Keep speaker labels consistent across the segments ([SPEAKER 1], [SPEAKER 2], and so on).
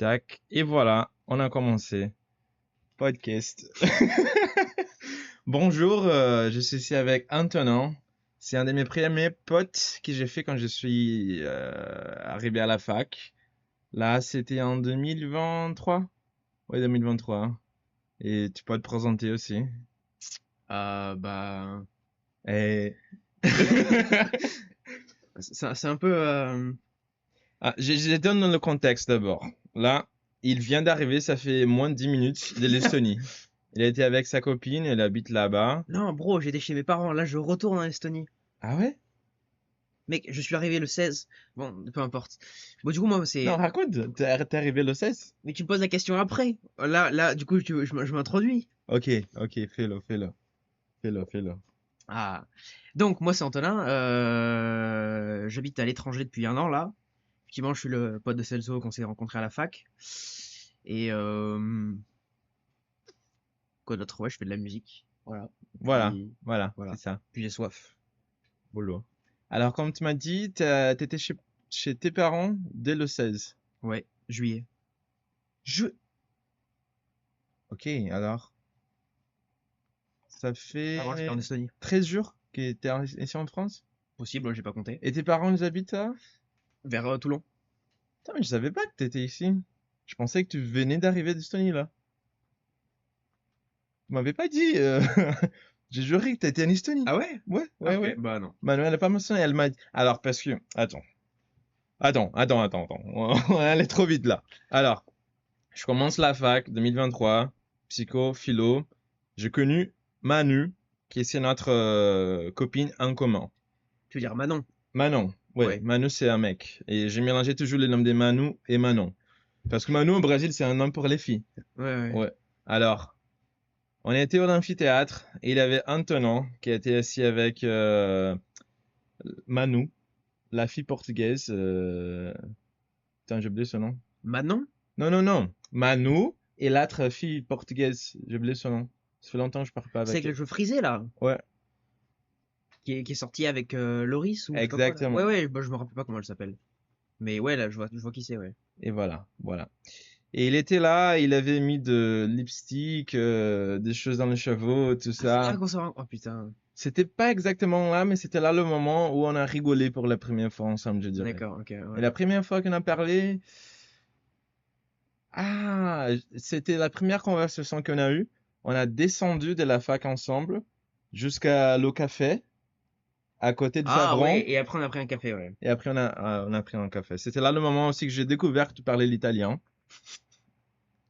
[SPEAKER 1] Tac. Et voilà, on a commencé. Podcast. Bonjour, je suis ici avec Antonin. C'est un de mes premiers potes que j'ai fait quand je suis arrivé à la fac. Là, c'était en 2023. Ouais, 2023. Et tu peux te présenter aussi.
[SPEAKER 2] Bah,
[SPEAKER 1] Et...
[SPEAKER 2] c'est un peu.
[SPEAKER 1] Ah, je donne le contexte d'abord. Là, il vient d'arriver, ça fait moins de 10 minutes de l'Estonie. Il a été avec sa copine, elle habite là-bas.
[SPEAKER 2] Non, bro, j'étais chez mes parents. Là, je retourne en Estonie.
[SPEAKER 1] Ah ouais?
[SPEAKER 2] Mec, je suis arrivé le 16. Bon, peu importe. Bon, du coup, moi,
[SPEAKER 1] Non,
[SPEAKER 2] c'est.
[SPEAKER 1] raconte, t'es arrivé le 16?
[SPEAKER 2] Mais tu me poses la question après. Du coup, je m'introduis.
[SPEAKER 1] Ok, ok, fais-le.
[SPEAKER 2] Ah. Donc, moi, c'est Antonin. J'habite à l'étranger depuis un an, là. Effectivement, je suis le pote de Celso qu'on s'est rencontré à la fac. Et. Quoi d'autre? Ouais, je fais de la musique. Voilà.
[SPEAKER 1] Voilà,
[SPEAKER 2] Puis.
[SPEAKER 1] voilà, c'est
[SPEAKER 2] Voilà.
[SPEAKER 1] ça.
[SPEAKER 2] Puis j'ai soif.
[SPEAKER 1] Boulot. Alors, comme tu m'as dit, t'étais chez tes parents dès le 16.
[SPEAKER 2] Ouais, juillet.
[SPEAKER 1] Je... Ok, alors, ça
[SPEAKER 2] Avant, j'étais en
[SPEAKER 1] fait
[SPEAKER 2] Estonie.
[SPEAKER 1] 13 jours que t'es ici en France?
[SPEAKER 2] Possible, j'ai pas compté.
[SPEAKER 1] Et tes parents, ils habitent là?
[SPEAKER 2] Vers Toulon.
[SPEAKER 1] Putain, mais je savais pas que t'étais ici. Je pensais que tu venais d'arriver d'Estonie, là. Tu m'avais pas dit. J'ai juré que t'étais en Estonie.
[SPEAKER 2] Ah ouais?
[SPEAKER 1] Ouais,
[SPEAKER 2] Ah
[SPEAKER 1] ouais,
[SPEAKER 2] ok,
[SPEAKER 1] ouais.
[SPEAKER 2] bah non.
[SPEAKER 1] Manuel, elle a pas mentionné, elle m'a dit. Alors, parce que. Attends. On va aller trop vite, là. Alors, je commence la fac 2023, psycho, philo. J'ai connu Manu, qui est notre copine en commun.
[SPEAKER 2] Tu veux dire Manon?
[SPEAKER 1] Manon. Ouais,
[SPEAKER 2] Ouais.
[SPEAKER 1] Manu, c'est un mec. Et j'ai mélangé toujours les noms des Manu et Manon. Parce que Manu, au Brésil, c'est un nom pour les filles.
[SPEAKER 2] Ouais.
[SPEAKER 1] Ouais. Alors, on était au amphithéâtre et il y avait Antonin qui était assis avec Manu, la fille portugaise. Putain, j'ai oublié son nom.
[SPEAKER 2] Manon?
[SPEAKER 1] Non. Manu et l'autre fille portugaise. J'ai oublié son nom. Ça fait longtemps que je parle pas
[SPEAKER 2] C'est
[SPEAKER 1] avec
[SPEAKER 2] avec le
[SPEAKER 1] elle.
[SPEAKER 2] jeu frisé là,
[SPEAKER 1] Ouais,
[SPEAKER 2] qui est sorti avec Loris ou je sais pas quoi là.
[SPEAKER 1] exactement.
[SPEAKER 2] Ouais, bah, je me rappelle pas comment elle s'appelle. Mais ouais, là, je vois qui c'est, ouais.
[SPEAKER 1] Et voilà. Et il était là, il avait mis de lipstick, des choses dans les cheveux, tout
[SPEAKER 2] Ah, c'est là
[SPEAKER 1] ça.
[SPEAKER 2] qu'on se rend. Oh putain.
[SPEAKER 1] C'était pas exactement là, mais c'était là le moment où on a rigolé pour la première fois ensemble, je dirais.
[SPEAKER 2] D'accord, ok,
[SPEAKER 1] Et
[SPEAKER 2] ouais.
[SPEAKER 1] la première fois qu'on a parlé, ah, c'était la première conversation qu'on a eue. On a descendu de la fac ensemble jusqu'à l'eau café, à côté de
[SPEAKER 2] Ah
[SPEAKER 1] Favron.
[SPEAKER 2] ouais, et après on a pris un café, ouais.
[SPEAKER 1] Et après, on a pris un café. C'était là le moment aussi que j'ai découvert que tu parlais l'italien.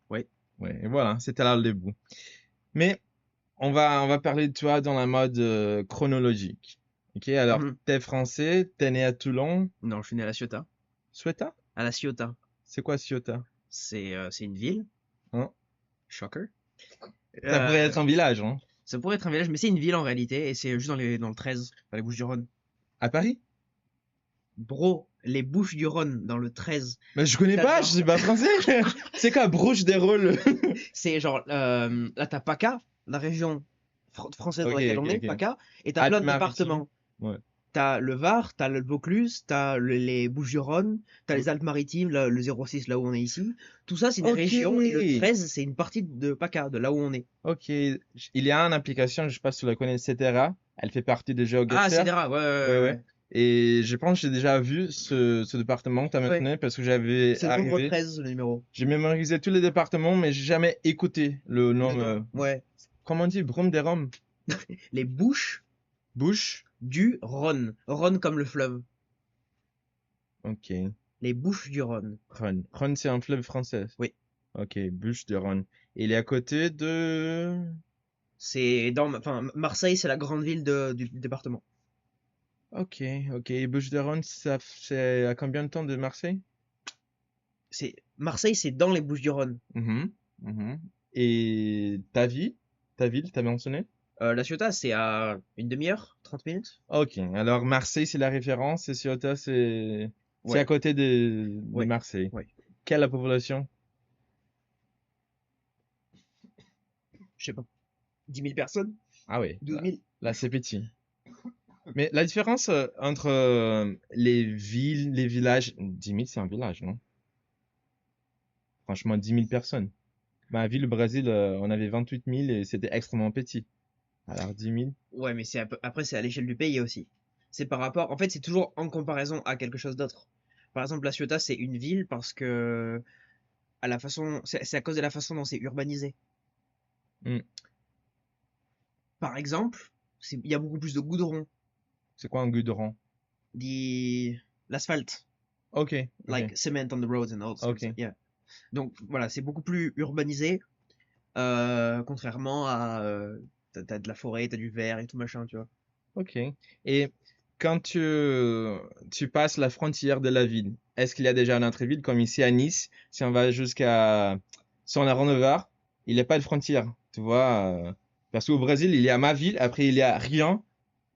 [SPEAKER 2] Ouais.
[SPEAKER 1] Ouais, et voilà, c'était là le début. Mais on va parler de toi dans la mode chronologique. Ok, alors,
[SPEAKER 2] Mhm.
[SPEAKER 1] t'es français, t'es né à Toulon.
[SPEAKER 2] Non, je suis né à La Ciotat.
[SPEAKER 1] Ciotat?
[SPEAKER 2] À La Ciotat.
[SPEAKER 1] C'est quoi Ciotat?
[SPEAKER 2] C'est une ville.
[SPEAKER 1] Hein?
[SPEAKER 2] Shocker.
[SPEAKER 1] Ça pourrait
[SPEAKER 2] Euh,
[SPEAKER 1] être un village, hein?
[SPEAKER 2] Ça pourrait être un village, mais c'est une ville en réalité, et c'est juste dans le 13, dans les Bouches-du-Rhône.
[SPEAKER 1] À Paris?
[SPEAKER 2] Bro, les Bouches-du-Rhône, dans le 13.
[SPEAKER 1] Mais je connais
[SPEAKER 2] T'as
[SPEAKER 1] pas, je
[SPEAKER 2] genre.
[SPEAKER 1] suis pas français. C'est quoi Brouche des Rôles?
[SPEAKER 2] C'est genre, là t'as PACA, la région française dans laquelle on est,
[SPEAKER 1] Ok.
[SPEAKER 2] PACA, et t'as plein de
[SPEAKER 1] Alpes-Maritimes?
[SPEAKER 2] départements.
[SPEAKER 1] Ouais.
[SPEAKER 2] T'as le Var, t'as le Vaucluse, t'as les Bouches-du-Rhône, t'as
[SPEAKER 1] O-
[SPEAKER 2] les Alpes-Maritimes, le 06 là où on est ici. Tout ça, c'est une
[SPEAKER 1] Ok,
[SPEAKER 2] région, et le 13, c'est une partie de PACA, de là où on est.
[SPEAKER 1] ok. Il y a une application, je sais pas si tu la connais, etc. Elle fait partie de
[SPEAKER 2] Ah,
[SPEAKER 1] GeoGuessr.
[SPEAKER 2] Cédera,
[SPEAKER 1] Ouais. Et je pense que j'ai déjà vu ce département que tu as
[SPEAKER 2] ouais.
[SPEAKER 1] mentionné parce que j'avais
[SPEAKER 2] C'est le nombre
[SPEAKER 1] arrivé.
[SPEAKER 2] 13, le numéro.
[SPEAKER 1] J'ai mémorisé tous les départements, mais j'ai jamais écouté le nom.
[SPEAKER 2] Ouais.
[SPEAKER 1] Comment on dit? Brome des Roms?
[SPEAKER 2] Les Bouches
[SPEAKER 1] Bouche?
[SPEAKER 2] du Rhône. Rhône comme le fleuve.
[SPEAKER 1] Ok.
[SPEAKER 2] Les Bouches du Rhône.
[SPEAKER 1] Rhône. Rhône, c'est un fleuve français.
[SPEAKER 2] Oui.
[SPEAKER 1] Ok, Bouche de Rhône. Il est à côté de...
[SPEAKER 2] Enfin, Marseille, c'est la grande ville du département.
[SPEAKER 1] Ok. Et Bouche de Rhône, c'est à combien de temps de Marseille?
[SPEAKER 2] Marseille, c'est dans les Bouches-du-Rhône.
[SPEAKER 1] Mhm, mhm. Et ta ville, t'as mentionné?
[SPEAKER 2] La Ciotat, c'est à une demi-heure, 30 minutes.
[SPEAKER 1] Ok, alors Marseille, c'est la référence, et Ceuta, c'est à
[SPEAKER 2] Ouais,
[SPEAKER 1] côté de
[SPEAKER 2] ouais,
[SPEAKER 1] Marseille.
[SPEAKER 2] ouais.
[SPEAKER 1] Quelle est la population?
[SPEAKER 2] Je sais pas. 10 000 personnes?
[SPEAKER 1] Ah oui,
[SPEAKER 2] 12 000?
[SPEAKER 1] là c'est petit. Mais la différence entre les villes, les villages, 10 000 c'est un village, non? franchement 10 000 personnes. Ma ville, le Brésil, on avait 28 000 et c'était extrêmement petit. Alors 10 000.
[SPEAKER 2] Ouais, mais après, c'est à l'échelle du pays aussi. C'est par rapport. En fait, c'est toujours en comparaison à quelque chose d'autre. Par exemple, La Ciotat, c'est une ville parce que à la façon, c'est à cause de la façon dont c'est urbanisé.
[SPEAKER 1] Hmm.
[SPEAKER 2] Par exemple, il y a beaucoup plus de goudron,
[SPEAKER 1] C'est quoi un goudron?
[SPEAKER 2] l'asphalte,
[SPEAKER 1] Ok, ok,
[SPEAKER 2] like cement on the roads and all sorts.
[SPEAKER 1] ok,
[SPEAKER 2] Yeah. Donc voilà, c'est beaucoup plus urbanisé, contrairement à t'as de la forêt, t'as du verre et tout machin, tu vois.
[SPEAKER 1] ok. Et quand tu passes la frontière de la ville, est-ce qu'il y a déjà un autre ville comme ici à Nice? Si on va jusqu'à, si on a Renoir, il n'y a pas de frontière, tu vois. Parce qu'au Brésil, il y a ma ville, après il y a rien,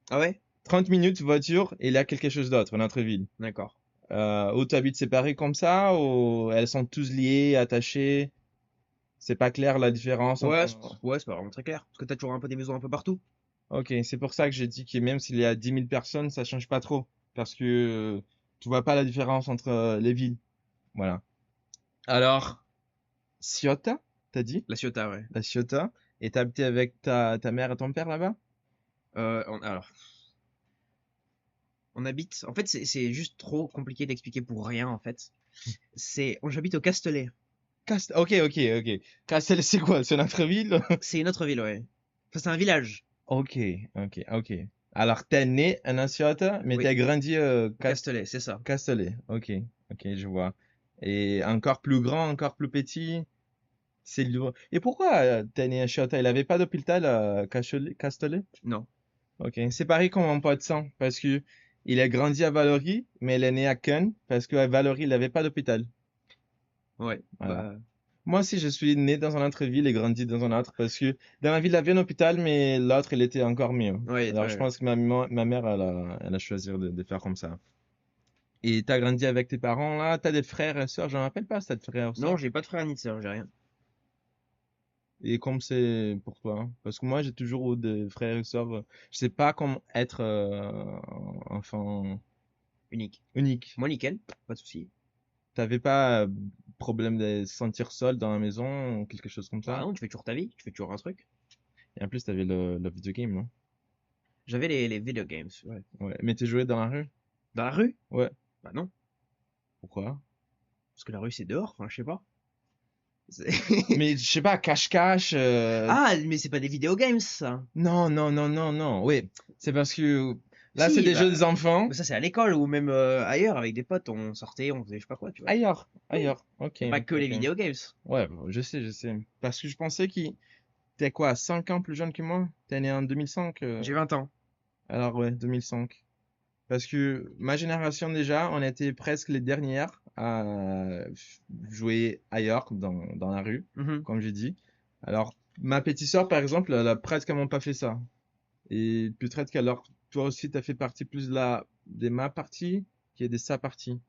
[SPEAKER 2] Ah ouais?
[SPEAKER 1] 30 minutes voiture, et il y a quelque chose d'autre, une autre ville.
[SPEAKER 2] D'accord.
[SPEAKER 1] Où tu habites séparées comme ça, ou elles sont tous liées, attachées? C'est pas clair la différence
[SPEAKER 2] Ouais,
[SPEAKER 1] entre.
[SPEAKER 2] ouais, c'est pas vraiment très clair. Parce que t'as toujours un peu des maisons un peu partout.
[SPEAKER 1] Ok, c'est pour ça que j'ai dit que même s'il y a 10 000 personnes, ça change pas trop. Parce que tu vois pas la différence entre les villes. Voilà. Alors, Ciotat, t'as dit?
[SPEAKER 2] La Ciotat, ouais.
[SPEAKER 1] La Ciotat. Et t'as habité avec ta mère et ton père là-bas?
[SPEAKER 2] Alors, on habite. En fait, c'est juste trop compliqué d'expliquer pour rien, en fait. J'habite au Castellet.
[SPEAKER 1] Ok, ok, ok. Castel, c'est quoi? C'est notre ville?
[SPEAKER 2] C'est une autre ville, ouais. Enfin, c'est un village.
[SPEAKER 1] Ok, ok, ok. Alors, t'es né à Ciotat, mais
[SPEAKER 2] Oui,
[SPEAKER 1] t'as grandi
[SPEAKER 2] au Castellet, c'est ça.
[SPEAKER 1] Castellet. Ok, ok, je vois. Et encore plus grand, encore plus petit? C'est lourd. Et pourquoi t'es né à Ciotat? Il avait pas d'hôpital à Castellet?
[SPEAKER 2] Non.
[SPEAKER 1] Ok, c'est pareil comme mon pote sang, parce que il a grandi à Valory, mais il est né à Cannes, parce qu'à Valory, il n'avait pas d'hôpital.
[SPEAKER 2] Ouais.
[SPEAKER 1] Voilà.
[SPEAKER 2] Bah,
[SPEAKER 1] Moi aussi, je suis né dans une autre ville et grandi dans une autre, parce que dans ma ville, il y avait un hôpital, mais l'autre, il était encore mieux.
[SPEAKER 2] ouais,
[SPEAKER 1] Alors, je
[SPEAKER 2] ouais.
[SPEAKER 1] pense que ma mère, elle a choisi de faire comme ça. Et t'as grandi avec tes parents, là? T'as des frères et sœurs? Je me rappelle pas si t'as des frères et
[SPEAKER 2] Non,
[SPEAKER 1] sœurs.
[SPEAKER 2] j'ai pas de frère ni de sœur, j'ai rien.
[SPEAKER 1] Et comme c'est pour toi? Hein. Parce que moi, j'ai toujours eu des frères et sœurs. Je sais pas comment être enfant
[SPEAKER 2] Unique.
[SPEAKER 1] unique.
[SPEAKER 2] Moi, nickel, pas de souci.
[SPEAKER 1] T'avais pas problème de se sentir seul dans la maison ou quelque chose comme
[SPEAKER 2] Bah
[SPEAKER 1] ça?
[SPEAKER 2] non, tu fais toujours ta vie, tu fais toujours un truc.
[SPEAKER 1] Et en plus, t'avais le video game, non?
[SPEAKER 2] J'avais les video games, ouais.
[SPEAKER 1] Ouais. Mais tu jouais dans la rue?
[SPEAKER 2] Dans la rue?
[SPEAKER 1] Ouais.
[SPEAKER 2] Bah non,
[SPEAKER 1] Pourquoi?
[SPEAKER 2] parce que la rue c'est dehors, enfin, je sais pas.
[SPEAKER 1] Mais je sais pas, cache-cache.
[SPEAKER 2] Ah, mais c'est pas des video games, ça.
[SPEAKER 1] Non, non, non, non, non. Oui, c'est parce que là, c'est
[SPEAKER 2] Si,
[SPEAKER 1] des jeux des
[SPEAKER 2] bah,
[SPEAKER 1] enfants.
[SPEAKER 2] mais ça c'est à l'école ou même ailleurs avec des potes, on sortait, on faisait je sais pas quoi, tu vois.
[SPEAKER 1] Ailleurs,
[SPEAKER 2] Oui,
[SPEAKER 1] ailleurs. Ok,
[SPEAKER 2] y a pas
[SPEAKER 1] ok,
[SPEAKER 2] que les
[SPEAKER 1] ok.
[SPEAKER 2] video games.
[SPEAKER 1] Ouais, bon, je sais, je sais. Parce que je pensais qu'il t'es quoi, 5 ans plus jeune que moi? T'es né en 2005?
[SPEAKER 2] J'ai 20 ans.
[SPEAKER 1] Alors ouais, 2005. Parce que ma génération déjà, on était presque les dernières à jouer ailleurs dans la rue,
[SPEAKER 2] Mhm.
[SPEAKER 1] comme j'ai dit. Alors, ma petite sœur, par exemple, elle a pratiquement pas fait ça. Et peut-être qu'alors, toi aussi, tu as fait partie plus de ma partie qui est de sa partie.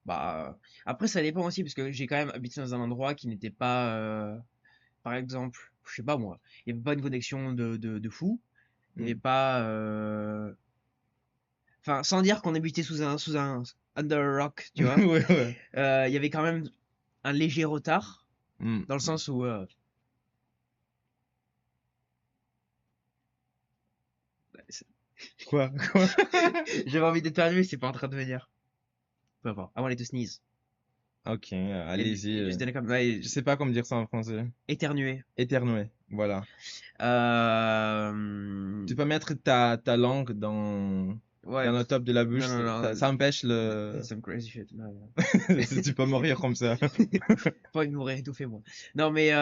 [SPEAKER 2] Bah, après, ça dépend aussi, parce que j'ai quand même habité dans un endroit qui n'était pas, par exemple, je sais pas moi, il n'y avait pas une connexion de fou, il n'y avait
[SPEAKER 1] Hmm.
[SPEAKER 2] pas, enfin, sans dire qu'on habitait sous un under a rock, tu vois,
[SPEAKER 1] Ouais, ouais.
[SPEAKER 2] il y avait quand même un léger retard,
[SPEAKER 1] Hmm.
[SPEAKER 2] dans le sens où,
[SPEAKER 1] Quoi? Quoi?
[SPEAKER 2] j'avais envie d'éternuer, c'est pas en train de venir. Peu importe, I wanted to sneeze.
[SPEAKER 1] Ok,
[SPEAKER 2] Et
[SPEAKER 1] allez-y.
[SPEAKER 2] je donnais comme, ouais,
[SPEAKER 1] Je sais pas comment dire ça en français.
[SPEAKER 2] éternuer.
[SPEAKER 1] Éternuer, voilà. Tu
[SPEAKER 2] Euh,
[SPEAKER 1] peux mettre ta langue
[SPEAKER 2] ouais,
[SPEAKER 1] dans le top de la
[SPEAKER 2] non,
[SPEAKER 1] bouche,
[SPEAKER 2] non, non,
[SPEAKER 1] ça empêche
[SPEAKER 2] c'est
[SPEAKER 1] le.
[SPEAKER 2] some crazy shit. Non, non.
[SPEAKER 1] Tu peux mourir comme ça.
[SPEAKER 2] Pas envie de mourir étouffé, moi. Non, mais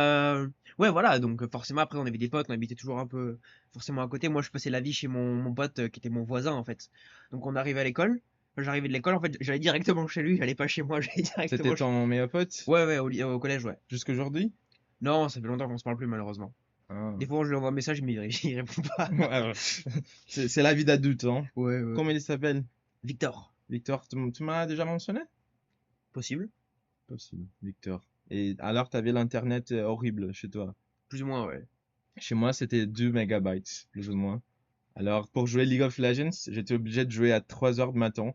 [SPEAKER 2] ouais, voilà. Donc, forcément, après, on avait des potes, on habitait toujours un peu forcément à côté. Moi, je passais la vie chez mon pote qui était mon voisin, en fait. Donc, on arrivait à l'école. Quand j'arrivais de l'école, en fait, j'allais directement chez lui. J'allais pas chez moi, j'allais
[SPEAKER 1] C'était
[SPEAKER 2] directement chez.
[SPEAKER 1] ton meilleur pote
[SPEAKER 2] Ouais, ouais, au collège, ouais.
[SPEAKER 1] jusqu'aujourd'hui?
[SPEAKER 2] Non, ça fait longtemps qu'on se parle plus, malheureusement.
[SPEAKER 1] Ah.
[SPEAKER 2] Des fois, je lui envoie un message, mais il répond pas.
[SPEAKER 1] Ouais, ouais. C'est la vie d'adulte, hein.
[SPEAKER 2] Ouais, ouais.
[SPEAKER 1] Comment il s'appelle?
[SPEAKER 2] Victor,
[SPEAKER 1] Victor, tu m'as déjà mentionné?
[SPEAKER 2] possible?
[SPEAKER 1] Possible, Victor. Et alors, tu avais l'internet horrible chez toi.
[SPEAKER 2] Plus ou moins, ouais.
[SPEAKER 1] Chez moi, c'était 2 mégabytes, plus ou moins. Alors, pour jouer League of Legends, j'étais obligé de jouer à 3 heures du matin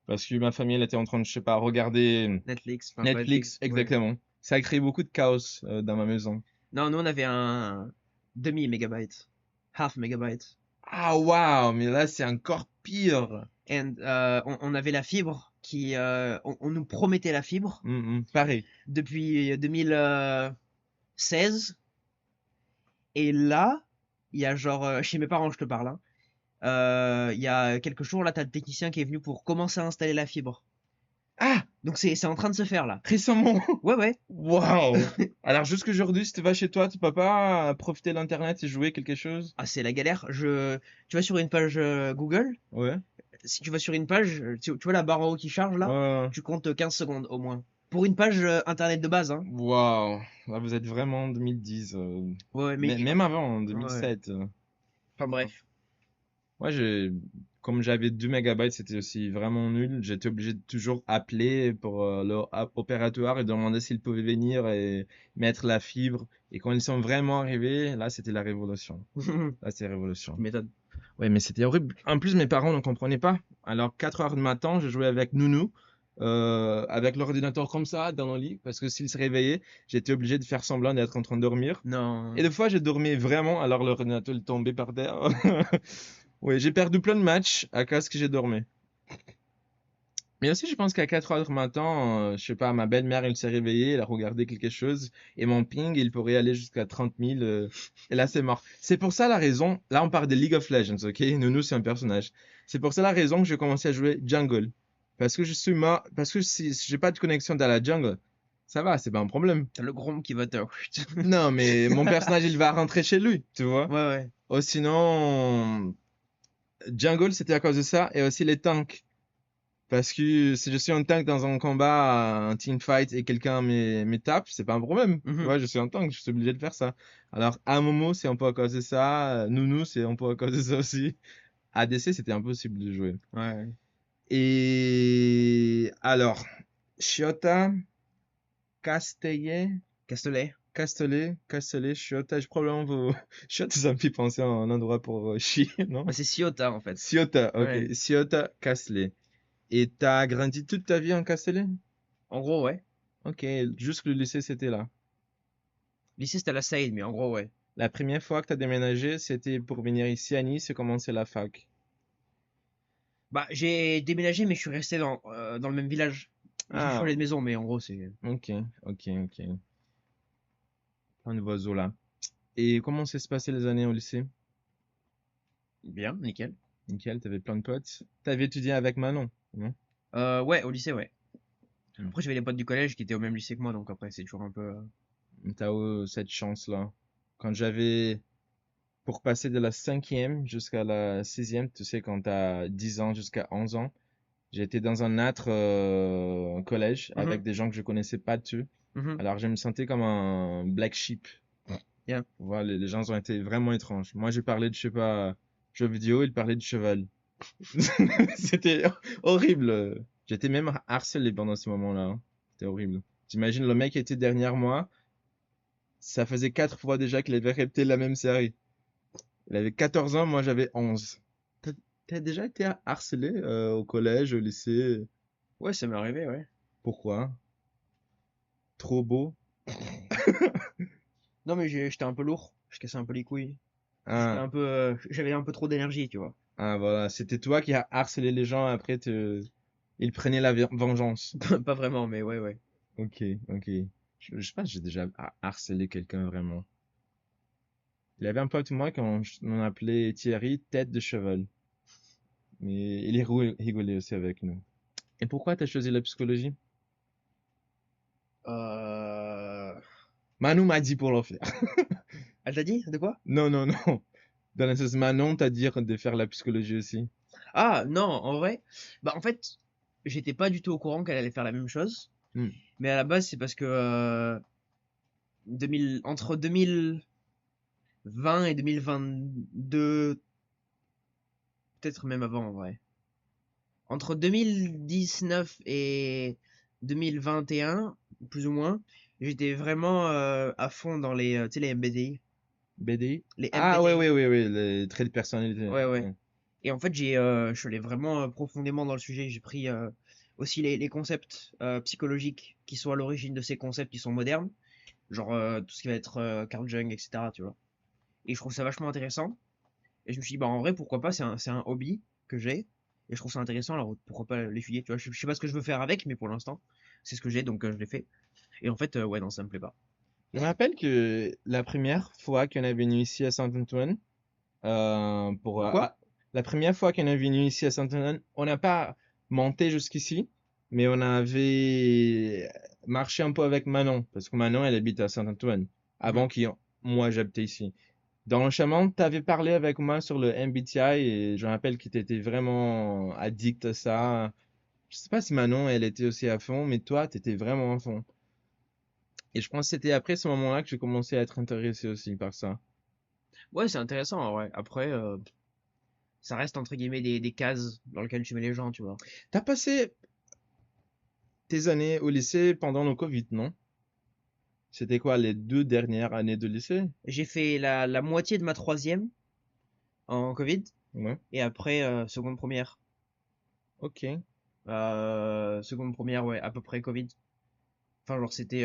[SPEAKER 1] Parce que ma famille, elle était en train de, je sais pas, regarder
[SPEAKER 2] Netflix, enfin pas
[SPEAKER 1] Netflix,
[SPEAKER 2] Netflix, ouais.
[SPEAKER 1] exactement. Ça a créé beaucoup de chaos dans ma maison.
[SPEAKER 2] Non, nous on avait un demi-mégabyte, half megabyte.
[SPEAKER 1] Ah, waouh, mais là, c'est encore pire.
[SPEAKER 2] On avait la fibre on nous promettait la fibre
[SPEAKER 1] Pareil.
[SPEAKER 2] depuis 2016. Et là, il y a genre, chez mes parents, je te parle, hein, il y a quelques jours, là, t'as le technicien qui est venu pour commencer à installer la fibre.
[SPEAKER 1] Ah,
[SPEAKER 2] Donc c'est en train de se faire là.
[SPEAKER 1] récemment.
[SPEAKER 2] Ouais, ouais.
[SPEAKER 1] Waouh. Alors, jusqu'aujourd'hui, si tu vas chez toi, tu peux pas profiter de l'internet et jouer quelque chose?
[SPEAKER 2] Ah, c'est la galère. Tu vas sur une page Google.
[SPEAKER 1] Ouais.
[SPEAKER 2] Si tu vas sur une page, tu vois la barre en haut qui charge là,
[SPEAKER 1] Ouais.
[SPEAKER 2] tu comptes 15 secondes au moins. Pour une page internet de base, hein.
[SPEAKER 1] Waouh. Là, vous êtes vraiment en 2010.
[SPEAKER 2] Ouais, ouais, mais
[SPEAKER 1] Même avant, en
[SPEAKER 2] ouais.
[SPEAKER 1] 2007.
[SPEAKER 2] Enfin bref.
[SPEAKER 1] Moi, comme j'avais 2 mégabytes, c'était aussi vraiment nul. J'étais obligé de toujours appeler pour opératoire et demander s'ils pouvaient venir et mettre la fibre. Et quand ils sont vraiment arrivés, là, c'était la révolution. Là, c'est la révolution.
[SPEAKER 2] Tu m'étonnes.
[SPEAKER 1] Ouais, mais c'était horrible. En plus, mes parents ne comprenaient pas. Alors, 4 heures du matin, je jouais avec Nounou, avec l'ordinateur comme ça, dans le lit, parce que s'il se réveillait, j'étais obligé de faire semblant d'être en train de dormir. Et
[SPEAKER 2] Non.
[SPEAKER 1] des fois, je dormais vraiment, alors l'ordinateur il tombait par terre. Oui, j'ai perdu plein de matchs à cause que j'ai dormi. Mais aussi, je pense qu'à 4 heures du matin, je sais pas, ma belle-mère, elle s'est réveillée, elle a regardé quelque chose, et mon ping, il pourrait aller jusqu'à 30 000, et là, c'est mort. C'est pour ça la raison, là, on parle de League of Legends, ok? Nounou, c'est un personnage. C'est pour ça la raison que j'ai commencé à jouer jungle. Parce que je suis mort, parce que si j'ai pas de connexion dans la jungle, ça va, c'est pas un problème.
[SPEAKER 2] T'as le grom qui va te.
[SPEAKER 1] Non, mais mon personnage, il va rentrer chez lui, tu vois?
[SPEAKER 2] Ouais, ouais.
[SPEAKER 1] Oh, sinon, jungle, c'était à cause de ça, et aussi les tanks. Parce que si je suis en tank dans un combat, un team fight et quelqu'un me tape, c'est pas un problème. Tu
[SPEAKER 2] Mhm.
[SPEAKER 1] vois, je suis en tank, je suis obligé de faire ça. Alors, à Momo, c'est un peu à cause de ça. Nounou, c'est un peu à cause de ça aussi. ADC, c'était impossible de jouer.
[SPEAKER 2] Ouais.
[SPEAKER 1] Et alors, Chiota, Castellet,
[SPEAKER 2] Castelet.
[SPEAKER 1] Castellet, Chiota, je probablement vous... Chiota, ça me fait penser à un endroit pour chier, non?
[SPEAKER 2] Bah, c'est Ciota en fait.
[SPEAKER 1] Ciota,
[SPEAKER 2] Ouais.
[SPEAKER 1] ok. Ciota, Castellet. Et t'as grandi toute ta vie en Castellet?
[SPEAKER 2] En gros, ouais.
[SPEAKER 1] Ok, juste le lycée, c'était là.
[SPEAKER 2] Lycée, c'était à la Saïd, mais en gros, ouais.
[SPEAKER 1] La première fois que tu as déménagé, c'était pour venir ici à Nice et commencer la fac.
[SPEAKER 2] Bah, j'ai déménagé, mais je suis resté dans le même village. J'ai
[SPEAKER 1] Ah,
[SPEAKER 2] changé de maison, mais en gros, c'est
[SPEAKER 1] ok, ok. Plein de oiseaux là. Et comment s'est se passé les années au lycée?
[SPEAKER 2] bien, nickel.
[SPEAKER 1] Nickel, t'avais plein de potes. T'avais étudié avec Manon, non?
[SPEAKER 2] Ouais, au lycée, ouais.
[SPEAKER 1] Hmm.
[SPEAKER 2] Après, j'avais les potes du collège qui étaient au même lycée que moi, donc après, c'est toujours un peu.
[SPEAKER 1] T'as eu cette chance-là. Quand j'avais, pour passer de la cinquième jusqu'à la sixième, tu sais, quand t'as 10 ans jusqu'à 11 ans, j'étais dans un autre collège avec
[SPEAKER 2] Mhm,
[SPEAKER 1] des gens que je connaissais pas dessus.
[SPEAKER 2] mhm,
[SPEAKER 1] Alors je me sentais comme un black sheep.
[SPEAKER 2] bien.
[SPEAKER 1] Voilà, les gens ont été vraiment étranges. Moi, j'ai parlé de, je sais pas, jeux vidéo, ils parlaient de cheval. C'était horrible. J'étais même harcelé pendant ce moment-là, hein. C'était horrible. T'imagines, le mec était derrière moi, ça faisait 4 fois déjà qu'il avait répété la même série. Il avait 14 ans, moi j'avais 11. T'as, t'as déjà été harcelé au collège, au lycée?
[SPEAKER 2] Ouais, ça m'est arrivé, ouais.
[SPEAKER 1] Pourquoi? Trop beau?
[SPEAKER 2] Non, mais j'étais un peu lourd. Je cassais un peu les couilles.
[SPEAKER 1] Ah,
[SPEAKER 2] J'avais un peu trop d'énergie, tu vois.
[SPEAKER 1] ah voilà, c'était toi qui as harcelé les gens, après ils prenaient la vengeance.
[SPEAKER 2] Pas vraiment, mais ouais, ouais.
[SPEAKER 1] Ok, ok. Je sais pas si j'ai déjà harcelé quelqu'un vraiment. Il y avait un pote, moi, qu'on appelait Thierry Tête de Cheval. Mais il rigolait aussi avec nous. Et pourquoi t'as choisi la psychologie?
[SPEAKER 2] Euh...
[SPEAKER 1] Manon m'a dit pour le faire.
[SPEAKER 2] Elle t'a dit de quoi?
[SPEAKER 1] Non, non, non. Dans le sens, Manon t'a dit de faire la psychologie aussi.
[SPEAKER 2] Ah, non, en vrai, bah en fait, j'étais pas du tout au courant qu'elle allait faire la même chose.
[SPEAKER 1] Hmm.
[SPEAKER 2] Mais à la base, c'est parce que entre 2020 et 2022, peut-être même avant en vrai. Entre 2019 et 2021, plus ou moins, j'étais vraiment à fond dans tu sais, les MBTI.
[SPEAKER 1] BDI?
[SPEAKER 2] Les
[SPEAKER 1] Ah, ouais,
[SPEAKER 2] MBTI.
[SPEAKER 1] ouais, ouais, ouais, les traits de personnalité.
[SPEAKER 2] Ouais, ouais.
[SPEAKER 1] Ouais.
[SPEAKER 2] Et en fait, je suis allé vraiment profondément dans le sujet. J'ai pris aussi les concepts psychologiques qui sont à l'origine de ces concepts qui sont modernes, genre tout ce qui va être Carl Jung, etc. Tu vois. Et je trouve ça vachement intéressant. Et je me suis dit, bah en vrai, pourquoi pas, c'est un hobby que j'ai. Et je trouve ça intéressant, alors pourquoi pas l'étudier, tu vois. Je sais pas ce que je veux faire avec, mais pour l'instant, c'est ce que j'ai, donc je l'ai fait. Et en fait, ouais, non, ça me plaît pas.
[SPEAKER 1] Je me rappelle que la première fois qu'on est venu ici à Saint-Antoine,
[SPEAKER 2] Quoi?
[SPEAKER 1] la première fois qu'on est venu ici à Saint-Antoine, on n'a pas monté jusqu'ici, mais on avait marché un peu avec Manon, parce que Manon, elle habite à Saint-Antoine,
[SPEAKER 2] Mhm.
[SPEAKER 1] avant que moi j'habitais ici. Dans le chemin, tu avais parlé avec moi sur le MBTI et je me rappelle que tu étais vraiment addict à ça. Je sais pas si Manon, elle était aussi à fond, mais toi, tu étais vraiment à fond. Et je pense que c'était après ce moment-là que j'ai commencé à être intéressé aussi par ça.
[SPEAKER 2] Ouais, c'est intéressant, ouais. Après, ça reste entre guillemets des cases dans lesquelles tu mets les gens, tu vois.
[SPEAKER 1] T'as passé tes années au lycée pendant le Covid, non? C'était quoi les 2 dernières années de lycée?
[SPEAKER 2] J'ai fait la moitié de ma troisième en Covid,
[SPEAKER 1] Ouais,
[SPEAKER 2] et après, seconde première.
[SPEAKER 1] ok.
[SPEAKER 2] Seconde première, ouais, à peu près Covid. Enfin, genre, c'était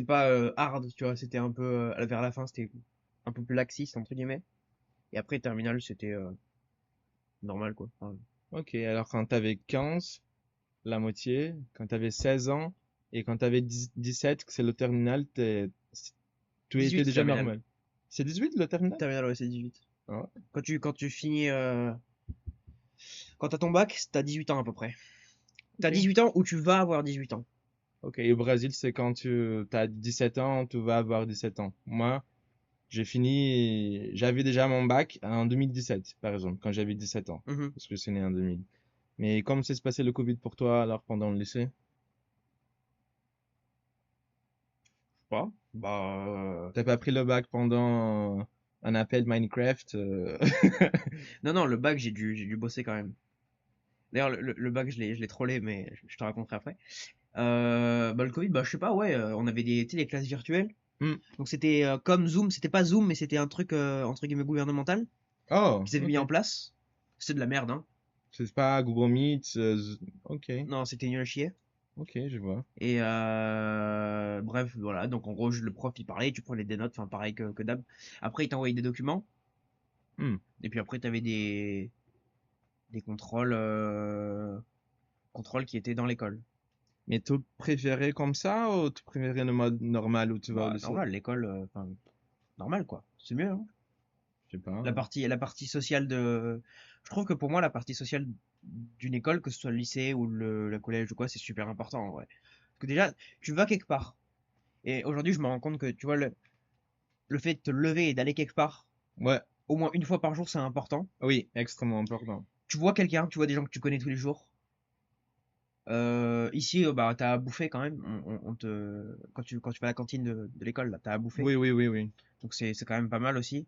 [SPEAKER 2] pas hard, tu vois, c'était un peu, vers la fin, c'était un peu plus laxiste, entre guillemets. Et après, terminale, c'était normal, quoi. Enfin,
[SPEAKER 1] Ok, alors quand t'avais 15, la moitié, quand t'avais 16 ans, et quand t'avais 17, que c'est le terminal, tu étais
[SPEAKER 2] 18
[SPEAKER 1] déjà
[SPEAKER 2] terminale.
[SPEAKER 1] normal. C'est 18 le terminal?
[SPEAKER 2] Terminale, ouais, c'est 18.
[SPEAKER 1] Ah,
[SPEAKER 2] Quand tu finis, quand t'as ton bac, t'as 18 ans à peu près. T'as
[SPEAKER 1] ok.
[SPEAKER 2] 18 ans ou tu vas avoir 18 ans.
[SPEAKER 1] Ok, et au Brésil, c'est quand tu as 17 ans, tu vas avoir 17 ans. Moi, j'avais déjà mon bac en 2017, par exemple, quand j'avais 17 ans,
[SPEAKER 2] Mhm.
[SPEAKER 1] parce que c'est né en 2000. Mais comment s'est passé le Covid pour toi alors pendant le lycée?
[SPEAKER 2] Pas. Bah,
[SPEAKER 1] T'as pas pris le bac pendant un appel Minecraft?
[SPEAKER 2] non, non, le bac, j'ai dû bosser quand même. D'ailleurs, le bac, je l'ai trollé, mais je te raconterai après. Bah, le Covid, bah, je sais pas, ouais, on avait tu sais, des classes virtuelles.
[SPEAKER 1] Hmm.
[SPEAKER 2] Donc, c'était comme Zoom, c'était pas Zoom, mais c'était un truc, entre guillemets, gouvernemental
[SPEAKER 1] Oh,
[SPEAKER 2] qu'ils avaient mis en
[SPEAKER 1] ok.
[SPEAKER 2] place. C'était de la merde, hein.
[SPEAKER 1] C'est pas Google Meet. Ok,
[SPEAKER 2] Non, c'était nul à chier.
[SPEAKER 1] ok, je vois.
[SPEAKER 2] Et bref, voilà. Donc, en gros, le prof, il parlait, tu prenais des notes, enfin, pareil que d'hab. Après, il t'envoyait des documents.
[SPEAKER 1] Hmm.
[SPEAKER 2] Et puis après, t'avais des contrôles qui étaient dans l'école.
[SPEAKER 1] Mais tu préférais comme ça ou tu préférais le mode normal où tu vas au
[SPEAKER 2] Bah,
[SPEAKER 1] lycée?
[SPEAKER 2] normal, l'école, enfin, normal, quoi. C'est mieux, hein.
[SPEAKER 1] Je sais pas.
[SPEAKER 2] La partie sociale de. Je trouve que pour moi, la partie sociale d'une école, que ce soit le lycée ou le collège ou quoi, c'est super important, en vrai. Parce que déjà, tu vas quelque part. Et aujourd'hui, je me rends compte que, tu vois, le fait de te lever et d'aller quelque part,
[SPEAKER 1] Ouais,
[SPEAKER 2] au moins une fois par jour, c'est important.
[SPEAKER 1] oui, extrêmement important.
[SPEAKER 2] Tu vois quelqu'un, tu vois des gens que tu connais tous les jours. Ici, bah, t'as à bouffer quand même. Quand tu vas à la cantine de l'école, là, t'as à bouffer.
[SPEAKER 1] Oui, oui, oui, oui.
[SPEAKER 2] Donc c'est quand même pas mal aussi.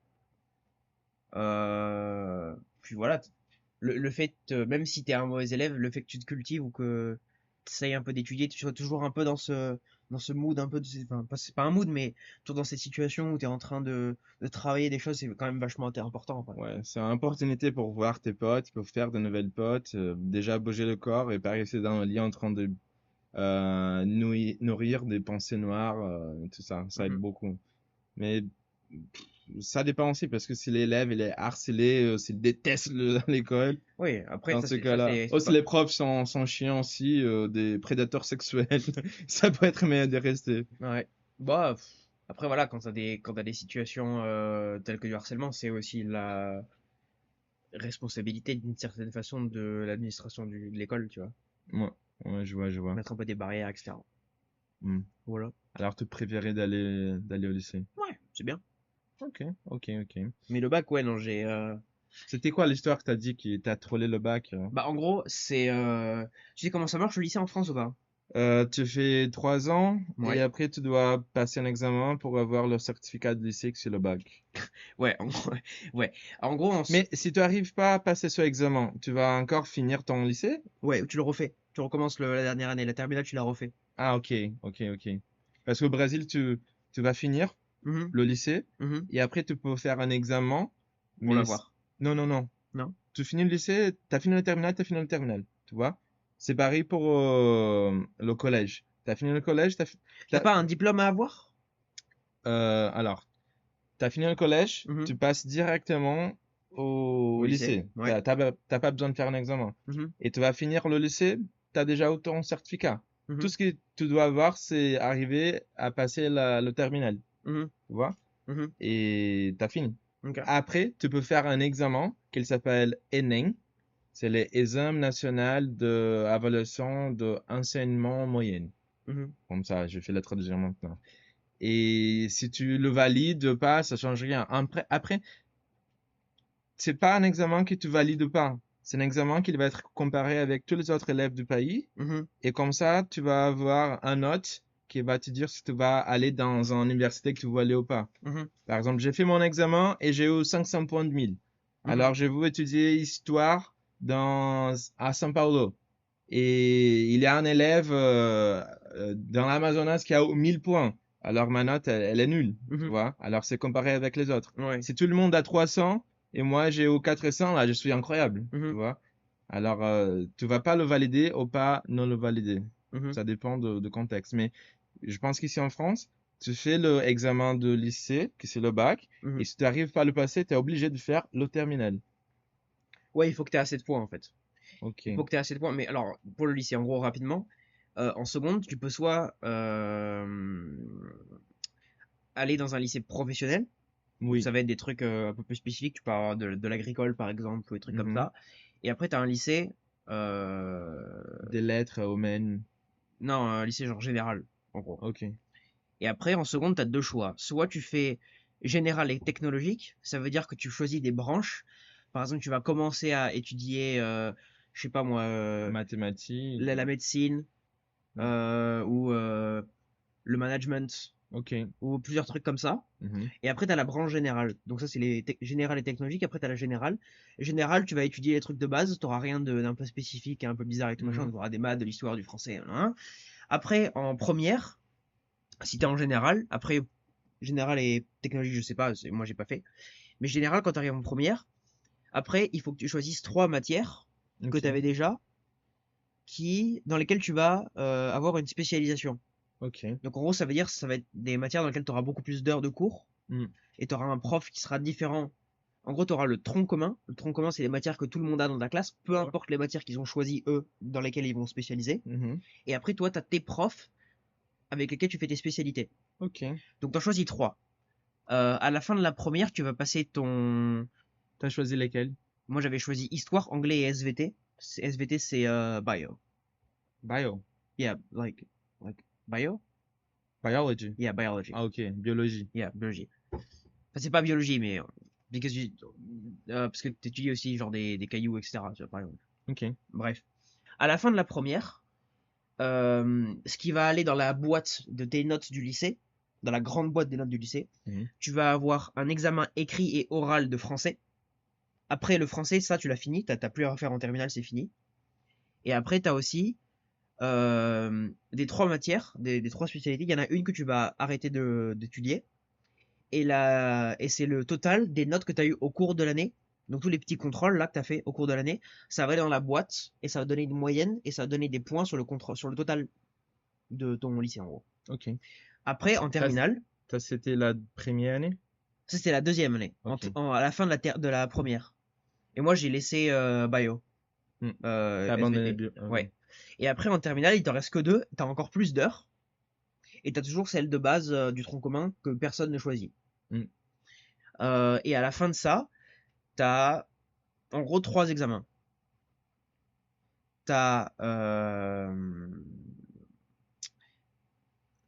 [SPEAKER 2] Puis voilà, le fait, même si t'es un mauvais élève, le fait que tu te cultives ou que tu essayes un peu d'étudier, tu sois toujours un peu dans ce mood, un peu enfin, c'est pas un mood, mais toujours dans cette situation où tu es en train de travailler des choses, c'est quand même vachement important, quoi.
[SPEAKER 1] Ouais, c'est une opportunité pour voir tes potes, pour faire de nouvelles potes, déjà bouger le corps et pas rester dans le lit en train de nourrir des pensées noires, tout ça, ça aide
[SPEAKER 2] Mhm.
[SPEAKER 1] beaucoup. Mais ça dépend aussi parce que si l'élève il est harcelé, s'il déteste l'école,
[SPEAKER 2] Oui, après,
[SPEAKER 1] dans ce
[SPEAKER 2] ça,
[SPEAKER 1] cas-là. Oh,
[SPEAKER 2] c'est
[SPEAKER 1] si
[SPEAKER 2] pas.
[SPEAKER 1] les profs sont chiants aussi, des prédateurs sexuels, ça peut être meilleur de rester.
[SPEAKER 2] Ouais. Bah, après, voilà, quand t'as des situations telles que du harcèlement, c'est aussi la responsabilité d'une certaine façon de l'administration de l'école, tu vois.
[SPEAKER 1] Ouais, ouais, je vois, je vois.
[SPEAKER 2] Mettre un peu des barrières, etc.
[SPEAKER 1] Hmm.
[SPEAKER 2] Voilà.
[SPEAKER 1] Alors, tu préférais d'aller au lycée?
[SPEAKER 2] Ouais, c'est bien.
[SPEAKER 1] Ok, ok, ok.
[SPEAKER 2] Mais le bac, ouais, non,
[SPEAKER 1] C'était quoi l'histoire que t'as dit qui t'a trollé le bac?
[SPEAKER 2] Bah, en gros, tu sais comment ça marche le lycée en France ou pas?
[SPEAKER 1] Tu fais 3 ans et
[SPEAKER 2] Ouais.
[SPEAKER 1] après tu dois passer un examen pour avoir le certificat de lycée que c'est le bac.
[SPEAKER 2] Ouais, en gros, ouais. En gros,
[SPEAKER 1] Mais si tu n'arrives pas à passer ce examen, tu vas encore finir ton lycée?
[SPEAKER 2] ouais, tu le refais. Tu recommences la dernière année. La terminale, tu la refais.
[SPEAKER 1] Ah, ok, ok, ok. Parce qu'au Brésil, tu vas finir
[SPEAKER 2] Mhm,
[SPEAKER 1] le lycée
[SPEAKER 2] mhm.
[SPEAKER 1] et après tu peux faire un examen,
[SPEAKER 2] Pour
[SPEAKER 1] mais
[SPEAKER 2] l'avoir.
[SPEAKER 1] non, non, non.
[SPEAKER 2] Non?
[SPEAKER 1] tu finis le lycée, tu as fini le terminal, tu as fini le terminal. Tu vois? C'est pareil pour le collège. Tu as fini le collège,
[SPEAKER 2] T'as
[SPEAKER 1] t'as-
[SPEAKER 2] pas un diplôme à avoir?
[SPEAKER 1] alors, tu as fini le collège,
[SPEAKER 2] Mhm.
[SPEAKER 1] tu passes directement
[SPEAKER 2] Au
[SPEAKER 1] au
[SPEAKER 2] lycée?
[SPEAKER 1] lycée.
[SPEAKER 2] Ouais.
[SPEAKER 1] T'as pas besoin de faire un examen.
[SPEAKER 2] Mhm.
[SPEAKER 1] Et tu vas finir le lycée, tu as déjà eu ton certificat. Tout
[SPEAKER 2] Mhm.
[SPEAKER 1] ce que tu dois avoir, c'est arriver à passer le terminal.
[SPEAKER 2] Mhm.
[SPEAKER 1] Tu vois?
[SPEAKER 2] Mhm.
[SPEAKER 1] Et tu as fini.
[SPEAKER 2] Ok.
[SPEAKER 1] Après, tu peux faire un examen qui s'appelle ENEM. C'est l'examen national d'évaluation de enseignement moyen.
[SPEAKER 2] Mhm.
[SPEAKER 1] Comme ça, je fais la traduction maintenant. Et si tu le valides pas, ça change rien. Après, c'est pas un examen que tu valides pas. C'est un examen qui va être comparé avec tous les autres élèves du pays.
[SPEAKER 2] Mhm.
[SPEAKER 1] Et comme ça, tu vas avoir un note qui va te dire si tu vas aller dans une université que tu veux aller ou pas.
[SPEAKER 2] Mhm.
[SPEAKER 1] Par exemple, j'ai fait mon examen et j'ai eu 500 points de 1000.
[SPEAKER 2] Mhm.
[SPEAKER 1] Alors, je veux étudier histoire à São Paulo. Et il y a un élève dans l'Amazonas qui a eu 1000 points. Alors, ma note, elle est nulle, tu
[SPEAKER 2] Mhm.
[SPEAKER 1] vois. Alors, c'est comparé avec les autres.
[SPEAKER 2] Ouais.
[SPEAKER 1] Si tout le monde a 300 et moi j'ai eu 400, là, je suis incroyable, tu
[SPEAKER 2] Mhm.
[SPEAKER 1] vois. Alors, tu vas pas le valider ou pas non le valider.
[SPEAKER 2] Mhm.
[SPEAKER 1] Ça dépend de contexte. Mais je pense qu'ici en France, tu fais l'examen de lycée, qui c'est le bac, et
[SPEAKER 2] Mhm.
[SPEAKER 1] si tu n'arrives pas à le passer, tu es obligé de faire le terminal.
[SPEAKER 2] Ouais, il faut que tu aies assez de points en fait. Il faut
[SPEAKER 1] Ok.
[SPEAKER 2] que tu aies assez de points. Mais alors, pour le lycée, en gros, rapidement, en seconde, tu peux soit aller dans un lycée professionnel, où
[SPEAKER 1] Oui.
[SPEAKER 2] ça va être des trucs un peu plus spécifiques. Tu peux avoir de l'agricole, par exemple, ou des trucs comme
[SPEAKER 1] Mhm.
[SPEAKER 2] ça. Et après, tu as un lycée, euh,
[SPEAKER 1] Des lettres humaines.
[SPEAKER 2] non, un lycée genre général, en gros.
[SPEAKER 1] Ok.
[SPEAKER 2] Et après, en seconde, tu as deux choix. Soit tu fais général et technologique, ça veut dire que tu choisis des branches. Par exemple, tu vas commencer à étudier, je sais pas moi,
[SPEAKER 1] Mathématiques.
[SPEAKER 2] la médecine,
[SPEAKER 1] Mm.
[SPEAKER 2] ou le management,
[SPEAKER 1] Ok.
[SPEAKER 2] ou plusieurs trucs comme ça.
[SPEAKER 1] Mhm.
[SPEAKER 2] Et après, tu as la branche générale. Donc ça, c'est les générales et technologiques. Après, tu as la générale. Générale, tu vas étudier les trucs de base. Tu n'auras rien d'un peu spécifique et un peu bizarre et tout machin.
[SPEAKER 1] Mhm.
[SPEAKER 2] Tu auras des maths, de l'histoire, du français. Hein. Après, en première, si tu es en général, après, général et technologique, je sais pas, moi, j'ai pas fait. Mais général, quand tu arrives en première, après, il faut que tu choisisses trois matières que tu avais
[SPEAKER 1] Ok.
[SPEAKER 2] déjà, dans lesquelles tu vas avoir une spécialisation.
[SPEAKER 1] Ok.
[SPEAKER 2] Donc en gros, ça veut dire que ça va être des matières dans lesquelles tu auras beaucoup plus d'heures de cours
[SPEAKER 1] Mm.
[SPEAKER 2] et tu auras un prof qui sera différent. En gros, tu auras le tronc commun. Le tronc commun, c'est les matières que tout le monde a dans ta classe, peu importe les matières qu'ils ont choisies, eux, dans lesquelles ils vont spécialiser.
[SPEAKER 1] Mhm.
[SPEAKER 2] Et après, toi, tu as tes profs avec lesquels tu fais tes spécialités.
[SPEAKER 1] Ok.
[SPEAKER 2] Donc, tu en choisis trois. À la fin de la première, tu vas passer ton.
[SPEAKER 1] T'as choisi lesquels?
[SPEAKER 2] Moi, j'avais choisi histoire, anglais et SVT. SVT, c'est bio.
[SPEAKER 1] Bio.
[SPEAKER 2] Yeah, like bio?
[SPEAKER 1] Biology.
[SPEAKER 2] Yeah, biology.
[SPEAKER 1] Ah, ok. Biologie.
[SPEAKER 2] Yeah, biologie. Enfin, c'est pas biologie, mais parce que tu étudies aussi genre des cailloux, etc. Tu vois, par exemple.
[SPEAKER 1] Ok.
[SPEAKER 2] Bref. À la fin de la première, ce qui va aller dans la boîte de tes notes du lycée, dans la grande boîte des notes du lycée,
[SPEAKER 1] Mhm.
[SPEAKER 2] tu vas avoir un examen écrit et oral de français. Après le français, ça tu l'as fini, t'as plus à refaire en terminale, c'est fini. Et après, t'as aussi des trois matières, des trois spécialités. Il y en a une que tu vas arrêter d'étudier. Et c'est le total des notes que tu as eues au cours de l'année. Donc tous les petits contrôles là que tu as fait au cours de l'année, ça va aller dans la boîte et ça va donner une moyenne et ça va donner des points sur le contrôle, sur le total de ton lycée en gros.
[SPEAKER 1] Ok.
[SPEAKER 2] Après, en
[SPEAKER 1] Ça,
[SPEAKER 2] terminale,
[SPEAKER 1] c'était la première année?
[SPEAKER 2] ça c'était la deuxième année,
[SPEAKER 1] Ok.
[SPEAKER 2] à la fin de la première. Et moi j'ai laissé bio,
[SPEAKER 1] Hmm. T'as abandonné
[SPEAKER 2] SVT.
[SPEAKER 1] bio. Ok.
[SPEAKER 2] Ouais. Et après en terminale, il t'en reste que deux, t'as encore plus d'heures et t'as toujours celle de base du tronc commun que personne ne choisit.
[SPEAKER 1] Hmm.
[SPEAKER 2] Et à la fin de ça, t'as en gros trois examens. T'as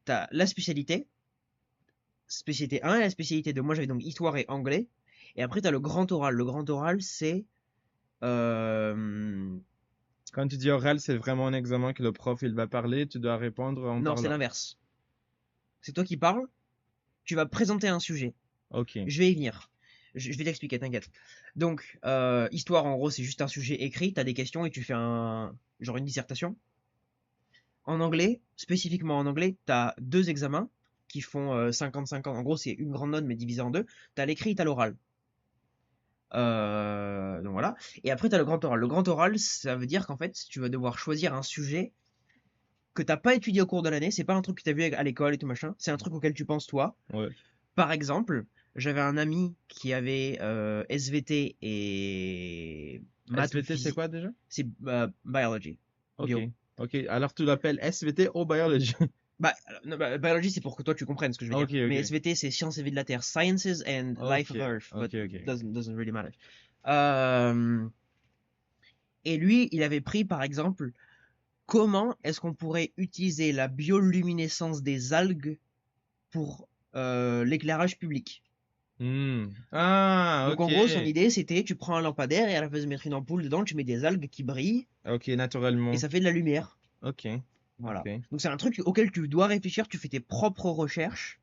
[SPEAKER 2] t'as la spécialité 1 et la spécialité 2. Moi j'avais donc histoire et anglais. Et après t'as le grand oral. Le grand oral c'est euh,
[SPEAKER 1] Quand tu dis oral, c'est vraiment un examen que le prof il va parler, tu dois répondre en
[SPEAKER 2] non, c'est
[SPEAKER 1] parlant.
[SPEAKER 2] l'inverse. C'est toi qui parles, tu vas présenter un sujet.
[SPEAKER 1] Ok.
[SPEAKER 2] Je vais y venir. Je vais t'expliquer, t'inquiète. Donc histoire en gros c'est juste un sujet écrit, t'as des questions et tu fais genre une dissertation. En anglais, spécifiquement en anglais, t'as deux examens qui font 50-50. En gros, c'est une grande note mais divisée en deux. T'as l'écrit et t'as l'oral. Donc voilà. Et après, tu as le grand oral. Le grand oral, ça veut dire qu'en fait, tu vas devoir choisir un sujet que t'as pas étudié au cours de l'année. C'est pas un truc que tu as vu à l'école et tout machin. C'est un truc auquel tu penses toi.
[SPEAKER 1] Ouais.
[SPEAKER 2] Par exemple, j'avais un ami qui avait SVT et maths ou
[SPEAKER 1] SVT, c'est
[SPEAKER 2] physique.
[SPEAKER 1] quoi déjà?
[SPEAKER 2] C'est biology,
[SPEAKER 1] Ok.
[SPEAKER 2] bio.
[SPEAKER 1] Ok. Alors tu l'appelles SVT au biology.
[SPEAKER 2] Bah, non, biology, c'est pour que toi tu comprennes ce que je veux
[SPEAKER 1] Ok,
[SPEAKER 2] dire. Mais
[SPEAKER 1] ok.
[SPEAKER 2] SVT, c'est sciences et vie de la Terre, Sciences and
[SPEAKER 1] Ok.
[SPEAKER 2] Life of Earth, but
[SPEAKER 1] Ok, ok.
[SPEAKER 2] doesn't really matter. Euh, et lui, il avait pris par exemple comment est-ce qu'on pourrait utiliser la bioluminescence des algues pour l'éclairage public.
[SPEAKER 1] Ah,
[SPEAKER 2] Donc en
[SPEAKER 1] ok.
[SPEAKER 2] gros, son idée c'était tu prends un lampadaire et à la place de mettre une ampoule dedans, tu mets des algues qui brillent
[SPEAKER 1] Ok,
[SPEAKER 2] et
[SPEAKER 1] naturellement.
[SPEAKER 2] ça fait de la lumière.
[SPEAKER 1] Ok.
[SPEAKER 2] Voilà.
[SPEAKER 1] Ok.
[SPEAKER 2] Donc c'est un truc auquel tu dois réfléchir, tu fais tes propres recherches.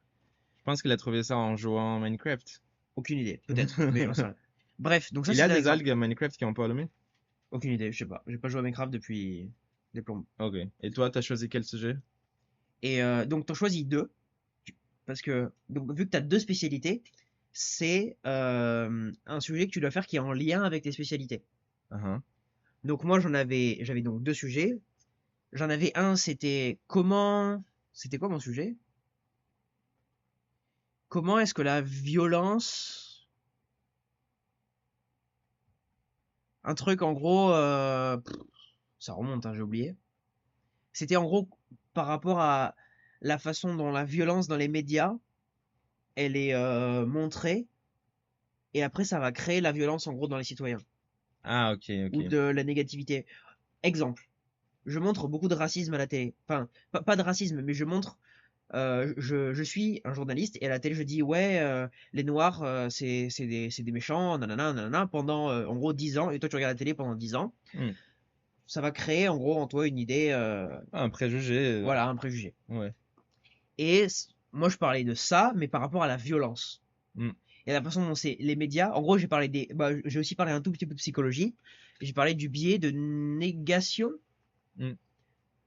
[SPEAKER 1] Je pense qu'il a trouvé ça en jouant à Minecraft.
[SPEAKER 2] Aucune idée, peut-être, mais j'en sais rien. Bref, donc ça
[SPEAKER 1] Il y a
[SPEAKER 2] c'est un
[SPEAKER 1] des
[SPEAKER 2] exemple.
[SPEAKER 1] algues à Minecraft qui ont pas allumé?
[SPEAKER 2] Aucune idée, je sais pas. J'ai pas joué à Minecraft depuis des plombs.
[SPEAKER 1] Ok. Et toi, t'as choisi quel sujet?
[SPEAKER 2] Et donc t'en choisis deux, parce que donc, vu que t'as deux spécialités, c'est un sujet que tu dois faire qui est en lien avec tes spécialités.
[SPEAKER 1] Ah,
[SPEAKER 2] Donc moi j'avais donc deux sujets. J'en avais un, c'était quoi mon sujet? Comment est-ce que la violence, un truc en gros, ça remonte, hein, j'ai oublié. C'était en gros par rapport à la façon dont la violence dans les médias, elle est montrée, et après ça va créer la violence en gros dans les citoyens,
[SPEAKER 1] ah, ok,
[SPEAKER 2] ou
[SPEAKER 1] ok.
[SPEAKER 2] de la négativité. Exemple, je montre beaucoup de racisme à la télé. Enfin, pas de racisme, mais je montre je suis un journaliste et à la télé je dis ouais les noirs c'est des méchants nanana nanana pendant en gros 10 ans et toi tu regardes la télé pendant 10 ans
[SPEAKER 1] Hmm.
[SPEAKER 2] ça va créer en gros en toi une idée
[SPEAKER 1] Ah, un préjugé.
[SPEAKER 2] voilà un préjugé
[SPEAKER 1] Ouais.
[SPEAKER 2] et moi je parlais de ça mais par rapport à la violence
[SPEAKER 1] Hmm.
[SPEAKER 2] et la façon dont c'est les médias en gros j'ai parlé j'ai aussi parlé un tout petit peu de psychologie j'ai parlé du biais de négation
[SPEAKER 1] Hmm.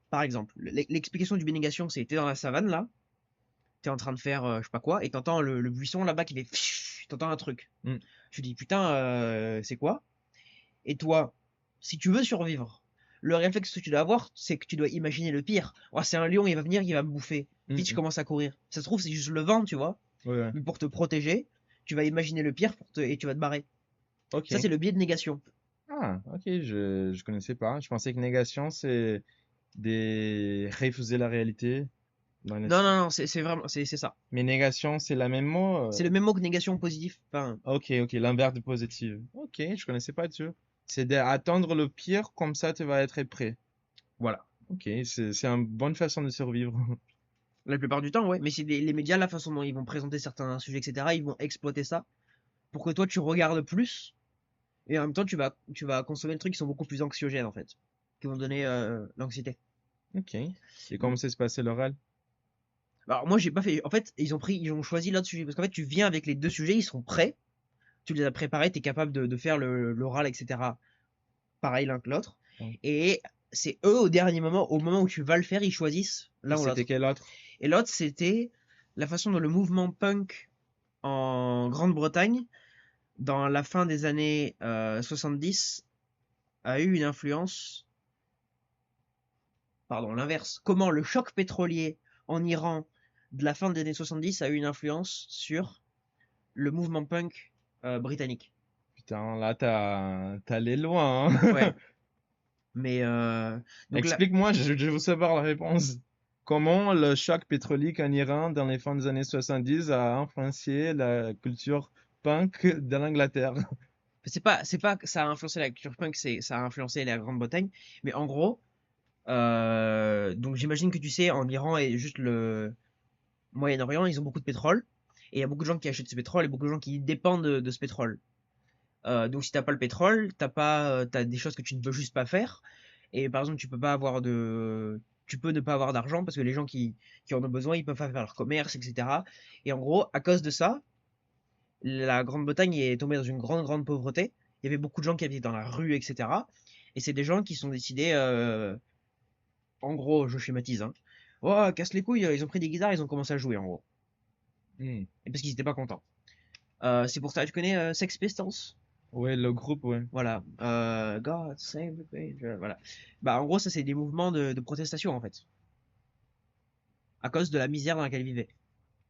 [SPEAKER 2] par exemple l'explication du biais de négation c'est t'es dans la savane là t'es en train de faire je sais pas quoi, et t'entends le buisson là-bas qui fait t'entends un truc.
[SPEAKER 1] Hmm.
[SPEAKER 2] Je dis putain, c'est quoi? Et toi, si tu veux survivre, le réflexe que tu dois avoir, c'est que tu dois imaginer le pire. Oh, c'est un lion, il va venir, il va me bouffer.
[SPEAKER 1] Hmm.
[SPEAKER 2] Vite, je
[SPEAKER 1] Hmm.
[SPEAKER 2] commence à courir. Ça se trouve, c'est juste le vent, tu vois.
[SPEAKER 1] Ouais, ouais.
[SPEAKER 2] Mais pour te protéger, tu vas imaginer le pire et tu vas te barrer. Ça,
[SPEAKER 1] Ok.
[SPEAKER 2] c'est le biais de négation.
[SPEAKER 1] Ah, ok, je connaissais pas. Je pensais que négation, c'est des refuser la réalité. Dans les...
[SPEAKER 2] Non, non, non, c'est vraiment, c'est ça.
[SPEAKER 1] Mais négation, c'est la même mot.
[SPEAKER 2] C'est le même mot que négation positif. Enfin,
[SPEAKER 1] Ok, ok, l'inverse de positive. Ok, je connaissais pas dessus. C'est d'attendre le pire, comme ça tu vas être prêt.
[SPEAKER 2] voilà.
[SPEAKER 1] Ok, c'est une bonne façon de survivre.
[SPEAKER 2] La plupart du temps, ouais. Mais c'est les médias, la façon dont ils vont présenter certains sujets, etc., ils vont exploiter ça pour que toi, tu regardes plus. Et en même temps, tu vas consommer des trucs qui sont beaucoup plus anxiogènes, en fait. Qui vont donner l'anxiété.
[SPEAKER 1] Ok. Et comment
[SPEAKER 2] Donc,
[SPEAKER 1] s'est passé l'oral?
[SPEAKER 2] alors moi, j'ai pas fait. En fait, ils ont choisi l'autre sujet. Parce qu'en fait, tu viens avec les deux sujets, ils sont prêts. Tu les as préparés, tu es capable de faire l'oral, etc. Pareil l'un que l'autre.
[SPEAKER 1] Ouais.
[SPEAKER 2] Et c'est eux, au dernier moment, au moment où tu vas le faire, ils choisissent
[SPEAKER 1] Et
[SPEAKER 2] l'un ou
[SPEAKER 1] c'était
[SPEAKER 2] l'autre.
[SPEAKER 1] quel autre?
[SPEAKER 2] Et l'autre, c'était la façon dont le mouvement punk en Grande-Bretagne, dans la fin des années 70, a eu une influence. Pardon, l'inverse. Comment le choc pétrolier en Iran de la fin des années 70 a eu une influence sur le mouvement punk britannique.
[SPEAKER 1] Putain, là t'as allé loin, hein.
[SPEAKER 2] Ouais, mais donc là,
[SPEAKER 1] Explique-moi, je veux savoir la réponse. Comment le choc pétrolier en Iran dans les fins des années 70 a influencé la culture punk de l'Angleterre?
[SPEAKER 2] c'est pas que ça a influencé la culture punk, ça a influencé la Grande-Bretagne, mais en gros, donc j'imagine que tu sais, en Iran et juste le Moyen-Orient, ils ont beaucoup de pétrole, et il y a beaucoup de gens qui achètent ce pétrole et beaucoup de gens qui dépendent de ce pétrole. Donc si t'as pas le pétrole, t'as des choses que tu ne peux juste pas faire. Et par exemple, tu peux ne pas avoir d'argent parce que les gens qui en ont besoin, ils peuvent pas faire leur commerce, etc. Et en gros, à cause de ça, la Grande-Bretagne est tombée dans une grande, grande pauvreté. Il y avait beaucoup de gens qui habitaient dans la rue, etc. Et c'est des gens qui sont décidés, en gros, je schématise, hein. Oh, casse les couilles, ils ont pris des guitares, ils ont commencé à jouer, en gros.
[SPEAKER 1] Hmm.
[SPEAKER 2] Et parce qu'ils étaient pas contents. C'est pour ça, tu connais Sex Pistols?
[SPEAKER 1] Ouais, le groupe, ouais.
[SPEAKER 2] Voilà. God save the Queen. Voilà. Bah, en gros, ça, c'est des mouvements de protestation, en fait. À cause de la misère dans laquelle ils vivaient.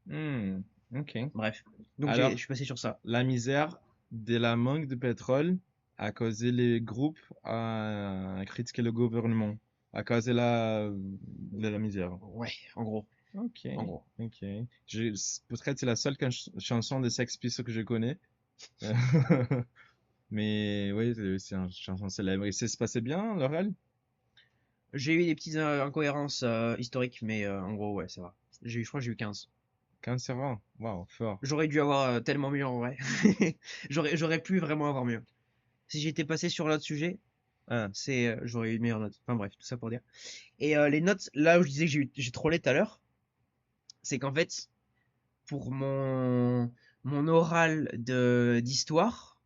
[SPEAKER 1] Hmm, ok.
[SPEAKER 2] Bref. Donc, je
[SPEAKER 1] Alors,
[SPEAKER 2] suis passé sur ça.
[SPEAKER 1] la misère de la manque de pétrole a causé les groupes à critiquer le gouvernement, a causé de la misère.
[SPEAKER 2] Ouais, en gros.
[SPEAKER 1] Ok,
[SPEAKER 2] En gros.
[SPEAKER 1] ok. Peut-être c'est la seule chanson de Sex Pistols que je connais. Mais oui, c'est une chanson célèbre. Et ça se passait bien, l'oral?
[SPEAKER 2] J'ai eu des petites incohérences historiques, mais en gros, ouais, ça va. Je crois que j'ai eu 15.
[SPEAKER 1] Cancerant. Waouh, fort.
[SPEAKER 2] J'aurais dû avoir tellement mieux en vrai. J'aurais pu vraiment avoir mieux. Si j'étais passé sur l'autre sujet,
[SPEAKER 1] Ah,
[SPEAKER 2] j'aurais eu une meilleure note. Enfin bref, tout ça pour dire. Et les notes, là où je disais que j'ai trollé tout à l'heure, c'est qu'en fait, pour mon oral d'histoire,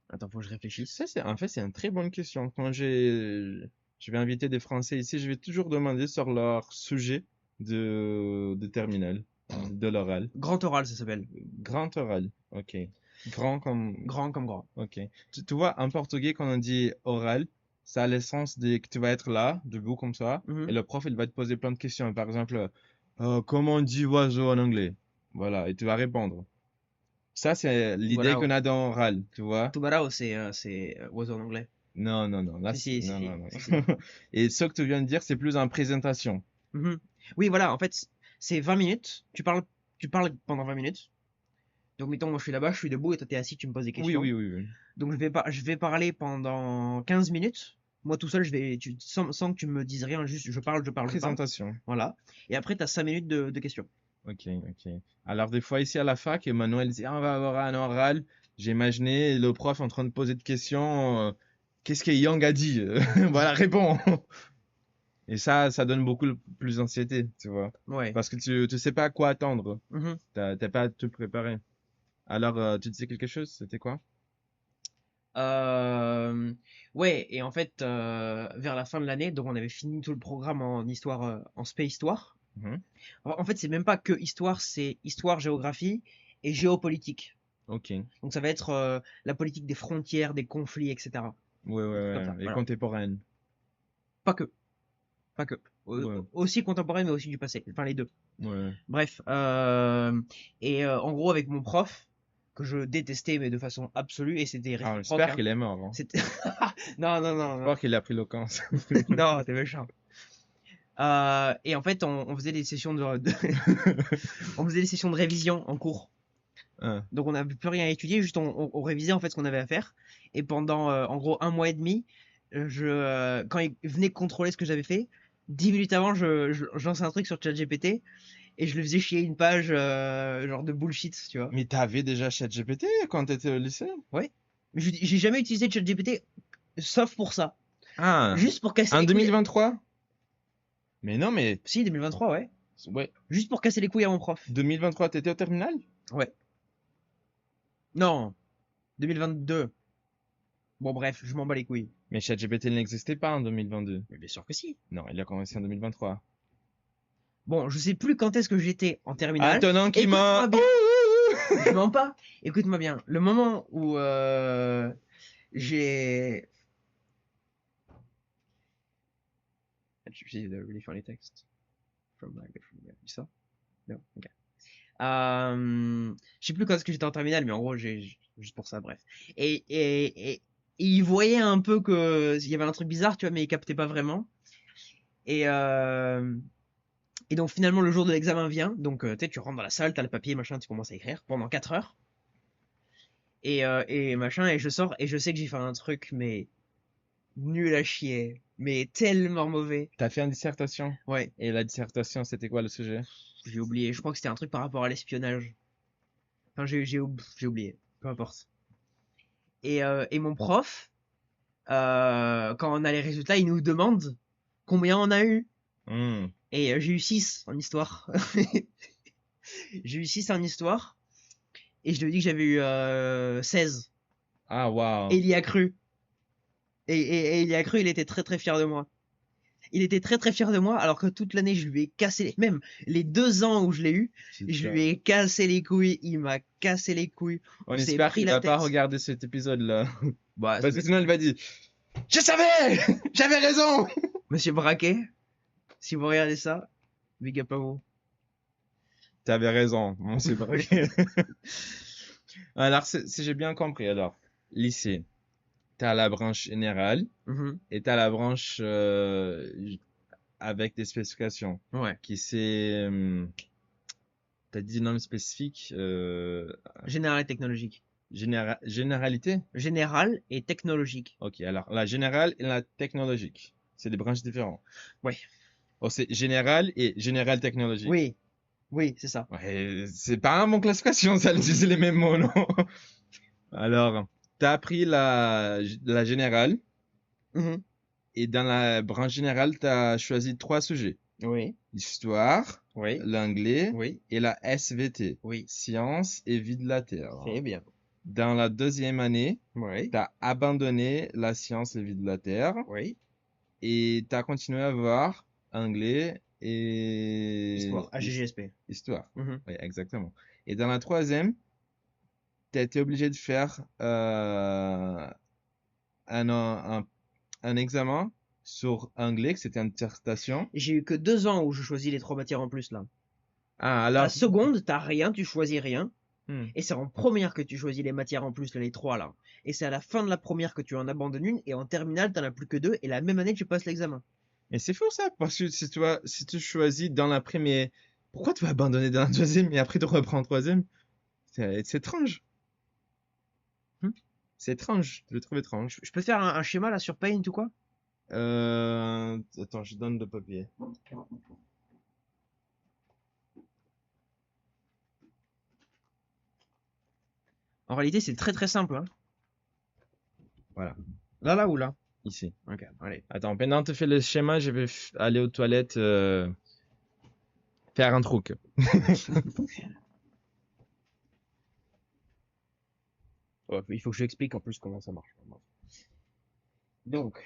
[SPEAKER 2] attends, faut que je réfléchisse.
[SPEAKER 1] en fait, c'est une très bonne question. Je vais inviter des Français ici, je vais toujours demander sur leur sujet de terminale, de l'oral.
[SPEAKER 2] Grand oral, ça s'appelle.
[SPEAKER 1] Grand oral. Ok. Grand comme,
[SPEAKER 2] Grand comme grand.
[SPEAKER 1] ok. Tu vois, en portugais, quand on dit oral, ça a l'essence de que tu vas être là, debout comme ça, et
[SPEAKER 2] Mhm.
[SPEAKER 1] le prof, il va te poser plein de questions. Par exemple, comment on dit oiseau en anglais? Voilà, et tu vas répondre. Ça, c'est l'idée qu'on
[SPEAKER 2] Tubarão.
[SPEAKER 1] a dans oral, tu vois?
[SPEAKER 2] Tubarão, c'est oiseau en anglais.
[SPEAKER 1] Non, non, non, là,
[SPEAKER 2] Si, si, si,
[SPEAKER 1] non, non,
[SPEAKER 2] si,
[SPEAKER 1] non.
[SPEAKER 2] si, si.
[SPEAKER 1] Et ce que tu viens de dire, c'est plus en présentation.
[SPEAKER 2] Mhm. Oui, voilà, en fait, c'est 20 minutes. Tu parles pendant 20 minutes. Donc, mettons, moi je suis là-bas, je suis debout et toi t'es assis, tu me poses des
[SPEAKER 1] Oui,
[SPEAKER 2] questions.
[SPEAKER 1] oui, oui, oui.
[SPEAKER 2] Donc, je vais parler pendant 15 minutes. Moi tout seul, sans que tu me dises rien, juste je parle, je parle, je parle.
[SPEAKER 1] Présentation.
[SPEAKER 2] Voilà. Et après, tu as 5 minutes de questions.
[SPEAKER 1] Ok, ok. Alors, des fois, ici à la fac, Emmanuel dit, ah, on va avoir un oral. J'ai imaginé le prof en train de poser des questions. Qu'est-ce que Yang a dit? Voilà, réponds. Et ça donne beaucoup plus d'anxiété, tu vois.
[SPEAKER 2] Ouais.
[SPEAKER 1] Parce que tu sais pas à quoi attendre.
[SPEAKER 2] Mhm.
[SPEAKER 1] T'as pas à te préparer. Alors, tu disais quelque chose? C'était quoi?
[SPEAKER 2] Euh, Ouais, et en fait, vers la fin de l'année, donc on avait fini tout le programme en histoire, en spé histoire.
[SPEAKER 1] Mhm.
[SPEAKER 2] En fait, c'est même pas que histoire, c'est histoire, géographie et géopolitique.
[SPEAKER 1] Ok.
[SPEAKER 2] Donc ça va être la politique des frontières, des conflits, etc.
[SPEAKER 1] Ouais, ouais,
[SPEAKER 2] Des trucs comme
[SPEAKER 1] ouais.
[SPEAKER 2] ça.
[SPEAKER 1] Et
[SPEAKER 2] Voilà.
[SPEAKER 1] contemporaine.
[SPEAKER 2] Pas que, pas que.
[SPEAKER 1] Ouais,
[SPEAKER 2] Aussi contemporain, mais aussi du passé. Enfin, les deux.
[SPEAKER 1] ouais.
[SPEAKER 2] Bref. Et en gros, avec mon prof, que je détestais, mais de façon absolue, et c'était
[SPEAKER 1] Ah,
[SPEAKER 2] réciproque,
[SPEAKER 1] j'espère
[SPEAKER 2] hein.
[SPEAKER 1] qu'il est mort, hein.
[SPEAKER 2] C'était... Non, non, non, non.
[SPEAKER 1] J'espère qu'il a pris le cancer.
[SPEAKER 2] Non, t'es méchant. Et en fait, on faisait des sessions on faisait des sessions de révision en cours.
[SPEAKER 1] Ah,
[SPEAKER 2] Donc on n'avait plus rien à étudier, juste on révisait en fait ce qu'on avait à faire. Et pendant en gros un mois et demi, quand il venait contrôler ce que j'avais fait, 10 minutes avant, je lançais un truc sur ChatGPT et je le faisais chier une page genre de bullshit, tu vois.
[SPEAKER 1] mais t'avais déjà ChatGPT quand t'étais au lycée?
[SPEAKER 2] Ouais. Mais j'ai jamais utilisé ChatGPT sauf pour ça.
[SPEAKER 1] Ah,
[SPEAKER 2] Juste pour casser
[SPEAKER 1] en
[SPEAKER 2] les couilles.
[SPEAKER 1] 2023? Mais non, mais
[SPEAKER 2] Si, 2023, ouais.
[SPEAKER 1] ouais,
[SPEAKER 2] Juste pour casser les couilles à mon prof.
[SPEAKER 1] 2023, t'étais au terminal?
[SPEAKER 2] Ouais. Non, 2022. Bon, bref, je m'en bats les couilles.
[SPEAKER 1] Mais ChatGPT n'existait pas en 2022.
[SPEAKER 2] Mais bien sûr que si.
[SPEAKER 1] Non, il a commencé en 2023.
[SPEAKER 2] Bon, je sais plus quand est-ce que j'étais en terminale.
[SPEAKER 1] Attenant qui
[SPEAKER 2] Écoute-moi
[SPEAKER 1] m'a...
[SPEAKER 2] bien. Je mens pas. Écoute-moi bien. Le moment où j'ai. J'ai really funny text. From ça? Non. Ok. Je sais plus quand est-ce que j'étais en terminale, mais en gros, juste pour ça, bref. Et il voyait un peu que il y avait un truc bizarre, tu vois, mais il captait pas vraiment. Et et donc finalement le jour de l'examen vient, donc tu sais, tu rentres dans la salle, t'as le papier, machin, tu commences à écrire pendant 4 heures. Et machin, et je sors, et je sais que j'ai fait un truc, mais nul à chier, mais tellement mauvais.
[SPEAKER 1] T'as fait une dissertation?
[SPEAKER 2] Ouais,
[SPEAKER 1] Et la dissertation, c'était quoi le sujet?
[SPEAKER 2] j'ai oublié, je crois que c'était un truc par rapport à l'espionnage. Enfin, j'ai oublié, peu importe. Et mon prof, quand on a les résultats, il nous demande combien on a eu.
[SPEAKER 1] Hmm.
[SPEAKER 2] Et j'ai eu 6 en histoire. J'ai eu 6 en histoire, et je lui ai dit que j'avais eu 16.
[SPEAKER 1] Ah,
[SPEAKER 2] Et
[SPEAKER 1] waouh.
[SPEAKER 2] il y a cru. Et il y a cru, il était très très fier de moi. Il était très très fier de moi, alors que toute l'année, je lui ai cassé, même les 2 ans où je l'ai eu, je lui ai cassé les couilles, il m'a cassé les couilles,
[SPEAKER 1] On
[SPEAKER 2] on s'est
[SPEAKER 1] espère
[SPEAKER 2] pris
[SPEAKER 1] qu'il
[SPEAKER 2] la
[SPEAKER 1] va pas
[SPEAKER 2] tête.
[SPEAKER 1] regarder cet épisode-là.
[SPEAKER 2] Bah,
[SPEAKER 1] Parce que sinon, il va dire je savais j'avais raison.
[SPEAKER 2] Monsieur Braquet, si vous regardez ça, big up à vous.
[SPEAKER 1] T'avais raison, mon c'est vrai. Alors, si j'ai bien compris, alors, lycée, t'as la branche générale
[SPEAKER 2] Mhm.
[SPEAKER 1] et t'as la branche avec des spécifications.
[SPEAKER 2] Ouais.
[SPEAKER 1] Qui c'est, t'as dit nom spécifique,
[SPEAKER 2] Général et technologique.
[SPEAKER 1] généralité?
[SPEAKER 2] Général et technologique.
[SPEAKER 1] Ok, alors la générale et la technologique, c'est des branches différentes.
[SPEAKER 2] Ouais.
[SPEAKER 1] Oh, c'est général et général technologique.
[SPEAKER 2] Oui, oui, c'est ça.
[SPEAKER 1] Ouais, c'est pas un bon classification, ça, d'utiliser les mêmes mots, non? Alors, t'as appris la générale
[SPEAKER 2] Mhm.
[SPEAKER 1] et dans la branche générale, t'as choisi 3 sujets.
[SPEAKER 2] Oui,
[SPEAKER 1] L'histoire,
[SPEAKER 2] oui,
[SPEAKER 1] l'anglais
[SPEAKER 2] oui,
[SPEAKER 1] et la SVT.
[SPEAKER 2] oui.
[SPEAKER 1] Sciences et vie de la Terre.
[SPEAKER 2] Très bien.
[SPEAKER 1] Dans la deuxième année,
[SPEAKER 2] Oui,
[SPEAKER 1] t'as abandonné la science et vie de la Terre
[SPEAKER 2] oui.
[SPEAKER 1] et t'as continué à voir anglais et
[SPEAKER 2] Histoire, AGGSP.
[SPEAKER 1] histoire.
[SPEAKER 2] Mhm.
[SPEAKER 1] Oui, exactement. Et dans la troisième, t'as été obligé de faire un, un, un examen sur anglais, que c'était une dissertation.
[SPEAKER 2] J'ai eu que 2 ans où je choisis les 3 matières en plus là.
[SPEAKER 1] Ah,
[SPEAKER 2] La
[SPEAKER 1] alors,
[SPEAKER 2] seconde, t'as rien, tu choisis rien.
[SPEAKER 1] hmm.
[SPEAKER 2] Et c'est en première que tu choisis les matières en plus, là, les 3 là. Et c'est à la fin de la première que tu en abandonnes une. Et en terminale, t'en as plus que 2. Et la même année, tu passes l'examen.
[SPEAKER 1] Et c'est fou ça, parce que si tu choisis dans la première, pourquoi tu vas abandonner dans la deuxième et après tu reprends en troisième? C'est étrange.
[SPEAKER 2] Hmm.
[SPEAKER 1] C'est étrange, je le trouve étrange.
[SPEAKER 2] Je peux te faire un schéma là sur Paint ou quoi?
[SPEAKER 1] Attends, je donne le papier.
[SPEAKER 2] En réalité, c'est très très simple. Hein.
[SPEAKER 1] Voilà,
[SPEAKER 2] Là ou là?
[SPEAKER 1] ici.
[SPEAKER 2] Ok, allez.
[SPEAKER 1] Attends, pendant que tu fais le schéma, je vais aller aux toilettes faire un truc.
[SPEAKER 2] Ouais, il faut que je explique en plus comment ça marche. Donc,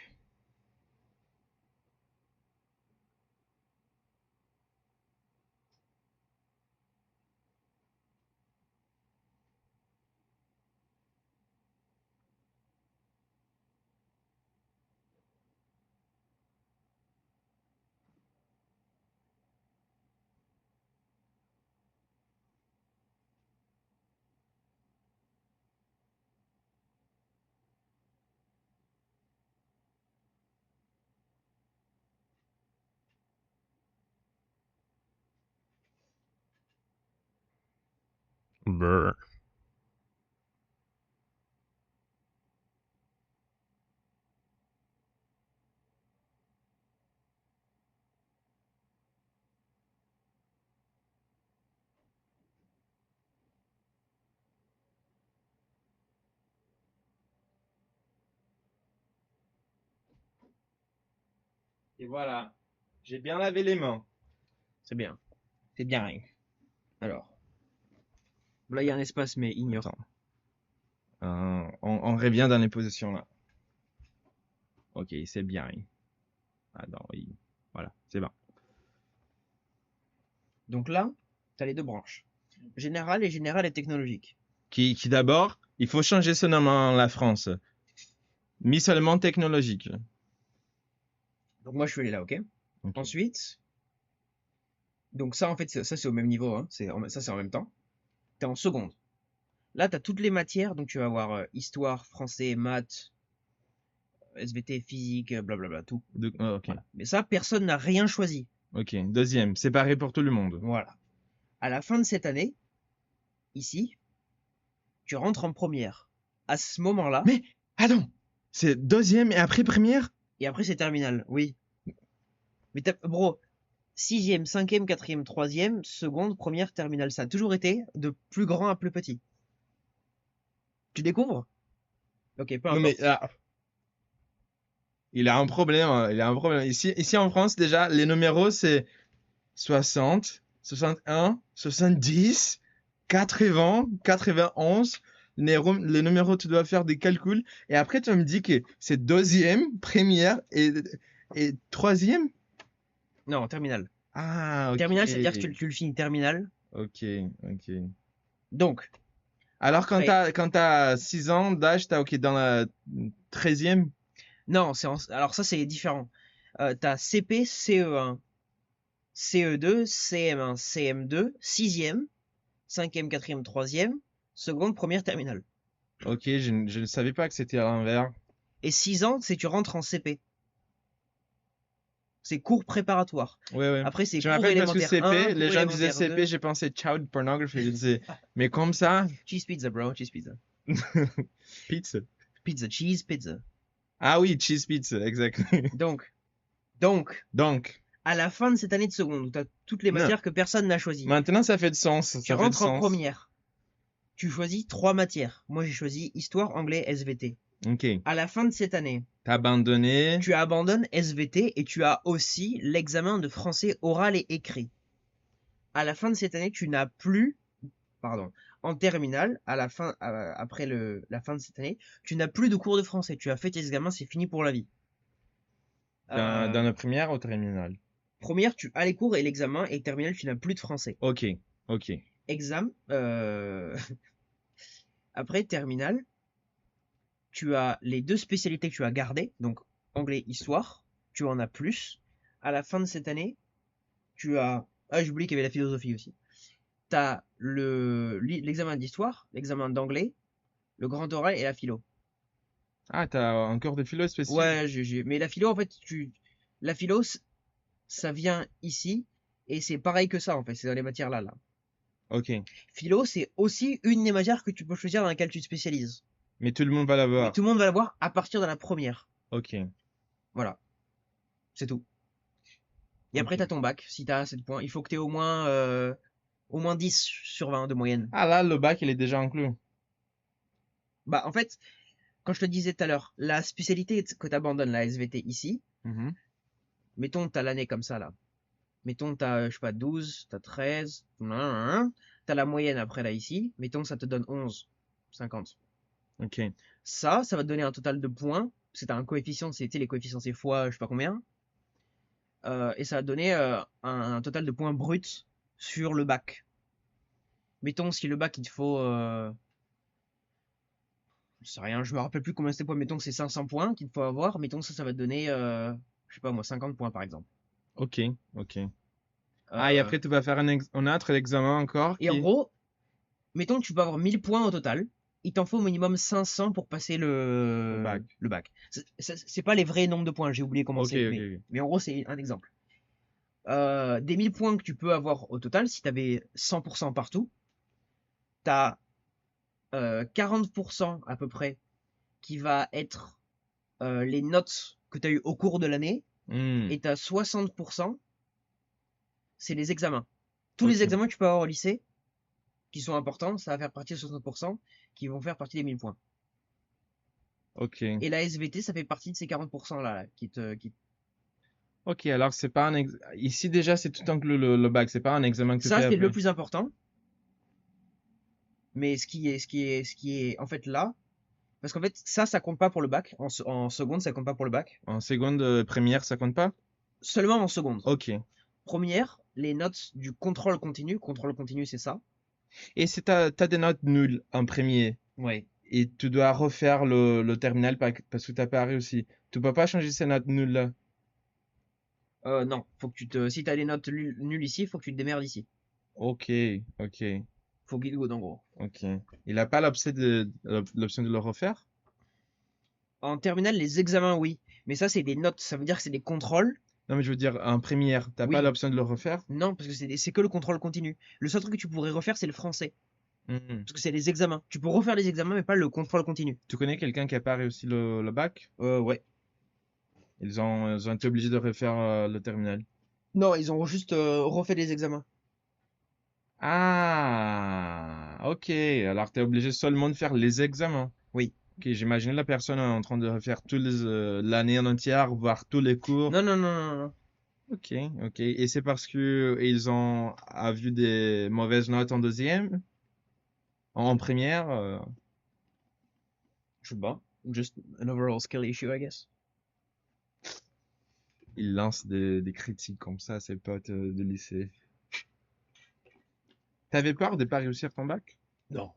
[SPEAKER 1] Brr. Et voilà, j'ai bien lavé les mains.
[SPEAKER 2] c'est bien. C'est bien. Alors, là, il y a un espace, mais ignore.
[SPEAKER 1] Attends. On revient dans les positions là. Ok, c'est bien. Ah non, oui. Voilà, c'est bon.
[SPEAKER 2] Donc là, tu as les deux branches. Général et technologique.
[SPEAKER 1] Qui d'abord, il faut changer ce nom en la France. Mis seulement technologique.
[SPEAKER 2] Donc moi, je suis allé là, ok?
[SPEAKER 1] Ok.
[SPEAKER 2] Ensuite, donc ça, en fait, ça, c'est au même niveau. Hein. Ça, c'est en même temps. Tu es en seconde. Là, tu as toutes les matières. Donc tu vas avoir histoire, français, maths, SVT, physique, blablabla, tout.
[SPEAKER 1] Ok.
[SPEAKER 2] Voilà. Mais ça, personne n'a rien choisi.
[SPEAKER 1] Ok. Deuxième, c'est pareil pour tout le monde.
[SPEAKER 2] Voilà. À la fin de cette année, ici, tu rentres en première. À ce moment-là,
[SPEAKER 1] Mais attends, c'est deuxième et après première?
[SPEAKER 2] et après c'est terminal, oui. Mais bro, sixième, cinquième, quatrième, troisième, seconde, première, terminale, ça a toujours été de plus grand à plus petit. Tu découvres? Ok, peu
[SPEAKER 1] Non mais
[SPEAKER 2] importe.
[SPEAKER 1] là, il a un problème. Hein, il a un problème. Ici en France déjà, les numéros c'est 60, 61, 70, 80, 91. Les numéros, tu dois faire des calculs. Et après, tu me dis que c'est deuxième, première. Et Et troisième?
[SPEAKER 2] Non, terminale.
[SPEAKER 1] Ah, ok.
[SPEAKER 2] Terminale, ça veut dire que tu le finis terminale.
[SPEAKER 1] Ok, ok.
[SPEAKER 2] Donc,
[SPEAKER 1] Alors,
[SPEAKER 2] après,
[SPEAKER 1] quand t'as 6 ans d'âge, t'as ok dans la treizième.
[SPEAKER 2] non, alors ça, c'est différent. T'as CP, CE1, CE2, CM1, CM2, 6e, 5e, 4e, 3e, seconde, première, terminale.
[SPEAKER 1] Ok, je ne savais pas que c'était à l'envers.
[SPEAKER 2] Et 6 ans, c'est tu rentres en CP. C'est cours préparatoire.
[SPEAKER 1] Ouais, ouais.
[SPEAKER 2] Après, c'est
[SPEAKER 1] Je me
[SPEAKER 2] cours
[SPEAKER 1] rappelle parce que
[SPEAKER 2] élémentaire 1,
[SPEAKER 1] CP, les
[SPEAKER 2] cours
[SPEAKER 1] gens disaient
[SPEAKER 2] élémentaire
[SPEAKER 1] CP,
[SPEAKER 2] 2.
[SPEAKER 1] j'ai pensé child pornography. Je disais, mais comme ça,
[SPEAKER 2] Cheese pizza, bro, cheese pizza.
[SPEAKER 1] pizza.
[SPEAKER 2] Pizza, cheese pizza.
[SPEAKER 1] Ah oui, cheese pizza, exact.
[SPEAKER 2] Donc, donc,
[SPEAKER 1] Donc,
[SPEAKER 2] à la fin de cette année de seconde, où tu as toutes les
[SPEAKER 1] non.
[SPEAKER 2] matières que personne n'a choisies,
[SPEAKER 1] Maintenant, ça fait de sens.
[SPEAKER 2] tu
[SPEAKER 1] Ça fait de
[SPEAKER 2] rentres en
[SPEAKER 1] sens.
[SPEAKER 2] première. Tu choisis 3 matières. Moi, j'ai choisi histoire, anglais, SVT.
[SPEAKER 1] Ok.
[SPEAKER 2] À la fin de cette année,
[SPEAKER 1] T'as abandonné.
[SPEAKER 2] tu abandonnes SVT et tu as aussi l'examen de français oral et écrit. À la fin de cette année, tu n'as plus, pardon, en terminale, à la fin, après la fin de cette année, tu n'as plus de cours de français. Tu as fait tes examens, c'est fini pour la vie.
[SPEAKER 1] Dans la première au terminal.
[SPEAKER 2] Première, tu as les cours et l'examen, et terminale, tu n'as plus de français.
[SPEAKER 1] Ok, ok.
[SPEAKER 2] Examen, après terminale, tu as les 2 spécialités que tu as gardées, donc anglais, histoire, tu en as plus. À la fin de cette année, tu as, ah, j'ai oublié qu'il y avait la philosophie aussi. Tu as l'examen d'histoire, l'examen d'anglais, le grand oral et la philo.
[SPEAKER 1] Ah, t'as encore des philo spécifiques.
[SPEAKER 2] Ouais, mais la philo, en fait, la philo, ça vient ici, et c'est pareil que ça, en fait, c'est dans les matières là, là.
[SPEAKER 1] Ok.
[SPEAKER 2] Philo, c'est aussi une des matières que tu peux choisir dans laquelle tu te spécialises.
[SPEAKER 1] Mais tout le monde va
[SPEAKER 2] Mais tout
[SPEAKER 1] l'avoir.
[SPEAKER 2] le monde va l'avoir à partir de la première.
[SPEAKER 1] Ok,
[SPEAKER 2] Voilà, c'est tout. Et après, tu as
[SPEAKER 1] ok.
[SPEAKER 2] ton bac, si tu as assez de points. Il faut que tu aies au moins 10 sur 20 de moyenne.
[SPEAKER 1] Ah là, le bac, il est déjà inclus.
[SPEAKER 2] Bah, en fait, quand je te disais tout à l'heure, la spécialité que tu abandonnes, la SVT ici,
[SPEAKER 1] Mhm.
[SPEAKER 2] mettons, tu as l'année comme ça, là. Mettons, tu as, je sais pas, 12, tu as 13, tu as la moyenne après, là, ici. Mettons, ça te donne 11, 50.
[SPEAKER 1] Ok.
[SPEAKER 2] Ça va te donner un total de points. C'est un coefficient, c'était les coefficients, c'est fois, je sais pas combien. Et ça va te donner un total de points bruts sur le bac. Mettons, si le bac, il te faut, je sais rien, je me rappelle plus combien c'était points. Mettons que c'est 500 points qu'il faut avoir. Mettons, ça va te donner, je sais pas moi, 50 points, par exemple.
[SPEAKER 1] Ok, ok. Ah, et
[SPEAKER 2] Euh,
[SPEAKER 1] après, tu vas faire un autre examen encore
[SPEAKER 2] et en
[SPEAKER 1] qui...
[SPEAKER 2] gros, mettons que tu peux avoir 1000 points au total. Il t'en faut au minimum 500 pour passer
[SPEAKER 1] Le bac.
[SPEAKER 2] le bac. C'est pas les vrais nombres de points, j'ai oublié comment
[SPEAKER 1] Ok,
[SPEAKER 2] c'est.
[SPEAKER 1] ok, ok.
[SPEAKER 2] Mais en gros, c'est un exemple. Des 1000 points que tu peux avoir au total, si tu avais 100% partout, tu as 40% à peu près qui va être les notes que tu as eues au cours de l'année,
[SPEAKER 1] Hmm,
[SPEAKER 2] et tu as 60%, c'est les examens. Tous les
[SPEAKER 1] ok,
[SPEAKER 2] examens que tu peux avoir au lycée, qui sont importants, ça va faire partie de 60%, qui vont faire partie des 1000 points.
[SPEAKER 1] ok.
[SPEAKER 2] Et la SVT, ça fait partie de ces 40% là,
[SPEAKER 1] Ok, alors c'est pas un Ici déjà, c'est tout inclus le bac. C'est pas un examen que tu
[SPEAKER 2] Ça,
[SPEAKER 1] fais
[SPEAKER 2] c'est le
[SPEAKER 1] après.
[SPEAKER 2] plus important. Mais ce qui est en fait là, parce qu'en fait, ça compte pas pour le bac. En seconde, ça compte pas pour le bac.
[SPEAKER 1] En seconde, première, ça compte pas?
[SPEAKER 2] Seulement en seconde.
[SPEAKER 1] Ok.
[SPEAKER 2] Première, les notes du contrôle continu. Contrôle continu, c'est ça.
[SPEAKER 1] Et si t'as des notes nulles en premier
[SPEAKER 2] Ouais.
[SPEAKER 1] et tu dois refaire le terminal parce que t'as pas réussi, tu peux pas changer ces notes nulles-là.
[SPEAKER 2] Non, faut que si t'as les notes nulles ici, faut que tu te démerdes ici.
[SPEAKER 1] Ok, ok,
[SPEAKER 2] Faut guide good en gros.
[SPEAKER 1] ok. Il a pas l'option de le refaire?
[SPEAKER 2] En terminale, les examens, oui. Mais ça, c'est des notes. Ça veut dire que c'est des contrôles.
[SPEAKER 1] Non, mais je veux dire, en première, t'as pas
[SPEAKER 2] Oui.
[SPEAKER 1] l'option de le refaire?
[SPEAKER 2] Non, parce que c'est que le contrôle continu. Le seul truc que tu pourrais refaire, c'est le français.
[SPEAKER 1] Hmm.
[SPEAKER 2] Parce que c'est les examens. Tu peux refaire les examens, mais pas le contrôle continu.
[SPEAKER 1] Tu connais quelqu'un qui a pas réussi le bac?
[SPEAKER 2] Ouais.
[SPEAKER 1] Ils ont été obligés de refaire le terminal.
[SPEAKER 2] Non, ils ont juste refait les examens.
[SPEAKER 1] Ah, ok. Alors, tu es obligé seulement de faire les examens.
[SPEAKER 2] Oui.
[SPEAKER 1] Ok, j'imagine la personne en train de refaire l'année en entière, voir tous les cours.
[SPEAKER 2] Non, non, non, non, non.
[SPEAKER 1] Ok, ok. Et c'est parce que ils ont vu des mauvaises notes en deuxième, en première.
[SPEAKER 2] Je sais pas. Just an overall skill issue, I guess.
[SPEAKER 1] il lance des critiques comme ça à ses potes de lycée. T'avais peur de pas réussir ton bac?
[SPEAKER 2] Non.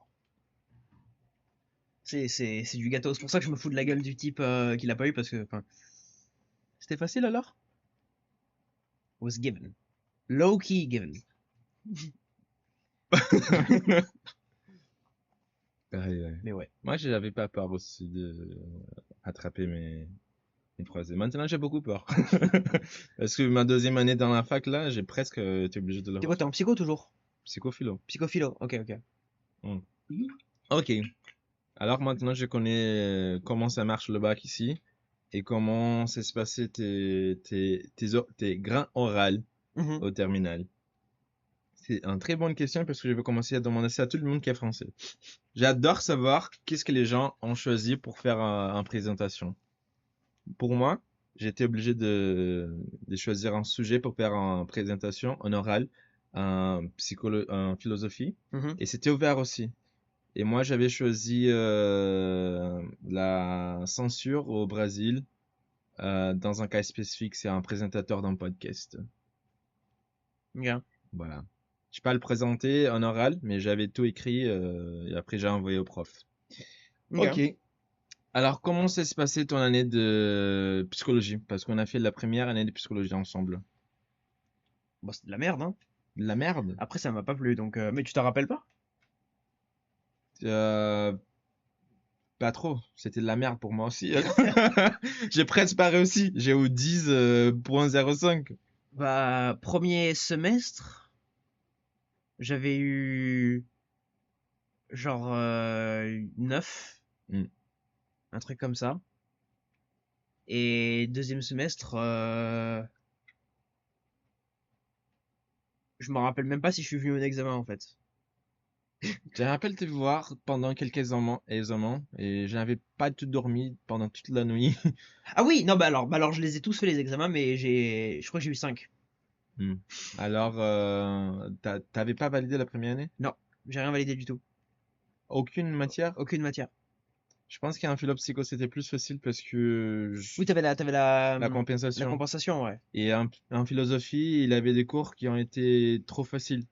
[SPEAKER 2] C'est du gâteau. C'est pour ça que je me fous de la gueule du type qui l'a pas eu parce que, enfin,
[SPEAKER 1] C'était facile alors?
[SPEAKER 2] was given. Low key given.
[SPEAKER 1] Ouais, ouais.
[SPEAKER 2] Mais ouais.
[SPEAKER 1] Moi, j'avais pas peur aussi de attraper mes troisièmes. Maintenant, j'ai beaucoup peur. Parce que ma deuxième année dans la fac, là, j'ai presque été obligé de le
[SPEAKER 2] T'es quoi, t'es en psycho toujours?
[SPEAKER 1] psychophilo.
[SPEAKER 2] Psychophilo. Ok, ok.
[SPEAKER 1] Hmm. Ok. Alors maintenant, je connais comment ça marche le bac ici et comment s'est passé tes grains orales
[SPEAKER 2] Mhm.
[SPEAKER 1] au terminal. C'est une très bonne question parce que je vais commencer à demander ça à tout le monde qui est français. J'adore savoir qu'est-ce que les gens ont choisi pour faire une présentation. Pour moi, j'étais obligé de choisir un sujet pour faire une présentation en oral, en philosophie,
[SPEAKER 2] Mhm.
[SPEAKER 1] et c'était ouvert aussi. Et moi, j'avais choisi la censure au Brésil, dans un cas spécifique, c'est un présentateur d'un podcast.
[SPEAKER 2] Ok.
[SPEAKER 1] Voilà. Je peux pas le présenter en oral, mais j'avais tout écrit et après j'ai envoyé au prof. Ok.
[SPEAKER 2] Ok.
[SPEAKER 1] Alors, comment s'est passé ton année de psychologie? Parce qu'on a fait la première année de psychologie ensemble.
[SPEAKER 2] Bon, c'est de la merde, hein.
[SPEAKER 1] De la merde?
[SPEAKER 2] Après, ça m'a pas plu, donc. Mais tu t'en rappelles pas?
[SPEAKER 1] Euh, Pas trop. C'était de la merde pour moi aussi. J'ai presque pas réussi. J'ai eu 10,05.
[SPEAKER 2] Bah, premier semestre, j'avais eu genre 9,
[SPEAKER 1] Hmm.
[SPEAKER 2] un truc comme ça. Et deuxième semestre, je me rappelle même pas si je suis venu au examen en fait.
[SPEAKER 1] Je me rappelle te voir pendant quelques examens et je n'avais pas tout dormi pendant toute la nuit.
[SPEAKER 2] Ah oui, non, bah alors je les ai tous fait les examens, mais je crois que j'ai eu 5.
[SPEAKER 1] Hmm. Alors, t'avais pas validé la première année?
[SPEAKER 2] Non, j'ai rien validé du tout.
[SPEAKER 1] Aucune matière?
[SPEAKER 2] Aucune matière.
[SPEAKER 1] Je pense qu'un philo psycho c'était plus facile parce que
[SPEAKER 2] Oui, t'avais la la
[SPEAKER 1] compensation.
[SPEAKER 2] compensation, ouais.
[SPEAKER 1] Et en philosophie, il avait des cours qui ont été trop faciles,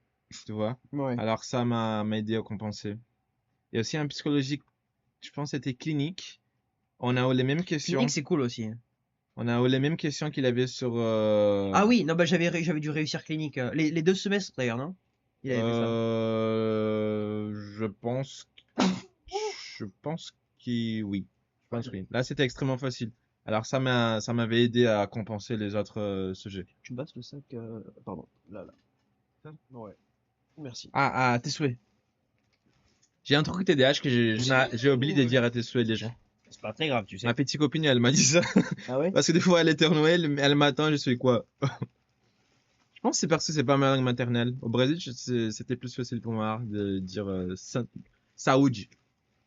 [SPEAKER 1] tu vois.
[SPEAKER 2] Ouais.
[SPEAKER 1] Alors ça m'a aidé à compenser. Et aussi en psychologie, je pense que c'était clinique. On a eu les mêmes
[SPEAKER 2] Clinique,
[SPEAKER 1] questions.
[SPEAKER 2] c'est cool aussi.
[SPEAKER 1] On a eu les mêmes questions qu'il avait sur
[SPEAKER 2] Ah oui, non, bah j'avais dû réussir clinique. Les 2 semestres d'ailleurs, non? Il avait fait ça.
[SPEAKER 1] je pense je pense que oui. Je pense que oui. Là, c'était extrêmement facile. Alors ça m'avait aidé à compenser les autres sujets.
[SPEAKER 2] Tu me passes le sac, pardon, là, là. Ouais, merci.
[SPEAKER 1] Ah, tes souhaits. J'ai un truc TDAH que j'ai oublié de dire à tes souhaits déjà.
[SPEAKER 2] C'est pas très grave, tu
[SPEAKER 1] Ma
[SPEAKER 2] sais.
[SPEAKER 1] petite copine, elle m'a dit ça.
[SPEAKER 2] Ah ouais?
[SPEAKER 1] Parce que des fois, elle était en Noël, mais elle m'attend, je suis quoi? Je pense que c'est parce que c'est pas ma langue maternelle. Au Brésil, c'était plus facile pour moi de dire saúde.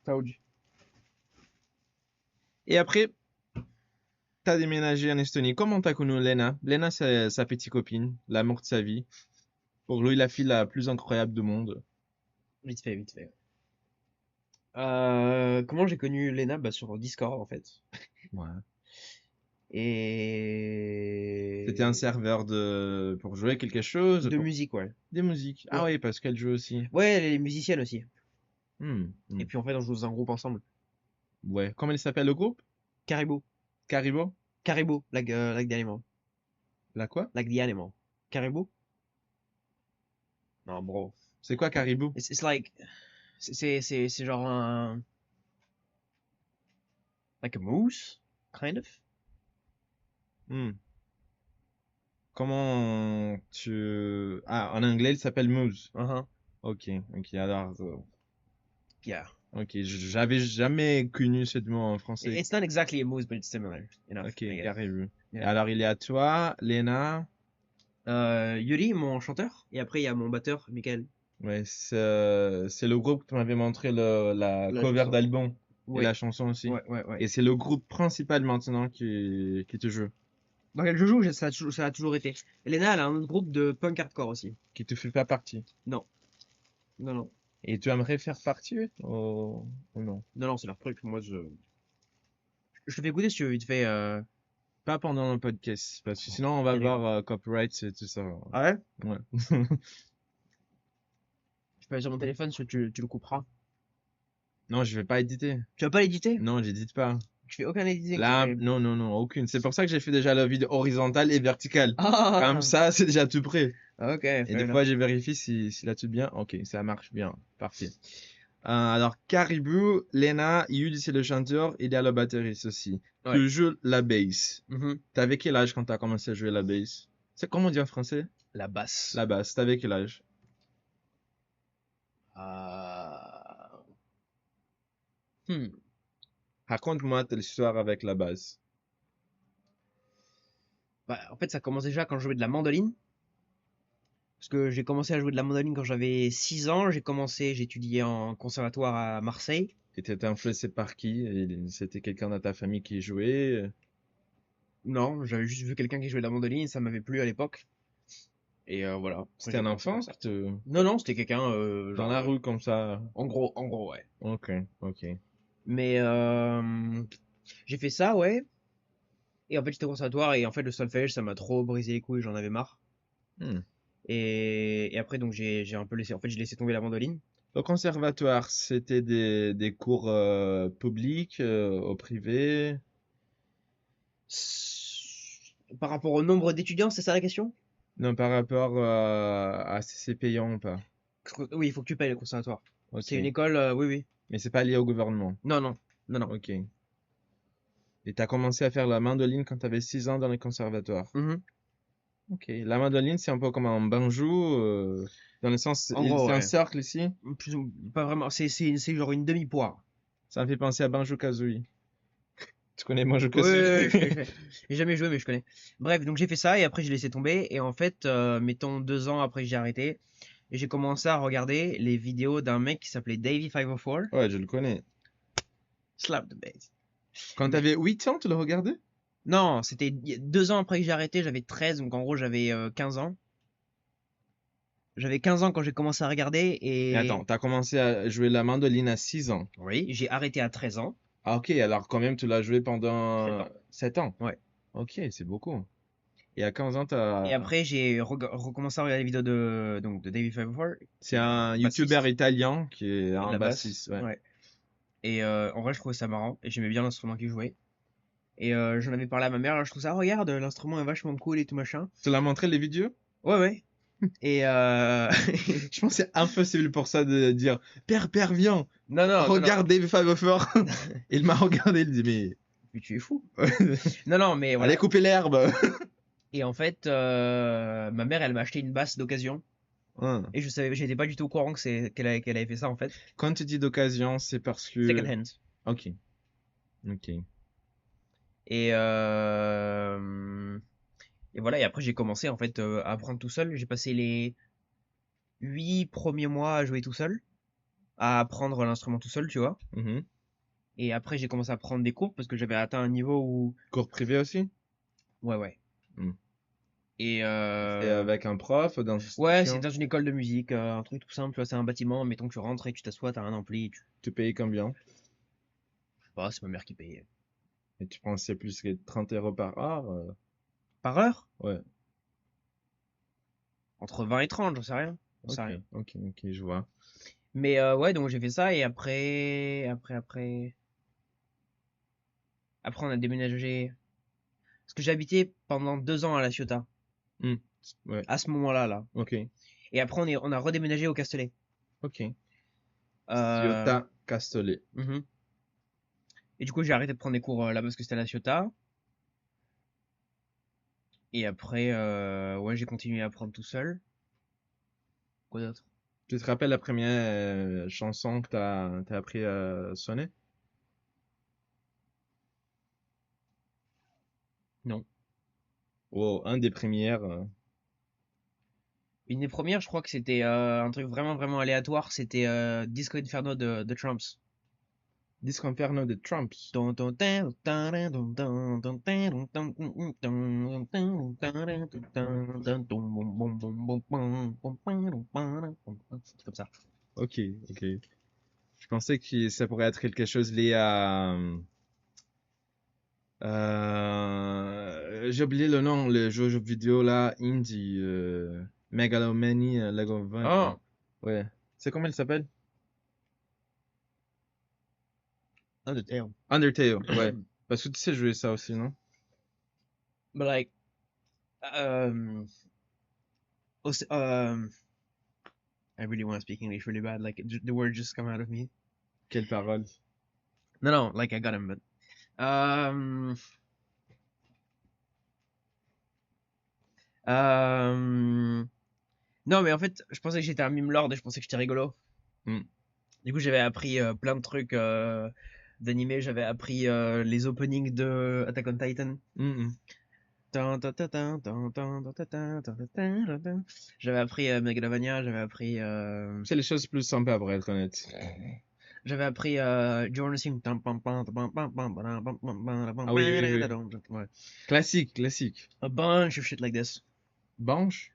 [SPEAKER 2] Saoudi.
[SPEAKER 1] Et après, t'as déménagé en Estonie. Comment t'as connu Lena? Lena, c'est sa petite copine, l'amour de sa vie. Pour lui, la fille la plus incroyable du monde.
[SPEAKER 2] Vite fait, vite fait. Comment j'ai connu Lena? Bah sur Discord en fait.
[SPEAKER 1] Ouais. C'était un
[SPEAKER 2] Et
[SPEAKER 1] serveur pour jouer quelque chose,
[SPEAKER 2] de musique, ouais.
[SPEAKER 1] des musiques. Ah
[SPEAKER 2] Ouais.
[SPEAKER 1] oui, parce qu'elle joue aussi.
[SPEAKER 2] Ouais, elle est musicienne aussi.
[SPEAKER 1] Hmm,
[SPEAKER 2] Et
[SPEAKER 1] hmm.
[SPEAKER 2] puis en fait, on joue dans un groupe ensemble.
[SPEAKER 1] Ouais. Comment il s'appelle le groupe?
[SPEAKER 2] Caribou.
[SPEAKER 1] Caribou?
[SPEAKER 2] Caribou, like the animal.
[SPEAKER 1] La quoi?
[SPEAKER 2] Like the animal. Caribou? Non, bro.
[SPEAKER 1] C'est quoi Caribou?
[SPEAKER 2] It's like. C'est genre un. Like a moose, kind of.
[SPEAKER 1] Hmm. Comment tu... Ah, en anglais, il s'appelle Moose.
[SPEAKER 2] Uh-huh.
[SPEAKER 1] Ok, ok, alors...
[SPEAKER 2] Yeah.
[SPEAKER 1] ok, j'avais jamais connu ce mot en français.
[SPEAKER 2] It's not exactly a moose, but it's similar enough,
[SPEAKER 1] Ok,
[SPEAKER 2] I guess.
[SPEAKER 1] Caribou. Et
[SPEAKER 2] Yeah.
[SPEAKER 1] alors, il y a toi, Lena...
[SPEAKER 2] Yuri, mon chanteur, et après il y a mon batteur, Michael.
[SPEAKER 1] Ouais, c'est le groupe que tu m'avais montré la
[SPEAKER 2] La
[SPEAKER 1] cover
[SPEAKER 2] chanson.
[SPEAKER 1] d'album et
[SPEAKER 2] Ouais,
[SPEAKER 1] la chanson aussi.
[SPEAKER 2] ouais, ouais, ouais.
[SPEAKER 1] Et c'est le groupe principal maintenant qui te joue,
[SPEAKER 2] Dans quel je joue, ça a toujours été. Elena, elle a un autre groupe de punk hardcore aussi.
[SPEAKER 1] qui te fait pas partie.
[SPEAKER 2] Non, non, non.
[SPEAKER 1] Et tu aimerais faire partie ou non?
[SPEAKER 2] Non, non, c'est leur truc. Moi, je te fais écouter si tu veux, vite fait.
[SPEAKER 1] Pas pendant le podcast, parce que sinon on va
[SPEAKER 2] Ok, d'accord.
[SPEAKER 1] avoir copyright et tout ça.
[SPEAKER 2] Ah ouais?
[SPEAKER 1] Ouais.
[SPEAKER 2] Je peux aller sur mon téléphone, tu le couperas.
[SPEAKER 1] Non, je vais pas éditer.
[SPEAKER 2] Tu vas pas l'éditer?
[SPEAKER 1] Non, j'édite pas.
[SPEAKER 2] Je fais aucun editing, c'est
[SPEAKER 1] Là,
[SPEAKER 2] terrible.
[SPEAKER 1] non, non, non, aucune. C'est pour ça que j'ai fait déjà la vidéo horizontale et verticale. Comme
[SPEAKER 2] Ah!
[SPEAKER 1] ça, c'est déjà tout prêt.
[SPEAKER 2] Ok,
[SPEAKER 1] Et
[SPEAKER 2] fair
[SPEAKER 1] des
[SPEAKER 2] enough.
[SPEAKER 1] fois, je vérifie si là tout bien. Ok, ça marche bien. Parfait. Alors, Caribou, Lena, Yud, c'est le chanteur, il est à la batterie aussi.
[SPEAKER 2] Ouais.
[SPEAKER 1] Tu joues la bass.
[SPEAKER 2] Mhm.
[SPEAKER 1] T'avais quel âge quand t'as commencé à jouer la bass? C'est comment on dit en français?
[SPEAKER 2] La basse.
[SPEAKER 1] La basse. T'avais quel âge?
[SPEAKER 2] Euh, hmm.
[SPEAKER 1] Raconte-moi ton histoire avec la basse.
[SPEAKER 2] Bah, en fait, ça commence déjà quand je jouais de la mandoline. Parce que j'ai commencé à jouer de la mandoline quand j'avais 6 ans. J'ai étudié en conservatoire à Marseille.
[SPEAKER 1] Et t'étais influencé par qui? C'était quelqu'un dans ta famille qui jouait?
[SPEAKER 2] Non, j'avais juste vu quelqu'un qui jouait de la mandoline, ça m'avait plu à l'époque. Et voilà, après
[SPEAKER 1] C'était
[SPEAKER 2] j'ai
[SPEAKER 1] un
[SPEAKER 2] commencé comme
[SPEAKER 1] enfant
[SPEAKER 2] ça.
[SPEAKER 1] qui
[SPEAKER 2] Non, non, c'était quelqu'un,
[SPEAKER 1] dans
[SPEAKER 2] genre,
[SPEAKER 1] la rue comme ça?
[SPEAKER 2] en gros, ouais.
[SPEAKER 1] Ok, ok.
[SPEAKER 2] Mais j'ai fait ça, ouais. Et en fait, j'étais au conservatoire et en fait, le solfège, ça m'a trop brisé les couilles, j'en avais marre.
[SPEAKER 1] Hmm.
[SPEAKER 2] Et après, donc, j'ai un peu laissé, en fait, j'ai laissé tomber la mandoline.
[SPEAKER 1] Au conservatoire, c'était des cours publics, au privé?
[SPEAKER 2] Par rapport au nombre d'étudiants, c'est ça la question?
[SPEAKER 1] Non, par rapport à si c'est payant ou pas.
[SPEAKER 2] Oui, il faut que tu payes le conservatoire. C'est une
[SPEAKER 1] Ok.
[SPEAKER 2] école, oui, oui.
[SPEAKER 1] Mais c'est pas lié au gouvernement.
[SPEAKER 2] Non, non, non, non.
[SPEAKER 1] Ok. Et t'as commencé à faire la mandoline quand t'avais 6 ans dans les conservatoires.
[SPEAKER 2] Mhm.
[SPEAKER 1] Ok. La mandoline, c'est un peu comme un banjo, dans le sens,
[SPEAKER 2] En gros,
[SPEAKER 1] c'est un
[SPEAKER 2] ouais.
[SPEAKER 1] cercle ici.
[SPEAKER 2] Pas vraiment, c'est genre une demi-poire.
[SPEAKER 1] Ça me fait penser à Banjo-Kazooie. Tu connais
[SPEAKER 2] Oui, oui,
[SPEAKER 1] Banjo-Kazooie?
[SPEAKER 2] oui, je connais. J'ai jamais joué, mais je connais. Bref, donc j'ai fait ça et après j'ai laissé tomber. Et en fait, mettons 2 ans après que j'ai arrêté, et j'ai commencé à regarder les vidéos d'un mec qui s'appelait Davey 504.
[SPEAKER 1] Ouais, je le connais.
[SPEAKER 2] Slap the bass.
[SPEAKER 1] Quand
[SPEAKER 2] Mais
[SPEAKER 1] t'avais 8 ans, tu le regardais?
[SPEAKER 2] non, c'était 2 ans après que j'ai arrêté, j'avais 13, donc en gros j'avais 15 ans. J'avais 15 ans quand j'ai commencé à regarder
[SPEAKER 1] Mais
[SPEAKER 2] et
[SPEAKER 1] attends, t'as commencé à jouer la mandoline à 6 ans.
[SPEAKER 2] oui, j'ai arrêté à 13 ans.
[SPEAKER 1] Ah ok, alors quand même tu l'as joué
[SPEAKER 2] 7
[SPEAKER 1] pendant
[SPEAKER 2] ans.
[SPEAKER 1] 7 ans.
[SPEAKER 2] Ouais.
[SPEAKER 1] Ok, c'est beaucoup. Et à 15 ans,
[SPEAKER 2] Et après j'ai recommencé à regarder les vidéos de Davey 504,
[SPEAKER 1] c'est
[SPEAKER 2] qui est
[SPEAKER 1] un
[SPEAKER 2] un
[SPEAKER 1] youtubeur
[SPEAKER 2] bassiste
[SPEAKER 1] italien qui est
[SPEAKER 2] et de
[SPEAKER 1] un
[SPEAKER 2] la basse.
[SPEAKER 1] bassiste, ouais.
[SPEAKER 2] Ouais. Et en vrai, je trouvais ça marrant et j'aimais bien l'instrument qu'il jouait. Et j'en avais parlé à ma mère, alors je trouve ça, oh, regarde, l'instrument est vachement cool et tout machin.
[SPEAKER 1] Tu l'as montré les vidéos?
[SPEAKER 2] Ouais, ouais. Et
[SPEAKER 1] Je pense que c'est impossible pour ça de dire, Père, viens,
[SPEAKER 2] non, non, non, non.
[SPEAKER 1] regarde David Faberford. Il m'a regardé, il dit,
[SPEAKER 2] Mais tu es fou.
[SPEAKER 1] mais
[SPEAKER 2] Non, non, mais
[SPEAKER 1] allez
[SPEAKER 2] voilà.
[SPEAKER 1] couper l'herbe.
[SPEAKER 2] Et en fait, ma mère, elle m'a acheté une basse d'occasion.
[SPEAKER 1] Hein.
[SPEAKER 2] Et j'étais pas du tout au courant qu'elle avait fait ça en fait.
[SPEAKER 1] Quand tu dis d'occasion, c'est parce
[SPEAKER 2] Second
[SPEAKER 1] que...
[SPEAKER 2] hand.
[SPEAKER 1] Ok, ok.
[SPEAKER 2] Et, et voilà, et après j'ai commencé en fait à apprendre tout seul. J'ai passé les 8 premiers mois à jouer tout seul, à apprendre l'instrument tout seul, tu vois.
[SPEAKER 1] Mhm.
[SPEAKER 2] Et après j'ai commencé à prendre des cours parce que j'avais atteint un niveau où...
[SPEAKER 1] Cours privé aussi?
[SPEAKER 2] Ouais, ouais.
[SPEAKER 1] Hmm.
[SPEAKER 2] Et
[SPEAKER 1] C'est avec un prof dans une
[SPEAKER 2] ouais, c'est
[SPEAKER 1] institution.
[SPEAKER 2] dans une école de musique, un truc tout simple, tu vois, c'est un bâtiment, mettons que tu rentres et tu t'assois, t'as un ampli,
[SPEAKER 1] Tu payes combien?
[SPEAKER 2] je sais pas, c'est ma mère qui paye.
[SPEAKER 1] Et tu penses que c'est plus que 30 euros par heure?
[SPEAKER 2] Par heure?
[SPEAKER 1] Ouais,
[SPEAKER 2] Entre 20 et 30, j'en sais rien. J'en sais
[SPEAKER 1] ok,
[SPEAKER 2] rien.
[SPEAKER 1] ok, je vois.
[SPEAKER 2] Mais ouais, donc j'ai fait ça et après on a déménagé. Parce que j'ai habité pendant 2 ans à La Ciotat,
[SPEAKER 1] Hmm. Ouais,
[SPEAKER 2] à ce moment-là, là.
[SPEAKER 1] ok,
[SPEAKER 2] Et après on a redéménagé au Castellet.
[SPEAKER 1] ok.
[SPEAKER 2] Euh,
[SPEAKER 1] Ciotat Castellet.
[SPEAKER 2] mhm. Et du coup j'ai arrêté de prendre des cours là parce que c'était à La Ciotat. Et après, ouais, j'ai continué à apprendre tout seul. Quoi d'autre?
[SPEAKER 1] Tu te rappelles la première chanson que t'as appris à sonner?
[SPEAKER 2] Non.
[SPEAKER 1] Oh, un des premières.
[SPEAKER 2] Une des premières, je crois que c'était un truc vraiment vraiment aléatoire. C'était Disco Inferno de Trumps.
[SPEAKER 1] Disco Inferno de Trumps.
[SPEAKER 2] C'est comme ça.
[SPEAKER 1] Ok, ok. Je pensais que ça pourrait être quelque chose lié à J'ai oublié le nom, le jeu vidéo là, indie, Megalomany, Legovan.
[SPEAKER 2] Oh,
[SPEAKER 1] Ouais. C'est comment il s'appelle?
[SPEAKER 2] Undertale.
[SPEAKER 1] Undertale, ouais. Parce que tu sais jouer ça aussi, non?
[SPEAKER 2] But like, um, I really want to speak English really bad. Like, the word just come out of me.
[SPEAKER 1] Quelle parole?
[SPEAKER 2] No, like I got him, but um, non, mais en fait, je pensais que j'étais un mime lord et je pensais que j'étais rigolo.
[SPEAKER 1] Hmm.
[SPEAKER 2] Du coup, j'avais appris plein de trucs d'animé. J'avais appris les openings de Attack on Titan.
[SPEAKER 1] Hmm,
[SPEAKER 2] J'avais appris Megalovania,
[SPEAKER 1] C'est les choses plus sympas pour être honnête.
[SPEAKER 2] j'avais appris Journey Sing.
[SPEAKER 1] Ah oui, oui, oui.
[SPEAKER 2] Ouais.
[SPEAKER 1] Classique, classique.
[SPEAKER 2] A bunch of shit like this.
[SPEAKER 1] Banche?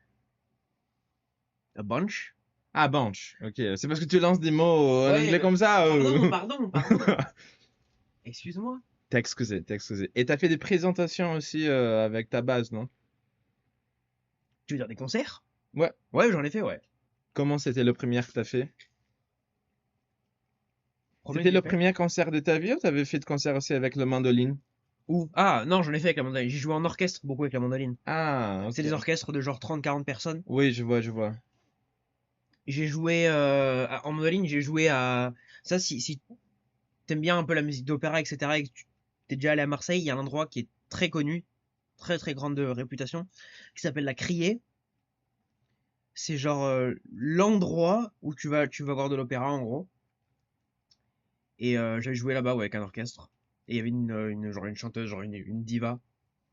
[SPEAKER 2] A bunch?
[SPEAKER 1] Ah, banche. Ok. C'est parce que tu lances des mots en
[SPEAKER 2] Ouais,
[SPEAKER 1] anglais comme ça.
[SPEAKER 2] pardon. Excuse-moi.
[SPEAKER 1] T'es excusé, t'es excusé. Et t'as fait des présentations aussi avec ta base, non?
[SPEAKER 2] Tu veux dire des concerts?
[SPEAKER 1] Ouais.
[SPEAKER 2] Ouais, j'en ai fait, ouais.
[SPEAKER 1] Comment c'était le premier que t'as fait?
[SPEAKER 2] Premier
[SPEAKER 1] C'était
[SPEAKER 2] que j'ai
[SPEAKER 1] le
[SPEAKER 2] fait?
[SPEAKER 1] premier concert de ta vie ou t'avais fait de concert aussi avec le mandoline?
[SPEAKER 2] Où? Ah, non, j'en ai fait avec la mandoline. J'ai joué en orchestre beaucoup avec la mandoline.
[SPEAKER 1] Ah,
[SPEAKER 2] C'est
[SPEAKER 1] ok.
[SPEAKER 2] des orchestres de genre 30-40 personnes.
[SPEAKER 1] Oui, je vois, je vois.
[SPEAKER 2] J'ai joué en mandoline, j'ai joué à. Ça, si t'aimes bien un peu la musique d'opéra, etc., et que tu t'es déjà allé à Marseille, il y a un endroit qui est très connu, très très grande réputation, qui s'appelle la Criée. C'est genre l'endroit où tu vas voir de l'opéra en gros. Et j'avais joué là-bas ouais, avec un orchestre. Et il y avait genre une chanteuse, genre une diva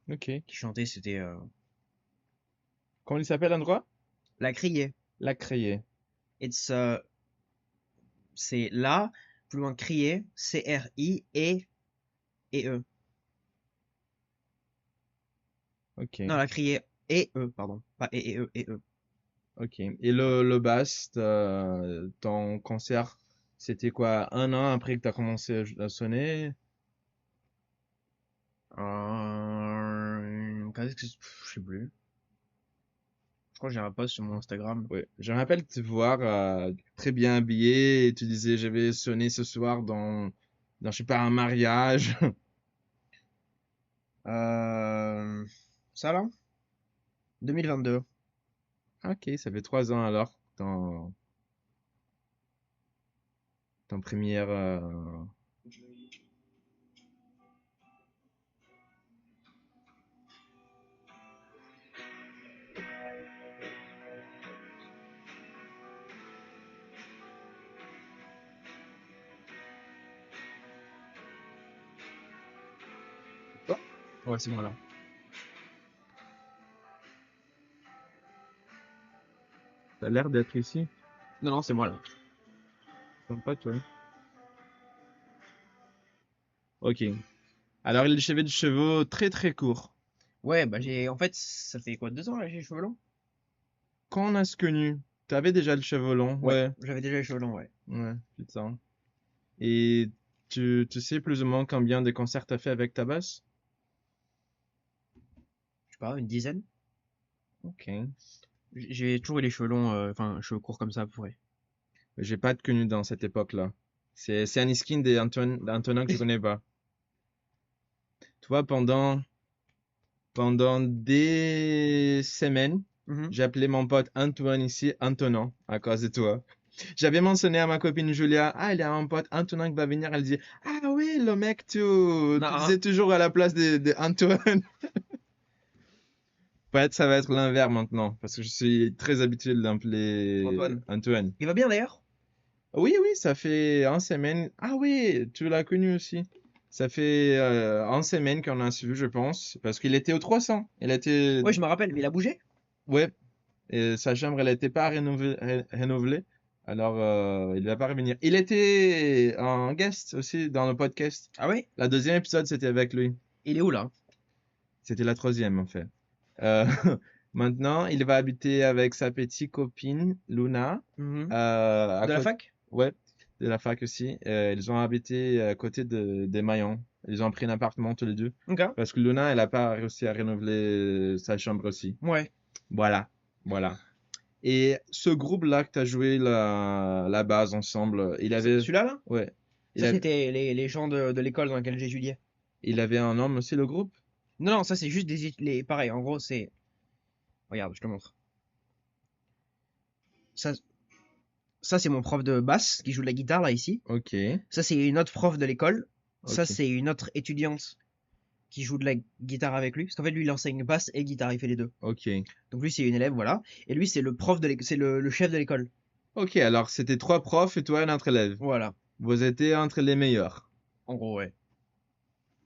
[SPEAKER 1] Ok.
[SPEAKER 2] qui chantait, c'était
[SPEAKER 1] Comment il s'appelle l'endroit?
[SPEAKER 2] la Criée.
[SPEAKER 1] La Crayée.
[SPEAKER 2] It's, c'est là, plus loin Criée, C-R-I-E-E-E.
[SPEAKER 1] Ok.
[SPEAKER 2] Non, la Criée, E-E, pardon. Pas E-E-E, E-E.
[SPEAKER 1] Ok. Et le bass, ton concert, c'était quoi? Un an après que t'as commencé à sonner?
[SPEAKER 2] Quand est-ce que je sais plus. Je crois que j'ai un post sur mon Instagram.
[SPEAKER 1] Ouais. Je me rappelle te voir très bien habillé et tu disais, je vais sonner ce soir dans je sais pas, un mariage.
[SPEAKER 2] Euh, Ça là? 2022.
[SPEAKER 1] Ok, ça fait 3 ans alors, ton première.
[SPEAKER 2] Ouais, c'est moi là.
[SPEAKER 1] T'as l'air d'être ici.
[SPEAKER 2] Non, non, c'est moi là.
[SPEAKER 1] Sympa, toi. Ok. Alors, il a les cheveux très très courts.
[SPEAKER 2] Ouais, bah en fait, ça fait quoi, 2 ans là, j'ai les cheveux longs?
[SPEAKER 1] Quand on a se connu, t'avais déjà le cheveu long.
[SPEAKER 2] Ouais,
[SPEAKER 1] Ouais.
[SPEAKER 2] j'avais déjà les cheveux longs, ouais.
[SPEAKER 1] Ouais, putain. Et tu sais plus ou moins combien de concerts t'as fait avec ta basse?
[SPEAKER 2] Je sais pas, une dizaine.
[SPEAKER 1] Ok.
[SPEAKER 2] J'ai toujours eu les cheveux longs, enfin, cheveux courts comme ça, pourrait.
[SPEAKER 1] J'ai pas de connu dans cette époque-là. C'est un skin d'Antonin que je connais pas. Tu vois, pendant des semaines,
[SPEAKER 2] Mhm.
[SPEAKER 1] j'appelais mon pote Antoine ici Antonin à cause de toi. J'avais mentionné à ma copine Julia, ah, il y a un pote Antonin qui va venir. Elle dit, ah oui, le mec, tu
[SPEAKER 2] Non,
[SPEAKER 1] disais toujours à la place de Antoine. Peut-être ça va être l'inverse maintenant, parce que je suis très habitué de l'appeler
[SPEAKER 2] Antoine.
[SPEAKER 1] Antoine.
[SPEAKER 2] Il va bien d'ailleurs?
[SPEAKER 1] Oui, oui, ça fait une semaine. Ah oui, tu l'as connu aussi. Ça fait une semaine qu'on a su, je pense, parce qu'il était au 300. Il était,
[SPEAKER 2] Ouais, je me rappelle, mais il a bougé?
[SPEAKER 1] ouais, et sa chambre, elle n'était pas rénovée. Alors, il va pas revenir. Il était en guest aussi dans le podcast.
[SPEAKER 2] Ah ouais?
[SPEAKER 1] La deuxième épisode, c'était avec lui.
[SPEAKER 2] Il est où là?
[SPEAKER 1] C'était la troisième, en fait. Euh, maintenant, il va habiter avec sa petite copine, Luna,
[SPEAKER 2] Mhm.
[SPEAKER 1] à
[SPEAKER 2] De la
[SPEAKER 1] côté,
[SPEAKER 2] fac?
[SPEAKER 1] ouais, de la fac aussi. Ils ont habité à côté des Mayans. Ils ont pris un appartement tous les deux.
[SPEAKER 2] Ok.
[SPEAKER 1] Parce que Luna, elle a pas réussi à renouveler sa chambre aussi.
[SPEAKER 2] Ouais.
[SPEAKER 1] Voilà, voilà. Et ce groupe-là que tu as joué la base ensemble, il avait...
[SPEAKER 2] Celui-là, là?
[SPEAKER 1] Ouais. Il
[SPEAKER 2] Ça,
[SPEAKER 1] avait,
[SPEAKER 2] c'était les gens de l'école dans laquelle j'étudiais.
[SPEAKER 1] il avait un homme aussi, le groupe?
[SPEAKER 2] Non, non, ça, c'est juste pareil, en gros, c'est. Regarde, je te montre. Ça, ça c'est mon prof de basse qui joue de la guitare, là, ici.
[SPEAKER 1] Ok,
[SPEAKER 2] Ça, c'est une autre prof de l'école. Ça,
[SPEAKER 1] ok,
[SPEAKER 2] c'est une autre étudiante qui joue de la guitare avec lui. Parce qu'en fait, lui, il enseigne basse et guitare, il fait les deux.
[SPEAKER 1] ok.
[SPEAKER 2] Donc lui, c'est une élève, voilà. Et lui, c'est le prof de l'école, c'est le chef de l'école.
[SPEAKER 1] Ok, alors c'était 3 profs et toi un autre élève.
[SPEAKER 2] Voilà.
[SPEAKER 1] Vous étiez entre les meilleurs.
[SPEAKER 2] En gros, ouais.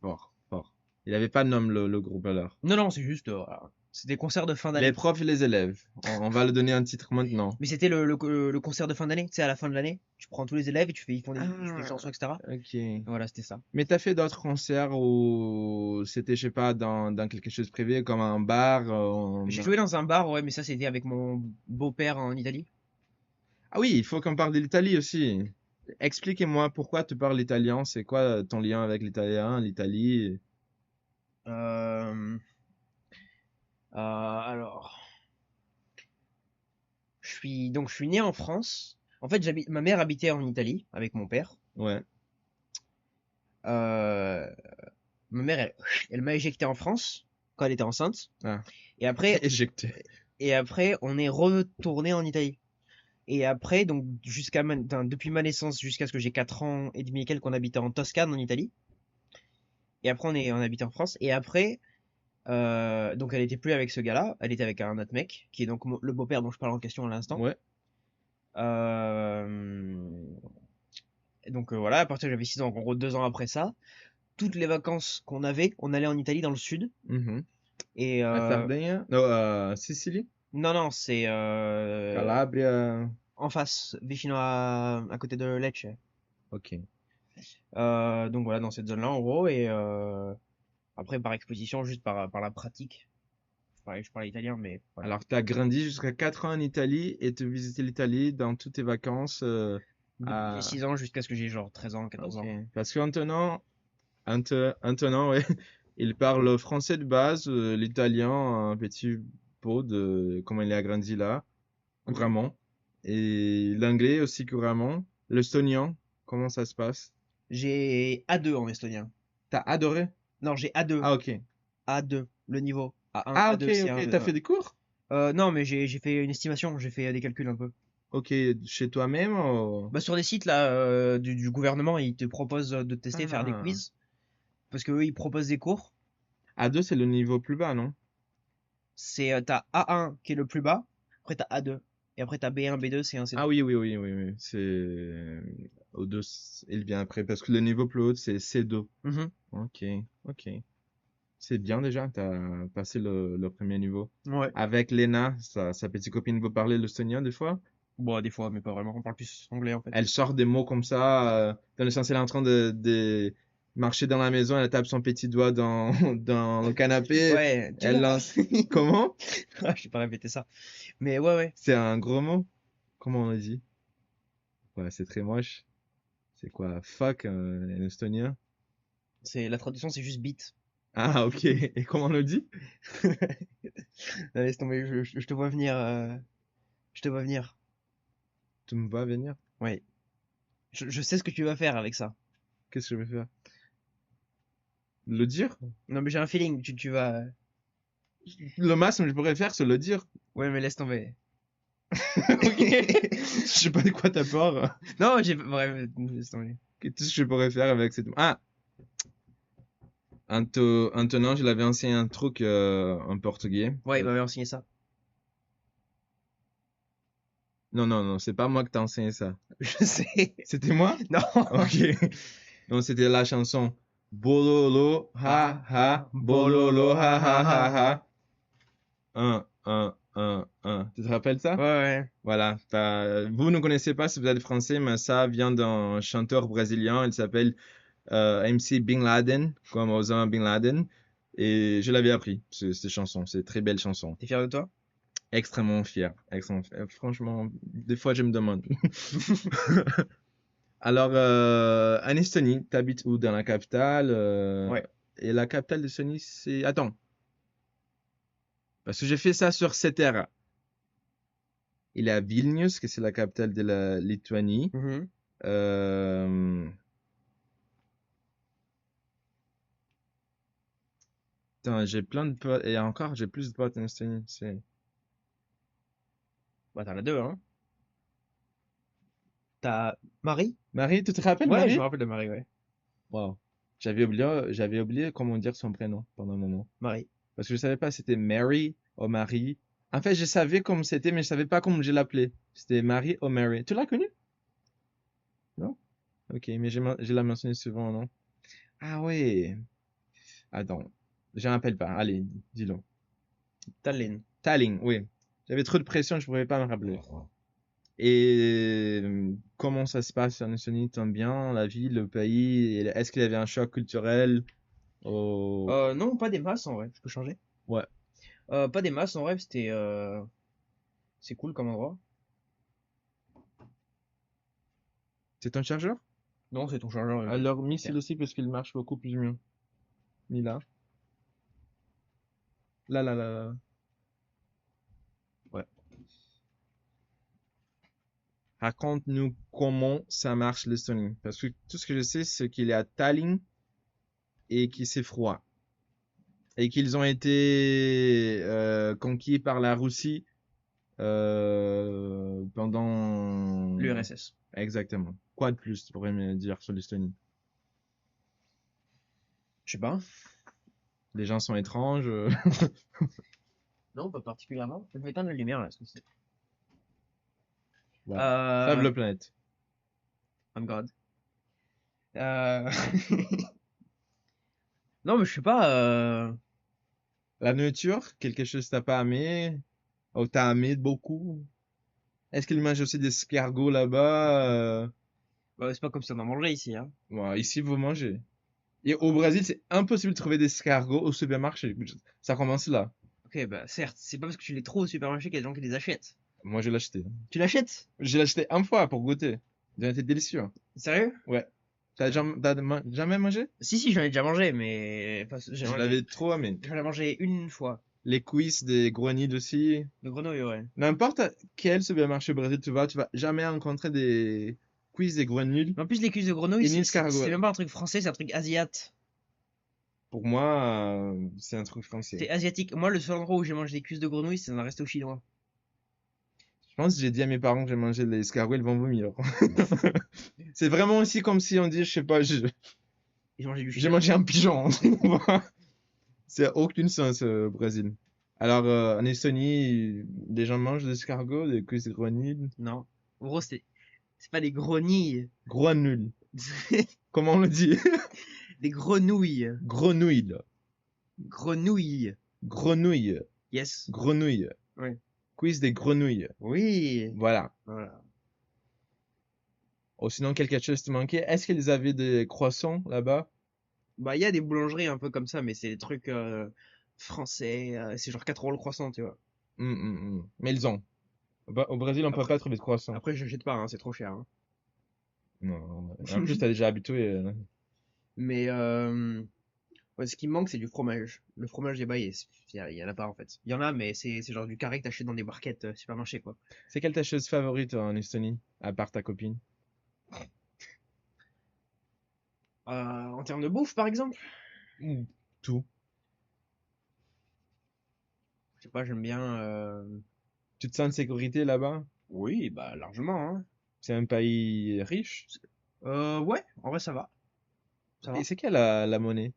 [SPEAKER 1] Fort, fort. Il avait pas de nom, le groupe alors.
[SPEAKER 2] Non, non, c'est juste. Voilà. C'était concert de fin
[SPEAKER 1] Les
[SPEAKER 2] d'année.
[SPEAKER 1] profs et les élèves. On va le donner un titre maintenant.
[SPEAKER 2] Mais c'était le concert de fin d'année. Tu sais, à la fin de l'année, tu prends tous les élèves et ils font des
[SPEAKER 1] Ah,
[SPEAKER 2] chansons, etc.
[SPEAKER 1] ok.
[SPEAKER 2] Voilà, c'était ça.
[SPEAKER 1] Mais t'as fait d'autres concerts où c'était, je sais pas, dans quelque chose de privé, comme un bar.
[SPEAKER 2] J'ai joué dans un bar, ouais, mais ça, c'était avec mon beau-père en Italie.
[SPEAKER 1] Ah oui, il faut qu'on parle de l'Italie aussi. Expliquez-moi pourquoi tu parles italien, c'est quoi ton lien avec l'italien, l'Italie?
[SPEAKER 2] Euh, alors, je suis né en France. En fait, ma mère habitait en Italie avec mon père.
[SPEAKER 1] Ouais.
[SPEAKER 2] Euh, Ma mère, elle m'a éjecté en France quand elle était enceinte.
[SPEAKER 1] Ah,
[SPEAKER 2] Et après,
[SPEAKER 1] éjecté.
[SPEAKER 2] on est retourné en Italie. Et après, donc, depuis ma naissance jusqu'à ce que j'ai 4 ans et demi et quelques, on habitait en Toscane, en Italie. Et après, on habitait en France. Et après, donc, elle était plus avec ce gars-là. Elle était avec un autre mec, qui est donc le beau-père dont je parle en question à l'instant.
[SPEAKER 1] Ouais.
[SPEAKER 2] Euh, donc, voilà, à partir j'avais 6 ans, en gros, 2 ans après ça, toutes les vacances qu'on avait, on allait en Italie dans le sud.
[SPEAKER 1] Mhm.
[SPEAKER 2] Et
[SPEAKER 1] La Sardaigne? Non, Sicile?
[SPEAKER 2] non, non, c'est
[SPEAKER 1] Calabria?
[SPEAKER 2] en face, vicino à côté de Lecce.
[SPEAKER 1] Ok.
[SPEAKER 2] Donc voilà, dans cette zone-là, en gros. Et après, par exposition, juste par la pratique. Je parlais italien, mais voilà.
[SPEAKER 1] Alors, tu as grandi jusqu'à 4 ans en Italie et tu visitais l'Italie dans toutes tes vacances
[SPEAKER 2] Depuis que j'ai
[SPEAKER 1] à...
[SPEAKER 2] 6 ans jusqu'à ce que j'ai genre 13 ans, 14
[SPEAKER 1] Ok.
[SPEAKER 2] ans.
[SPEAKER 1] Parce qu'Antonin, ouais, il parle le français de base, l'italien, un petit peu de comment il a grandi là,
[SPEAKER 2] Ok.
[SPEAKER 1] couramment. Et l'anglais aussi couramment. L'estonien, comment ça se passe?
[SPEAKER 2] J'ai A2 en estonien.
[SPEAKER 1] T'as adoré?
[SPEAKER 2] Non, j'ai A2.
[SPEAKER 1] Ah, ok.
[SPEAKER 2] A2, le niveau. A1,
[SPEAKER 1] Ah, ok,
[SPEAKER 2] A2, C1,
[SPEAKER 1] ok. T'as
[SPEAKER 2] C1.
[SPEAKER 1] fait des cours?
[SPEAKER 2] Non, mais j'ai fait une estimation, j'ai fait des calculs un peu.
[SPEAKER 1] Ok, chez toi-même ou...
[SPEAKER 2] Bah, sur des sites là du gouvernement, ils te proposent de tester, faire des
[SPEAKER 1] Ah.
[SPEAKER 2] quiz. Parce que eux, ils proposent des cours.
[SPEAKER 1] A2, c'est le niveau plus bas, non?
[SPEAKER 2] T'as A1 qui est le plus bas, après t'as A2. Et après t'as B1, B2, C1,
[SPEAKER 1] Ah
[SPEAKER 2] C2.
[SPEAKER 1] oui, oui, oui, oui, oui. O2, il vient après, parce que le niveau plus haut, c'est C2.
[SPEAKER 2] Mhm.
[SPEAKER 1] Ok, ok. C'est bien déjà, t'as passé le premier niveau.
[SPEAKER 2] Ouais.
[SPEAKER 1] Avec Lena, sa petite copine, vous parlez l'estonien des fois?
[SPEAKER 2] Bon, des fois, mais pas vraiment. On parle plus anglais en fait.
[SPEAKER 1] Elle sort des mots comme ça, dans le sens elle est en train de marcher dans la maison, elle tape son petit doigt dans, dans le canapé,
[SPEAKER 2] Ouais, tu
[SPEAKER 1] elle
[SPEAKER 2] vois.
[SPEAKER 1] lance... Comment?
[SPEAKER 2] Ah, je vais pas répéter ça. Mais ouais, ouais.
[SPEAKER 1] C'est un gros mot? Comment on le dit? Ouais, c'est très moche. C'est quoi? Fuck, en estonien?
[SPEAKER 2] La traduction, c'est juste bit.
[SPEAKER 1] Ah, ok. Et comment on le dit?
[SPEAKER 2] Laisse tomber, je te vois venir. Je te vois venir.
[SPEAKER 1] Tu me vois venir?
[SPEAKER 2] Ouais. Je sais ce que tu vas faire avec ça.
[SPEAKER 1] Qu'est-ce que je vais faire? Le dire?
[SPEAKER 2] Non, mais j'ai un feeling, tu vas.
[SPEAKER 1] Le maximum que je pourrais faire, c'est le dire.
[SPEAKER 2] Ouais, mais laisse tomber.
[SPEAKER 1] Ok. Je sais pas de quoi t'as peur.
[SPEAKER 2] Non, bref, laisse tomber.
[SPEAKER 1] Qu'est-ce que je pourrais faire avec cette... Ah! Antonin, je l'avais enseigné un truc en portugais.
[SPEAKER 2] Ouais, il m'avait enseigné ça.
[SPEAKER 1] Non, non, non, c'est pas moi que t'as enseigné ça.
[SPEAKER 2] Je sais.
[SPEAKER 1] C'était moi?
[SPEAKER 2] Non.
[SPEAKER 1] Ok. Donc c'était la chanson Bololo, ha ha, Bololo, ha ha ha ha. Un. Tu te rappelles ça?
[SPEAKER 2] Ouais, ouais.
[SPEAKER 1] Voilà. Vous ne connaissez pas si vous êtes français, mais ça vient d'un chanteur brésilien. Il s'appelle MC Bin Laden, comme Osama Bin Laden. Et je l'avais appris, cette chanson. C'est une très belle chanson.
[SPEAKER 2] T'es fier de toi?
[SPEAKER 1] Extrêmement fier. Extrêmement fier. Franchement, des fois, je me demande. Alors, en Estonie, t'habites où? Dans la capitale?
[SPEAKER 2] Ouais.
[SPEAKER 1] Et la capitale d'Estonie, c'est... Attends, parce que j'ai fait ça sur CTRA. Il est à Vilnius, que c'est la capitale de la Lituanie.
[SPEAKER 2] Mhm.
[SPEAKER 1] Euh... Attends, j'ai plein de potes. Et encore, j'ai plus de potes en Estonie.
[SPEAKER 2] Bah, t'en as deux, hein. T'as Marie?
[SPEAKER 1] Marie, tu te rappelles
[SPEAKER 2] Ouais, je me
[SPEAKER 1] Marie?
[SPEAKER 2] rappelle de Marie, ouais.
[SPEAKER 1] Wow. J'avais oublié comment dire son prénom pendant un moment.
[SPEAKER 2] Marie.
[SPEAKER 1] Parce que je savais pas si c'était Mary ou Marie. En fait, je savais comment c'était, mais je savais pas comment je l'appelais. C'était Marie ou Mary. Tu l'as connue? Non? Ok, mais je l'ai mentionné souvent, non? Ah ouais. Attends. Je ne rappelle pas. Allez, dis-le.
[SPEAKER 2] Tallinn.
[SPEAKER 1] Tallinn, oui. J'avais trop de pression, je ne pouvais pas me rappeler. Et comment ça se passe en Estonie? T'aimes bien la ville, le pays? Et est-ce qu'il y avait un choc culturel? Oh,
[SPEAKER 2] Non, pas des masses en vrai. Je peux changer?
[SPEAKER 1] ouais.
[SPEAKER 2] Pas des masses en vrai, c'était. C'est cool comme endroit.
[SPEAKER 1] C'est ton chargeur?
[SPEAKER 2] Non, c'est ton chargeur.
[SPEAKER 1] Alors, mis
[SPEAKER 2] Terre.
[SPEAKER 1] aussi parce qu'il marche beaucoup plus mieux. Mis là. Là, là, là, là. Ouais. Raconte-nous comment ça marche l'Estonie. Parce que tout ce que je sais, c'est qu'il est à Tallinn et qu'il c'est froid. Et qu'ils ont été conquis par la Russie pendant...
[SPEAKER 2] L'URSS.
[SPEAKER 1] Exactement. Quoi de plus, tu pourrais me dire sur l'Estonie?
[SPEAKER 2] Je sais pas.
[SPEAKER 1] Les gens sont étranges.
[SPEAKER 2] Non, pas particulièrement. Je vais éteindre la lumière là. Parce que c'est...
[SPEAKER 1] Voilà. Save
[SPEAKER 2] Euh...
[SPEAKER 1] le planète.
[SPEAKER 2] I'm God. Euh... non, mais je sais pas.
[SPEAKER 1] La nourriture, quelque chose que t'as pas aimé, ou t'as aimé beaucoup. Est-ce qu'ils mangent aussi des escargots là-bas?
[SPEAKER 2] Bah, c'est pas comme si on en mangeait ici, hein.
[SPEAKER 1] Bon, ici, vous mangez. Et au Brésil, c'est impossible de trouver des escargots au supermarché. Ça commence là.
[SPEAKER 2] Ok, bah certes, c'est pas parce que tu les trouves au supermarché qu'il y a des gens qui les achètent.
[SPEAKER 1] Moi, je l'ai acheté.
[SPEAKER 2] Tu l'achètes?
[SPEAKER 1] J'ai acheté une fois pour goûter. Ils ont été délicieux.
[SPEAKER 2] Sérieux?
[SPEAKER 1] Ouais. T'as jamais mangé?
[SPEAKER 2] Si, si, j'en ai déjà mangé, mais
[SPEAKER 1] Je l'avais trop aimé.
[SPEAKER 2] j'en ai mangé une fois.
[SPEAKER 1] Les cuisses des grenouilles aussi.
[SPEAKER 2] De grenouille, ouais.
[SPEAKER 1] N'importe quel supermarché au Brésil tu vas jamais rencontrer des cuisses des grenouilles
[SPEAKER 2] Mais en plus, les cuisses de grenouille,
[SPEAKER 1] et ni
[SPEAKER 2] c'est
[SPEAKER 1] escargots.
[SPEAKER 2] même pas un truc français, c'est un truc asiate.
[SPEAKER 1] Pour moi, c'est un truc français.
[SPEAKER 2] C'est asiatique. Moi, le seul endroit où j'ai mangé des cuisses de grenouille, c'est dans un resto chinois.
[SPEAKER 1] Je pense que j'ai dit à mes parents que j'ai mangé les escargots, ils vont vomir. C'est vraiment aussi comme si on dit, je sais pas,
[SPEAKER 2] J'ai mangé du
[SPEAKER 1] j'ai
[SPEAKER 2] chien.
[SPEAKER 1] mangé un pigeon. C'est aucune sens au Brésil. Alors, en Estonie, les gens mangent des escargots, des cuisses de grenouilles.
[SPEAKER 2] Non. En gros, c'est pas des grenouilles.
[SPEAKER 1] Grenouilles. Comment on le dit?
[SPEAKER 2] Des grenouilles.
[SPEAKER 1] Grenouilles.
[SPEAKER 2] Grenouilles.
[SPEAKER 1] Grenouilles.
[SPEAKER 2] Yes.
[SPEAKER 1] Grenouilles.
[SPEAKER 2] Ouais.
[SPEAKER 1] Cuisse des grenouilles.
[SPEAKER 2] Oui.
[SPEAKER 1] Voilà.
[SPEAKER 2] Voilà.
[SPEAKER 1] Oh, sinon, quelque chose te manquait. Est-ce qu'ils avaient des croissants là-bas?
[SPEAKER 2] Bah, il y a des boulangeries un peu comme ça, mais c'est des trucs français. C'est genre 4 € le croissant, tu vois.
[SPEAKER 1] Mais ils ont. Au Brésil, on peut
[SPEAKER 2] Après,
[SPEAKER 1] pas trouver de croissants.
[SPEAKER 2] après j'achète pas, hein, c'est trop cher, hein.
[SPEAKER 1] Non. En plus, t'as déjà habitué.
[SPEAKER 2] Mais ouais, ce qui me manque, c'est du fromage. Le fromage des bails, il y en a pas en fait. Il y en a, mais c'est genre du carré que t'achètes dans des barquettes supermarché, quoi.
[SPEAKER 1] C'est quelle ta chose favorite en Estonie, à part ta copine?
[SPEAKER 2] En termes de bouffe, par exemple,
[SPEAKER 1] Ou tout.
[SPEAKER 2] je sais pas, j'aime bien.
[SPEAKER 1] Tu te sens en sécurité là-bas?
[SPEAKER 2] Oui, bah largement, hein.
[SPEAKER 1] C'est un pays riche.
[SPEAKER 2] Ouais, en vrai, ça va. Ça
[SPEAKER 1] Et
[SPEAKER 2] va.
[SPEAKER 1] c'est quelle la monnaie?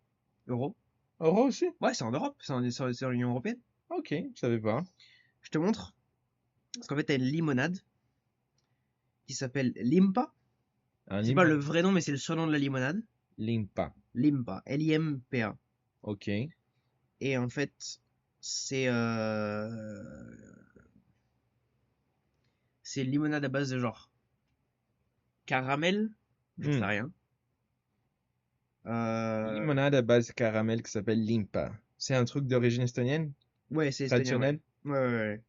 [SPEAKER 2] Euro.
[SPEAKER 1] Euro aussi?
[SPEAKER 2] Ouais, c'est en Europe, c'est dans l'Union Européenne.
[SPEAKER 1] Ok, je savais pas.
[SPEAKER 2] Je te montre. Parce qu'en fait, t'as une limonade qui s'appelle Limpa.
[SPEAKER 1] Un
[SPEAKER 2] C'est pas le vrai nom, mais c'est le surnom de la limonade.
[SPEAKER 1] Limpa.
[SPEAKER 2] Limpa. Limpa.
[SPEAKER 1] Ok.
[SPEAKER 2] Et en fait, c'est c'est une limonade à base de genre caramel, j'en sais
[SPEAKER 1] Hmm.
[SPEAKER 2] rien. Euh,
[SPEAKER 1] Limonade à base caramel qui s'appelle Limpa. C'est un truc d'origine estonienne?
[SPEAKER 2] ouais, c'est estonien, ouais.
[SPEAKER 1] Traditionnel?
[SPEAKER 2] Ouais, ouais, ouais.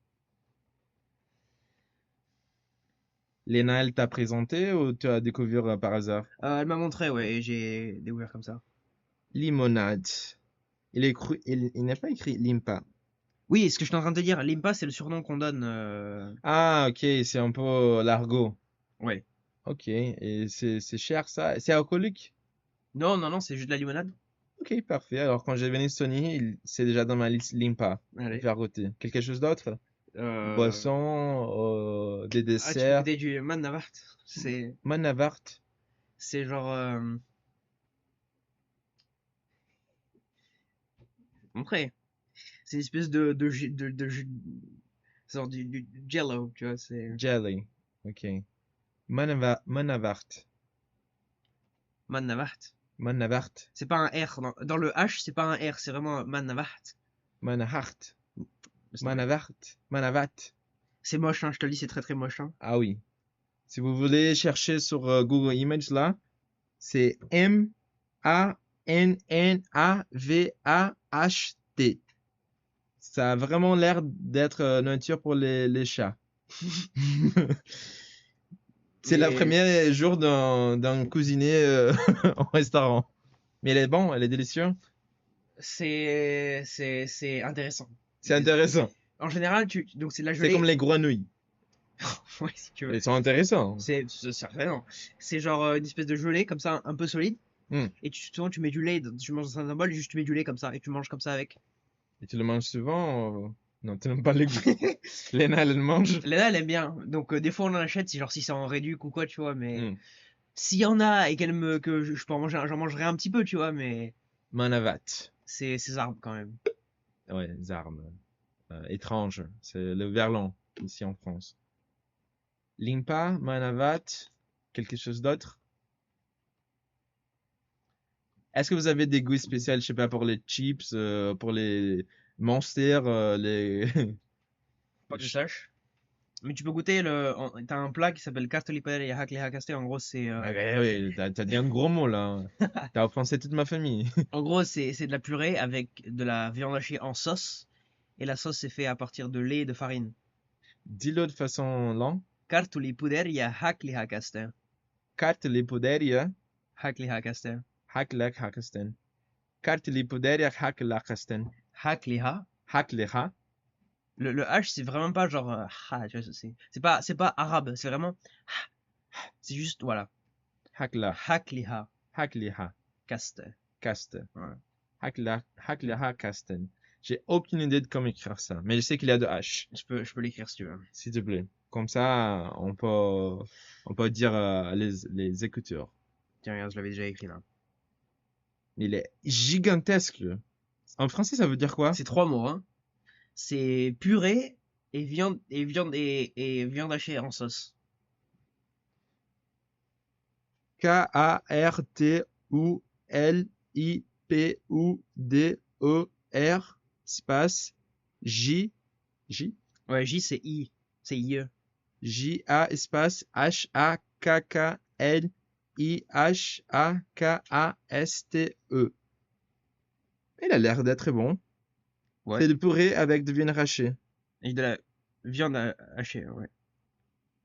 [SPEAKER 1] Lena, elle t'a présenté ou tu as découvert par hasard?
[SPEAKER 2] Elle m'a montré, ouais, et j'ai découvert comme ça.
[SPEAKER 1] Limonade. Il n'a pas écrit Limpa.
[SPEAKER 2] Oui, ce que je suis en train de te dire, Limpa, c'est le surnom qu'on donne.
[SPEAKER 1] Ah, ok, c'est un peu l'argot.
[SPEAKER 2] Ouais.
[SPEAKER 1] Ok, et c'est cher ça? C'est alcoolique?
[SPEAKER 2] Non, non, non, c'est juste de la limonade.
[SPEAKER 1] Ok, parfait. Alors quand j'ai venu Sony, c'est déjà dans ma liste Limpa. Je vais
[SPEAKER 2] Allez.
[SPEAKER 1] faire goûter. Quelque chose d'autre?
[SPEAKER 2] Euh...
[SPEAKER 1] Boisson, des
[SPEAKER 2] Ah, tu peux
[SPEAKER 1] desserts.
[SPEAKER 2] goûter du Manavart.
[SPEAKER 1] Manavart.
[SPEAKER 2] C'est genre. Montrer. C'est une espèce c'est genre du Jello, tu vois. C'est
[SPEAKER 1] Jelly. Ok. Manavart.
[SPEAKER 2] Manavart.
[SPEAKER 1] Manavart.
[SPEAKER 2] C'est pas un R. Dans le H, c'est pas un R, c'est vraiment Manavart.
[SPEAKER 1] Manahart.
[SPEAKER 2] Laisse tomber.
[SPEAKER 1] Manavart. Manavat.
[SPEAKER 2] C'est moche, hein, je te le dis, c'est très très moche. Hein.
[SPEAKER 1] Ah oui. Si vous voulez chercher sur Google Images là, c'est Manavart. Ça a vraiment l'air d'être nourriture pour les chats. C'est le
[SPEAKER 2] Mais
[SPEAKER 1] premier jour d'un cuisinier au restaurant. Mais elle est bon, elle est délicieuse.
[SPEAKER 2] c'est intéressant.
[SPEAKER 1] C'est intéressant.
[SPEAKER 2] En général, donc c'est de la
[SPEAKER 1] C'est comme
[SPEAKER 2] gelée.
[SPEAKER 1] les grenouilles.
[SPEAKER 2] Ouais, si tu veux.
[SPEAKER 1] Ils sont intéressants.
[SPEAKER 2] C'est certainement. C'est genre une espèce de gelée comme ça, un peu solide.
[SPEAKER 1] Hmm.
[SPEAKER 2] Et souvent tu mets du lait, tu manges dans un bol, juste tu mets du lait comme ça et tu manges comme ça avec.
[SPEAKER 1] Et tu le manges souvent? Non, tu n'aimes pas les goûts. Léna, elle le mange.
[SPEAKER 2] Léna, elle aime bien. Donc des fois on en achète, si genre si c'est en réduc ou quoi, tu vois. Mais
[SPEAKER 1] Hmm.
[SPEAKER 2] s'il y en a et que je peux en manger, j'en mangerai un petit peu, tu vois. Mais
[SPEAKER 1] Manavat.
[SPEAKER 2] c'est arbres quand même.
[SPEAKER 1] Ouais, les armes. Étranges. C'est le verlan, ici en France. Limpa, Manavat, quelque chose d'autre? Est-ce que vous avez des goûts spéciaux, je sais pas, pour les chips, pour les monsters, les...
[SPEAKER 2] Pas que je sache. Mais tu peux goûter t'as un plat qui s'appelle Cartoliper et Hakli Hakaste. En gros,
[SPEAKER 1] Ouais, ouais, ouais, t'as dit un gros mot là. T'as offensé toute ma famille.
[SPEAKER 2] en gros, c'est de la purée avec de la viande hachée en sauce. Et la sauce c'est fait à partir de lait et de farine.
[SPEAKER 1] Dis-le de façon lente.
[SPEAKER 2] Kartolipuder ja Hakli Hakaste.
[SPEAKER 1] Kartelipoderia,
[SPEAKER 2] Hakli Hakaste.
[SPEAKER 1] haklak hakasten. Kartelipoderia haklakasten.
[SPEAKER 2] Hakliha.
[SPEAKER 1] Hakleha,
[SPEAKER 2] Le H, c'est vraiment pas genre ha, tu vois, c'est pas arabe, c'est vraiment c'est juste voilà.
[SPEAKER 1] hakla,
[SPEAKER 2] Hakliha
[SPEAKER 1] hakleha,
[SPEAKER 2] kaste.
[SPEAKER 1] kaste.
[SPEAKER 2] Voilà.
[SPEAKER 1] Hakleha kasten. J'ai aucune idée de comment écrire ça, mais je sais qu'il y a de H,
[SPEAKER 2] Je peux l'écrire si tu veux.
[SPEAKER 1] s'il te plaît. Comme ça, on peut dire les écouteurs.
[SPEAKER 2] Tiens, regarde, je l'avais déjà écrit là.
[SPEAKER 1] Il est gigantesque. En français, ça veut dire quoi?
[SPEAKER 2] C'est trois mots, hein. C'est purée et viande hachée en sauce.
[SPEAKER 1] Kartulipouder, espace J, J,
[SPEAKER 2] Ouais, J c'est I, c'est IE.
[SPEAKER 1] J-A, espace H-A-K-K-L-I-H-A-K-A-S-T-E. Il a l'air d'être bon.
[SPEAKER 2] Ouais.
[SPEAKER 1] C'est le purée avec de viande hachée.
[SPEAKER 2] Et de la viande hachée, ouais.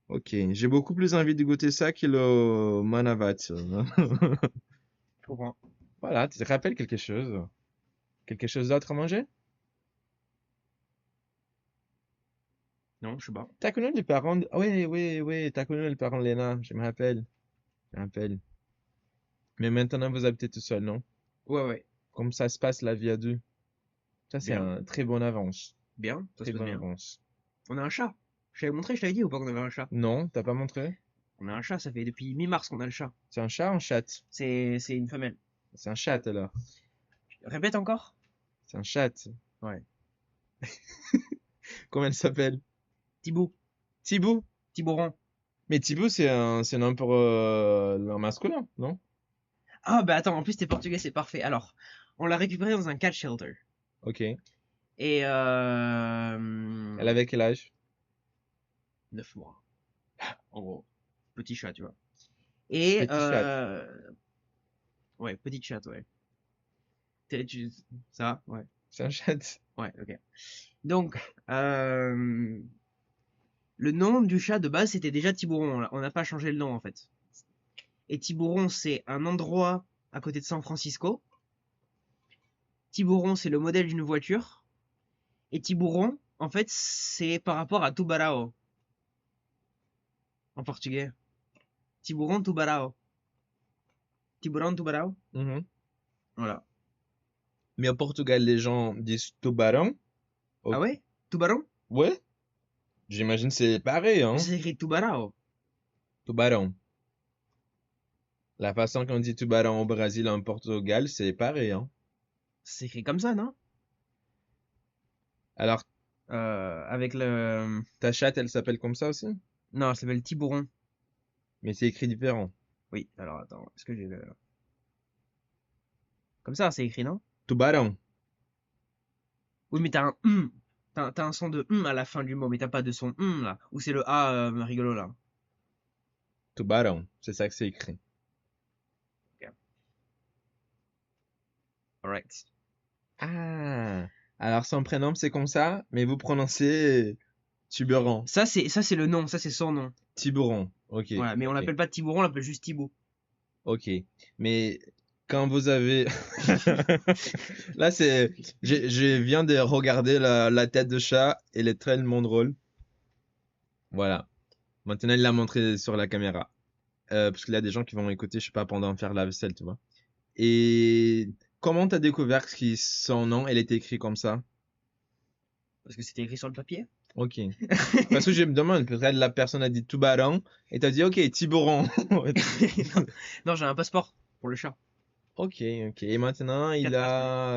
[SPEAKER 1] Ok, j'ai beaucoup plus envie de goûter ça que le manavat.
[SPEAKER 2] Je comprends.
[SPEAKER 1] Voilà, tu te rappelles quelque chose? Quelque chose d'autre à manger?
[SPEAKER 2] Non, je sais pas.
[SPEAKER 1] T'as connu les parents de... Oui, oui, oui, t'as connu les parents de Léna, je me rappelle. Je me rappelle. Mais maintenant, vous habitez tout seul, non?
[SPEAKER 2] Ouais, ouais.
[SPEAKER 1] Comme ça se passe la vie à deux. Ça, c'est
[SPEAKER 2] Bien.
[SPEAKER 1] un très bonne avance.
[SPEAKER 2] Bien, ça se
[SPEAKER 1] Très
[SPEAKER 2] passe
[SPEAKER 1] bonne
[SPEAKER 2] bien.
[SPEAKER 1] avance.
[SPEAKER 2] On a un chat. Je t'avais montré, je t'avais dit ou pas qu'on avait un chat?
[SPEAKER 1] Non, t'as pas montré?
[SPEAKER 2] On a un chat, ça fait depuis mi-mars qu'on a le chat.
[SPEAKER 1] C'est un chat ou un chat?
[SPEAKER 2] C'est une femelle.
[SPEAKER 1] C'est un chat alors.
[SPEAKER 2] Répète encore?
[SPEAKER 1] C'est un chat.
[SPEAKER 2] Ouais.
[SPEAKER 1] Comment elle s'appelle?
[SPEAKER 2] Thibaut.
[SPEAKER 1] Thibaut.
[SPEAKER 2] Thibauron.
[SPEAKER 1] Mais Thibaut, c'est un nom pour un masculin, non?
[SPEAKER 2] Ah bah attends, en plus t'es portugais, c'est parfait. Alors, on l'a récupéré dans un cat shelter.
[SPEAKER 1] Ok.
[SPEAKER 2] Et
[SPEAKER 1] Elle avait quel âge?
[SPEAKER 2] 9 mois. En gros. Petit chat, tu vois. Et
[SPEAKER 1] Petit chat.
[SPEAKER 2] ouais, petite chatte, ouais. Ça va? Ouais.
[SPEAKER 1] C'est un chat.
[SPEAKER 2] Ouais, ok. Donc, Le nom du chat de base c'était déjà Tiburon. On n'a pas changé le nom en fait. Et Tiburon c'est un endroit à côté de San Francisco. Tiburon c'est le modèle d'une voiture. Et Tiburon en fait c'est par rapport à Tubarão en portugais. Tiburon, Tubarão. Tiburon, Tubarão.
[SPEAKER 1] Mhm.
[SPEAKER 2] Voilà.
[SPEAKER 1] Mais au Portugal, les gens disent tubarão.
[SPEAKER 2] Ah
[SPEAKER 1] Ok.
[SPEAKER 2] ouais? Tubarão?
[SPEAKER 1] Ouais, j'imagine c'est pareil, hein.
[SPEAKER 2] C'est écrit Tubarão.
[SPEAKER 1] Tubarão. La façon qu'on dit tubarão au Brésil, en Portugal, c'est pareil, hein.
[SPEAKER 2] C'est écrit comme ça, non?
[SPEAKER 1] Alors,
[SPEAKER 2] Avec le...
[SPEAKER 1] ta chatte, elle s'appelle comme ça aussi?
[SPEAKER 2] Non, elle s'appelle Tiburon.
[SPEAKER 1] Mais c'est écrit différent.
[SPEAKER 2] Oui, alors attends, est-ce que j'ai le... Comme ça, c'est écrit, non?
[SPEAKER 1] Tubarão.
[SPEAKER 2] Oui, mais t'as un T'as un son de à la fin du mot, mais t'as pas de son là. Ou c'est le A rigolo là.
[SPEAKER 1] Tubarão. C'est ça que c'est écrit.
[SPEAKER 2] Alright.
[SPEAKER 1] Ah. Alors, son prénom, c'est comme ça, mais vous prononcez Tiburon.
[SPEAKER 2] Ça c'est le nom, ça c'est son nom.
[SPEAKER 1] Tiburon. Ok.
[SPEAKER 2] Voilà, mais on
[SPEAKER 1] Ok.
[SPEAKER 2] l'appelle pas Tiburon, on l'appelle juste Thibaut.
[SPEAKER 1] Ok. Mais quand vous avez... Là, c'est... Je viens de regarder la tête de chat. Elle est tellement drôle. Voilà. Maintenant, il l'a montré sur la caméra. Parce qu'il y a des gens qui vont écouter, je sais pas, pendant faire la vaisselle, tu vois. Et comment t'as découvert que son nom, elle était écrit comme ça?
[SPEAKER 2] Parce que c'était écrit sur le papier.
[SPEAKER 1] Ok. Parce que je me demande, peut-être la personne a dit Tubarão et t'as dit, ok, Tiburon.
[SPEAKER 2] non, non, j'ai un passeport pour le chat.
[SPEAKER 1] Ok, ok. Et maintenant, il
[SPEAKER 2] 4 pages.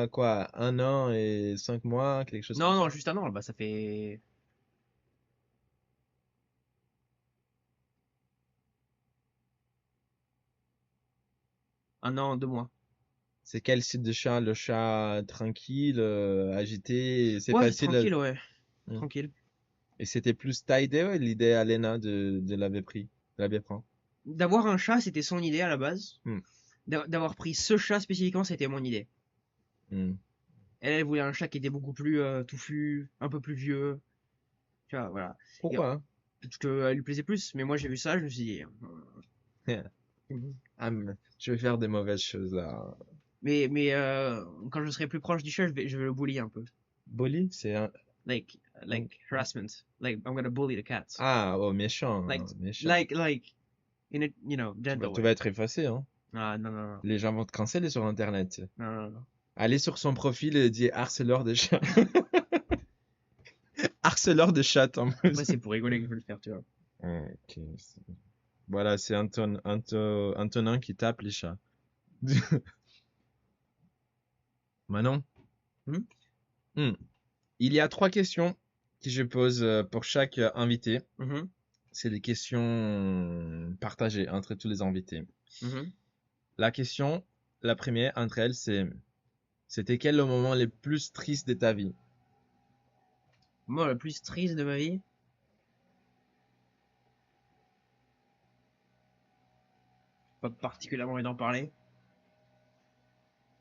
[SPEAKER 1] a quoi? 1 an et 5 mois, quelque chose
[SPEAKER 2] Non,
[SPEAKER 1] comme
[SPEAKER 2] non,
[SPEAKER 1] ça.
[SPEAKER 2] juste un an, bah ça fait un an, 2 mois.
[SPEAKER 1] C'est quel style de chat? Le chat tranquille, agité, c'est
[SPEAKER 2] Ouais,
[SPEAKER 1] facile.
[SPEAKER 2] tranquille, ouais.
[SPEAKER 1] Hmm.
[SPEAKER 2] Tranquille.
[SPEAKER 1] Et c'était plus ta idée, ouais, l'idée à Lena de l'avoir pris, de l'avoir pris.
[SPEAKER 2] D'avoir un chat, c'était son idée à la base.
[SPEAKER 1] Hmm.
[SPEAKER 2] D'avoir pris ce chat spécifiquement, c'était mon idée.
[SPEAKER 1] Hmm.
[SPEAKER 2] Elle voulait un chat qui était beaucoup plus touffu, un peu plus vieux. Tu vois, voilà. Et,
[SPEAKER 1] Pourquoi?
[SPEAKER 2] parce qu'elle lui plaisait plus. Mais moi, j'ai vu ça, je me suis dit.
[SPEAKER 1] Ah, mais je vais faire des mauvaises choses là.
[SPEAKER 2] Mais quand je serai plus proche du chat, je vais le bully un peu.
[SPEAKER 1] Bully, c'est un...
[SPEAKER 2] Like harassment. Like, I'm gonna bully the cat.
[SPEAKER 1] Ah, oh, méchant,
[SPEAKER 2] Like,
[SPEAKER 1] méchant.
[SPEAKER 2] like, in a, gentle
[SPEAKER 1] Tu
[SPEAKER 2] way.
[SPEAKER 1] vas être effacé, hein.
[SPEAKER 2] Ah, non, non, non.
[SPEAKER 1] Les gens vont te canceller sur Internet.
[SPEAKER 2] Non, non, non.
[SPEAKER 1] Allez sur son profil et dis harceleur de chat. Harceleur de chat en plus.
[SPEAKER 2] Après, c'est pour rigoler que je veux le faire, tu vois.
[SPEAKER 1] Ok. Voilà, c'est Antonin qui tape les chats. Manon?
[SPEAKER 2] Hmm.
[SPEAKER 1] Hmm. Il y a 3 questions que je pose pour chaque invité.
[SPEAKER 2] Mhm,
[SPEAKER 1] C'est des questions partagées entre tous les invités.
[SPEAKER 2] mhm.
[SPEAKER 1] La première entre elles, c'était quel le moment le plus triste de ta vie?
[SPEAKER 2] Moi, le plus triste de ma vie, pas particulièrement envie d'en parler.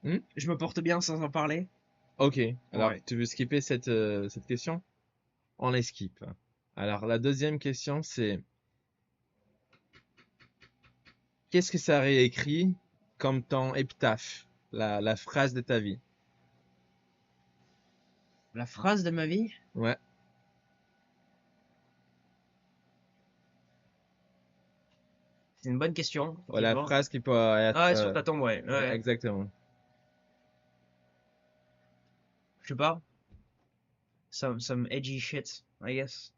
[SPEAKER 1] Hmm.
[SPEAKER 2] Je me porte bien sans en parler.
[SPEAKER 1] Ok, alors
[SPEAKER 2] Ouais.
[SPEAKER 1] tu veux skipper cette question? On les skip. Alors la deuxième question, c'est qu'est-ce que ça aurait écrit comme ton épitaphe, la phrase de ta vie?
[SPEAKER 2] La phrase de ma vie,
[SPEAKER 1] Ouais,
[SPEAKER 2] c'est une bonne question,
[SPEAKER 1] ouais, la
[SPEAKER 2] effectivement.
[SPEAKER 1] phrase qui peut être...
[SPEAKER 2] Ah, ouais, sur ta tombe, ouais.
[SPEAKER 1] ouais,
[SPEAKER 2] Ouais.
[SPEAKER 1] exactement.
[SPEAKER 2] Je sais pas. Some edgy shit, I guess.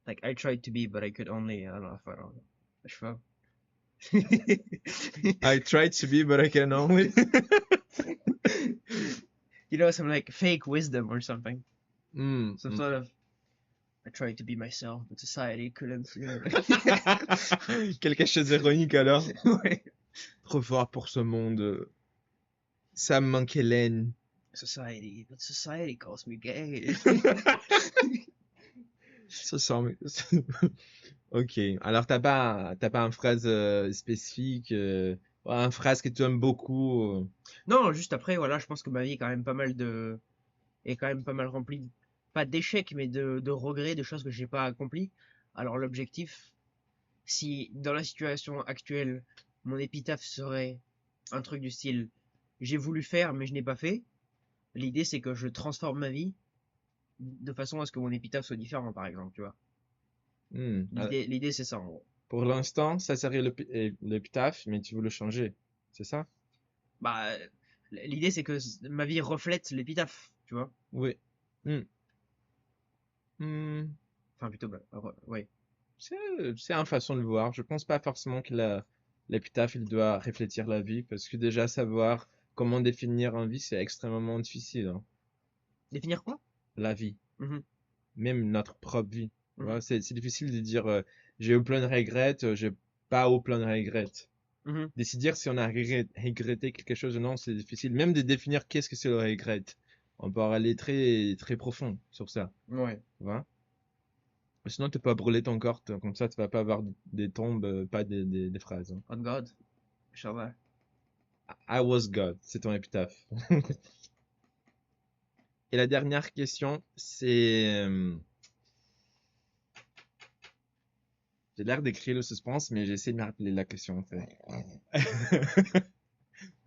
[SPEAKER 2] Like, I tried to be, but I could only, I don't know if I don't, je sais pas.
[SPEAKER 1] I tried to be, but I can only...
[SPEAKER 2] Some like fake wisdom or something.
[SPEAKER 1] Hmm,
[SPEAKER 2] Some
[SPEAKER 1] hmm.
[SPEAKER 2] sort of, I tried to be myself, but society couldn't.
[SPEAKER 1] Quelque chose d'ironique alors.
[SPEAKER 2] Ouais.
[SPEAKER 1] Trop fort pour ce monde. Ça me manque Hélène.
[SPEAKER 2] Society, but society calls me gay.
[SPEAKER 1] Ça sent... Ok. Alors t'as pas une phrase spécifique, une phrase que tu aimes beaucoup.
[SPEAKER 2] Non, juste après, voilà, je pense que ma vie est quand même pas mal est quand même pas mal remplie, pas d'échecs, mais de regrets, de choses que j'ai pas accomplies. Alors l'objectif, si dans la situation actuelle, mon épitaphe serait un truc du style j'ai voulu faire mais je n'ai pas fait, l'idée c'est que je transforme ma vie de façon à ce que mon épitaphe soit différent, par exemple, tu vois.
[SPEAKER 1] Hmm.
[SPEAKER 2] L'idée c'est ça en gros.
[SPEAKER 1] Pour l'instant, ça serait l'épitaphe, mais tu veux le changer. C'est ça?
[SPEAKER 2] Bah, l'idée c'est que ma vie reflète l'épitaphe, tu vois.
[SPEAKER 1] Oui. Hmm. Hmm.
[SPEAKER 2] Enfin plutôt, bah, ouais.
[SPEAKER 1] C'est, c'est une façon de le voir. Je pense pas forcément que l'épitaphe, il doit refléter la vie, parce que déjà savoir comment définir une vie, c'est extrêmement difficile, hein.
[SPEAKER 2] Définir quoi?
[SPEAKER 1] La vie,
[SPEAKER 2] Mhm,
[SPEAKER 1] même notre propre vie. Tu
[SPEAKER 2] mhm,
[SPEAKER 1] vois, c'est difficile de dire j'ai eu plein de regrets, j'ai pas eu plein de regrets.
[SPEAKER 2] mhm.
[SPEAKER 1] Décider si on a regretté quelque chose ou non, c'est difficile. Même de définir qu'est-ce que c'est le regret. On peut aller très, très profond sur ça.
[SPEAKER 2] Ouais.
[SPEAKER 1] Tu vois? Sinon, tu peux pas brûler ton corps, comme ça, tu vas pas avoir des tombes, pas des phrases, hein.
[SPEAKER 2] On God, Inch'Allah.
[SPEAKER 1] I was God, c'est ton épitaphe. Et la dernière question, c'est... j'ai l'air d'écrire le suspense, mais j'essaie de me rappeler la question, en fait.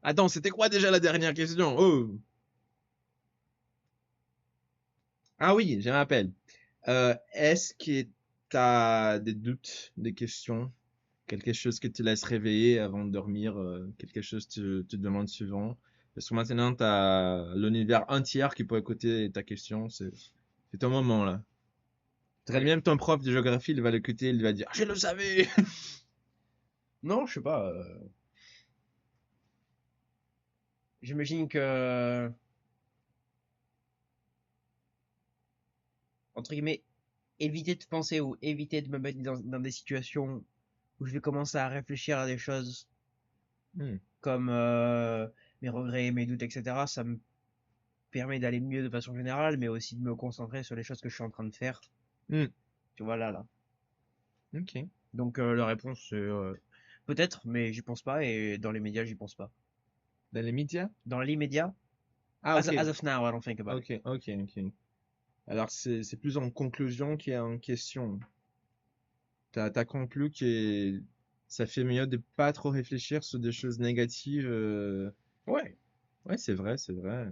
[SPEAKER 1] Attends, c'était quoi déjà la dernière question? Oh! Ah oui, je me rappelle. Est-ce que tu as des doutes, des questions, quelque chose que tu laisses réveiller avant de dormir, quelque chose que tu te demandes souvent? Parce que maintenant, tu as l'univers entier qui peut écouter ta question. C'est ton moment, là. Très
[SPEAKER 2] Ouais.
[SPEAKER 1] même ton prof de géographie, il va l'écouter, il va dire, je le savais!
[SPEAKER 2] Non, je sais pas. J'imagine que, entre guillemets, éviter de penser ou éviter de me mettre dans des situations où je vais commencer à réfléchir à des choses
[SPEAKER 1] Hmm,
[SPEAKER 2] comme mes regrets, mes doutes, etc. Ça me permet d'aller mieux de façon générale, mais aussi de me concentrer sur les choses que je suis en train de faire.
[SPEAKER 1] hmm,
[SPEAKER 2] Tu vois, là.
[SPEAKER 1] ok.
[SPEAKER 2] Donc la réponse, c'est peut-être, mais j'y pense pas, et dans les médias, j'y pense pas.
[SPEAKER 1] Dans les médias?
[SPEAKER 2] Dans l'immédiat,
[SPEAKER 1] Ah, ok.
[SPEAKER 2] as of now, I don't think about it.
[SPEAKER 1] Ok, ok, ok. Alors, c'est plus en conclusion qu'il y a en question. T'as conclu que ça fait mieux de pas trop réfléchir sur des choses négatives.
[SPEAKER 2] Ouais.
[SPEAKER 1] Ouais, c'est vrai, c'est vrai.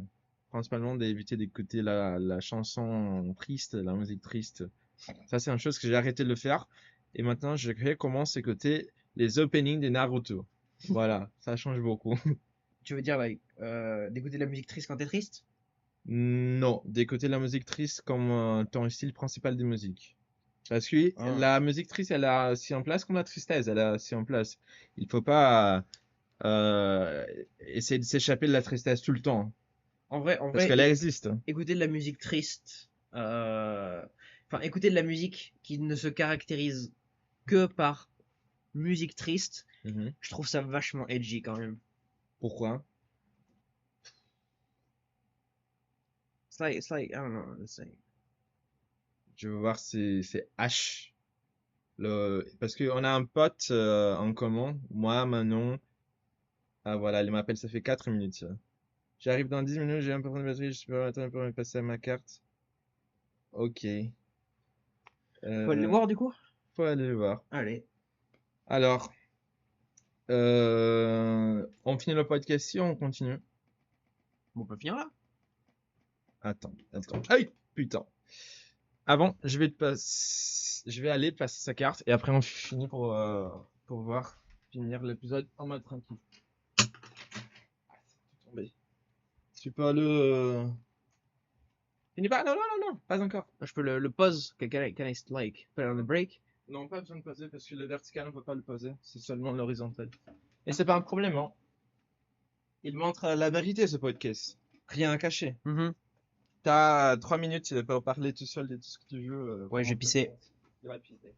[SPEAKER 1] Principalement d'éviter d'écouter la chanson triste, la musique triste. Ça, c'est une chose que j'ai arrêté de le faire. Et maintenant, je recommence à écouter les openings des Naruto. Voilà, ça change beaucoup.
[SPEAKER 2] Tu veux dire, like, d'écouter de la musique triste quand t'es triste?
[SPEAKER 1] Non, d'écouter la musique triste comme ton style principal de musique. Parce que
[SPEAKER 2] Ah.
[SPEAKER 1] la musique triste, elle a aussi en place comme la tristesse, elle a aussi en place. Il faut pas essayer de s'échapper de la tristesse tout le temps,
[SPEAKER 2] En
[SPEAKER 1] parce
[SPEAKER 2] vrai,
[SPEAKER 1] qu'elle existe.
[SPEAKER 2] écouter de la musique triste, enfin, écouter de la musique qui ne se caractérise que par musique triste,
[SPEAKER 1] Mhm.
[SPEAKER 2] je trouve ça vachement edgy quand même.
[SPEAKER 1] Pourquoi?
[SPEAKER 2] It's like, I don't know, it's like,
[SPEAKER 1] Je veux voir c'est H. Parce qu'on a un pote en commun, moi, Manon. Ah voilà, il m'appelle, ça fait 4 minutes, ça. J'arrive dans 10 minutes, j'ai un peu de batterie, je peux attendre pour me passer à ma carte. Ok.
[SPEAKER 2] faut aller le
[SPEAKER 1] Euh,
[SPEAKER 2] voir du coup?
[SPEAKER 1] faut aller le voir.
[SPEAKER 2] Allez,
[SPEAKER 1] Alors, on finit le podcast ici, on continue.
[SPEAKER 2] bon, on peut finir là.
[SPEAKER 1] Attends. Aïe, putain. Avant, je vais aller passer sa carte et après on finit pour voir finir l'épisode en mode tranquille. C'est tombé. Tu peux finis pas? Non, non, non, non, pas encore.
[SPEAKER 2] Je peux le pause, can I like, put it on the break?
[SPEAKER 1] Non, pas besoin de poser parce que le vertical on peut pas le poser, c'est seulement l'horizontal. Et c'est pas un problème, hein. Il montre la vérité ce podcast. Rien à cacher.
[SPEAKER 2] Mhm.
[SPEAKER 1] T'as 3 minutes pour parler tout seul de tout ce que tu veux.
[SPEAKER 2] Ouais, j'ai pissé.
[SPEAKER 1] Il va pisser.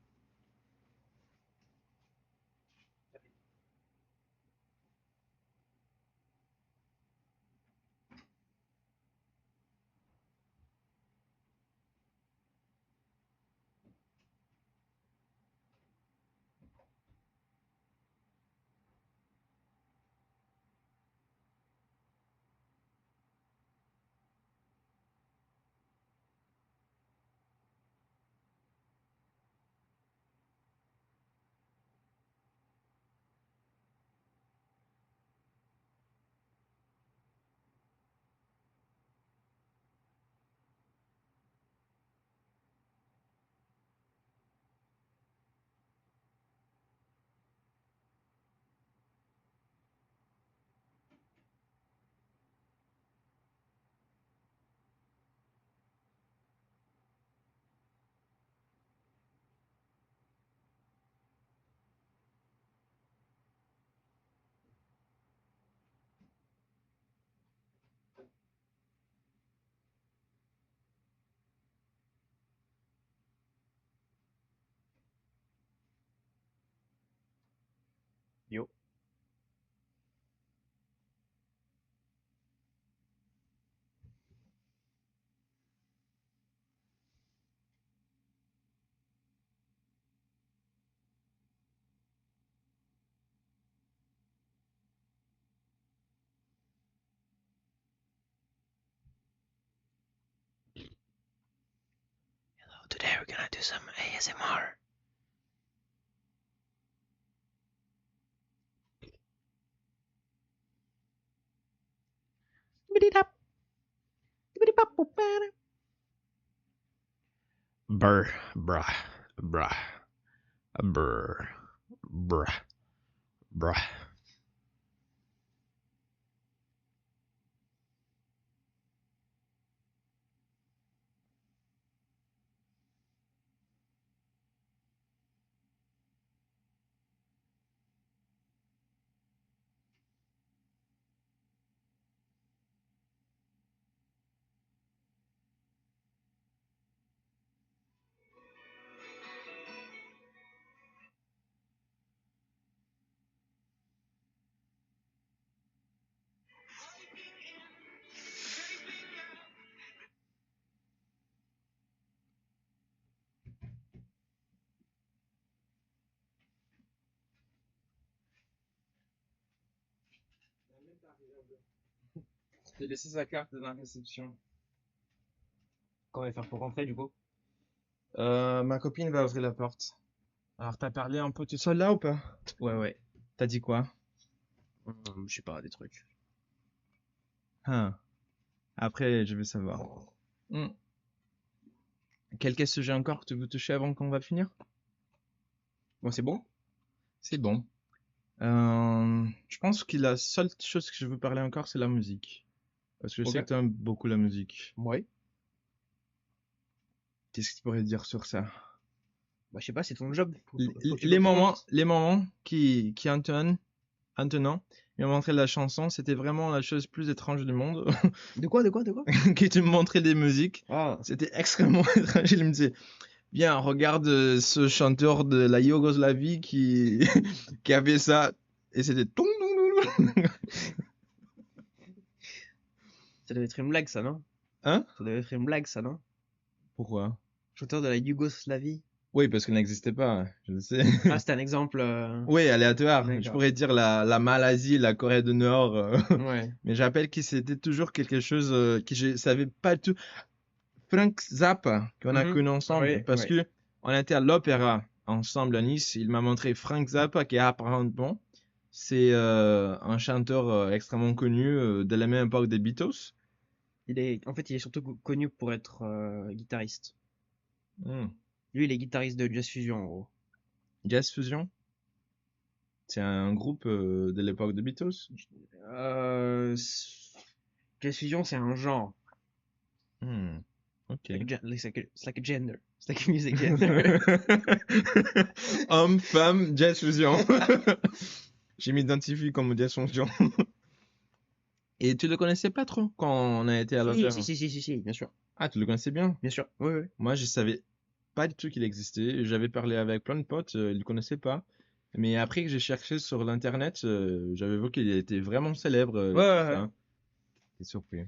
[SPEAKER 2] today we're gonna do some ASMR.
[SPEAKER 1] Brr, brah, brah, brr, brah, brah. J'ai laissé sa carte dans la réception.
[SPEAKER 2] Qu'on va faire pour rentrer du coup?
[SPEAKER 1] Ma copine va ouvrir la porte. Alors, t'as parlé un peu tout seul là ou pas?
[SPEAKER 2] Ouais.
[SPEAKER 1] T'as dit quoi?
[SPEAKER 2] Je sais pas, des trucs.
[SPEAKER 1] Ah. Après, je veux savoir. Hmm. Quelques sujets encore que tu veux toucher avant qu'on va finir?
[SPEAKER 2] Bon, c'est bon?
[SPEAKER 1] C'est bon. Je pense que la seule chose que je veux parler encore, c'est la musique. Parce que je sais
[SPEAKER 2] Ok.
[SPEAKER 1] que tu aimes beaucoup la musique.
[SPEAKER 2] Ouais.
[SPEAKER 1] Qu'est-ce que tu pourrais dire sur ça?
[SPEAKER 2] Bah, je sais pas, c'est ton job. Faut que tu
[SPEAKER 1] Les
[SPEAKER 2] me
[SPEAKER 1] moments,
[SPEAKER 2] racontes.
[SPEAKER 1] les moments qui Antonin m'a montré la chanson, c'était vraiment la chose plus étrange du monde.
[SPEAKER 2] De quoi?
[SPEAKER 1] Qui tu me montrais des musiques.
[SPEAKER 2] Ah.
[SPEAKER 1] C'était extrêmement étrange. Il me disait, bien, regarde ce chanteur de la Yougoslavie qui avait ça. Et c'était...
[SPEAKER 2] Ça devait être une blague, ça, non?
[SPEAKER 1] Hein?
[SPEAKER 2] Ça devait être une blague, ça, non?
[SPEAKER 1] Pourquoi?
[SPEAKER 2] Chanteur de la Yougoslavie.
[SPEAKER 1] Oui, parce qu'elle n'existait pas, je le sais.
[SPEAKER 2] Ah, c'était un exemple.
[SPEAKER 1] Oui, aléatoire. Je
[SPEAKER 2] D'accord.
[SPEAKER 1] pourrais dire la Malaisie, la Corée du Nord.
[SPEAKER 2] Ouais.
[SPEAKER 1] Mais j'appelle que c'était toujours quelque chose que je savais pas du tout. Frank Zappa, qu'on a
[SPEAKER 2] Mhm.
[SPEAKER 1] connu ensemble,
[SPEAKER 2] Ouais,
[SPEAKER 1] parce
[SPEAKER 2] ouais.
[SPEAKER 1] que on était à l'opéra ensemble à Nice. Il m'a montré Frank Zappa, qui est apparemment c'est un chanteur extrêmement connu de la même époque des Beatles.
[SPEAKER 2] En fait, il est surtout connu pour être guitariste.
[SPEAKER 1] Hmm.
[SPEAKER 2] Lui, il est guitariste de Jazz Fusion, en gros.
[SPEAKER 1] Jazz Fusion, c'est un groupe de l'époque des Beatles.
[SPEAKER 2] Euh, Jazz Fusion, c'est un genre.
[SPEAKER 1] Hmm. Ok.
[SPEAKER 2] It's like a gender. It's like a music gender.
[SPEAKER 1] Homme, femme, Jazz Fusion. Je m'identifie comme Jazz Fusion. Et tu le connaissais pas trop quand on a été à l'opéra?
[SPEAKER 2] Si, bien sûr.
[SPEAKER 1] Ah, tu le connaissais bien?
[SPEAKER 2] Bien sûr. Oui.
[SPEAKER 1] Moi, je savais pas du tout qu'il existait. J'avais parlé avec plein de potes, ils le connaissaient pas. Mais après que j'ai cherché sur l'internet, j'avais vu qu'il était vraiment célèbre, tout
[SPEAKER 2] Ouais.
[SPEAKER 1] ça. J'étais surpris.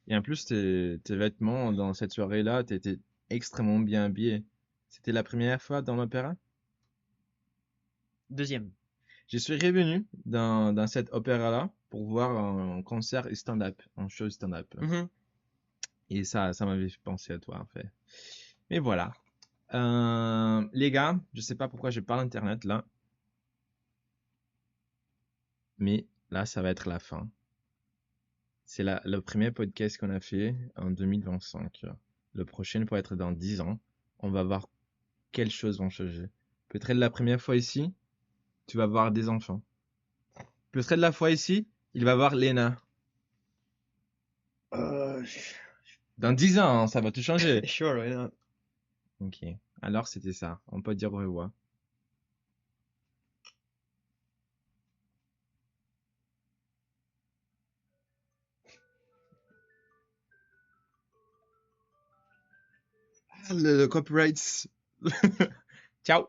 [SPEAKER 1] Et en plus, tes vêtements dans cette soirée-là, t'étais extrêmement bien habillé. C'était la première fois dans l'opéra?
[SPEAKER 2] Deuxième.
[SPEAKER 1] Je suis revenu dans cet opéra-là pour voir un concert stand-up, un show stand-up.
[SPEAKER 2] Mhm.
[SPEAKER 1] Et ça m'avait fait penser à toi, en fait. Mais voilà. Les gars, je sais pas pourquoi je parle internet là, mais là, ça va être la fin. C'est le premier podcast qu'on a fait en 2025. Le prochain pourrait être dans 10 ans. On va voir quelles choses vont changer. Peut-être la première fois ici, tu vas voir des enfants. Peut-être la fois ici, il va voir Lena.
[SPEAKER 2] Euh,
[SPEAKER 1] Dans 10 ans, hein, ça va tout changer.
[SPEAKER 2] Sure, why not?
[SPEAKER 1] Ok. Alors, c'était ça. On peut dire au revoir. Ah, le copyright. Ciao.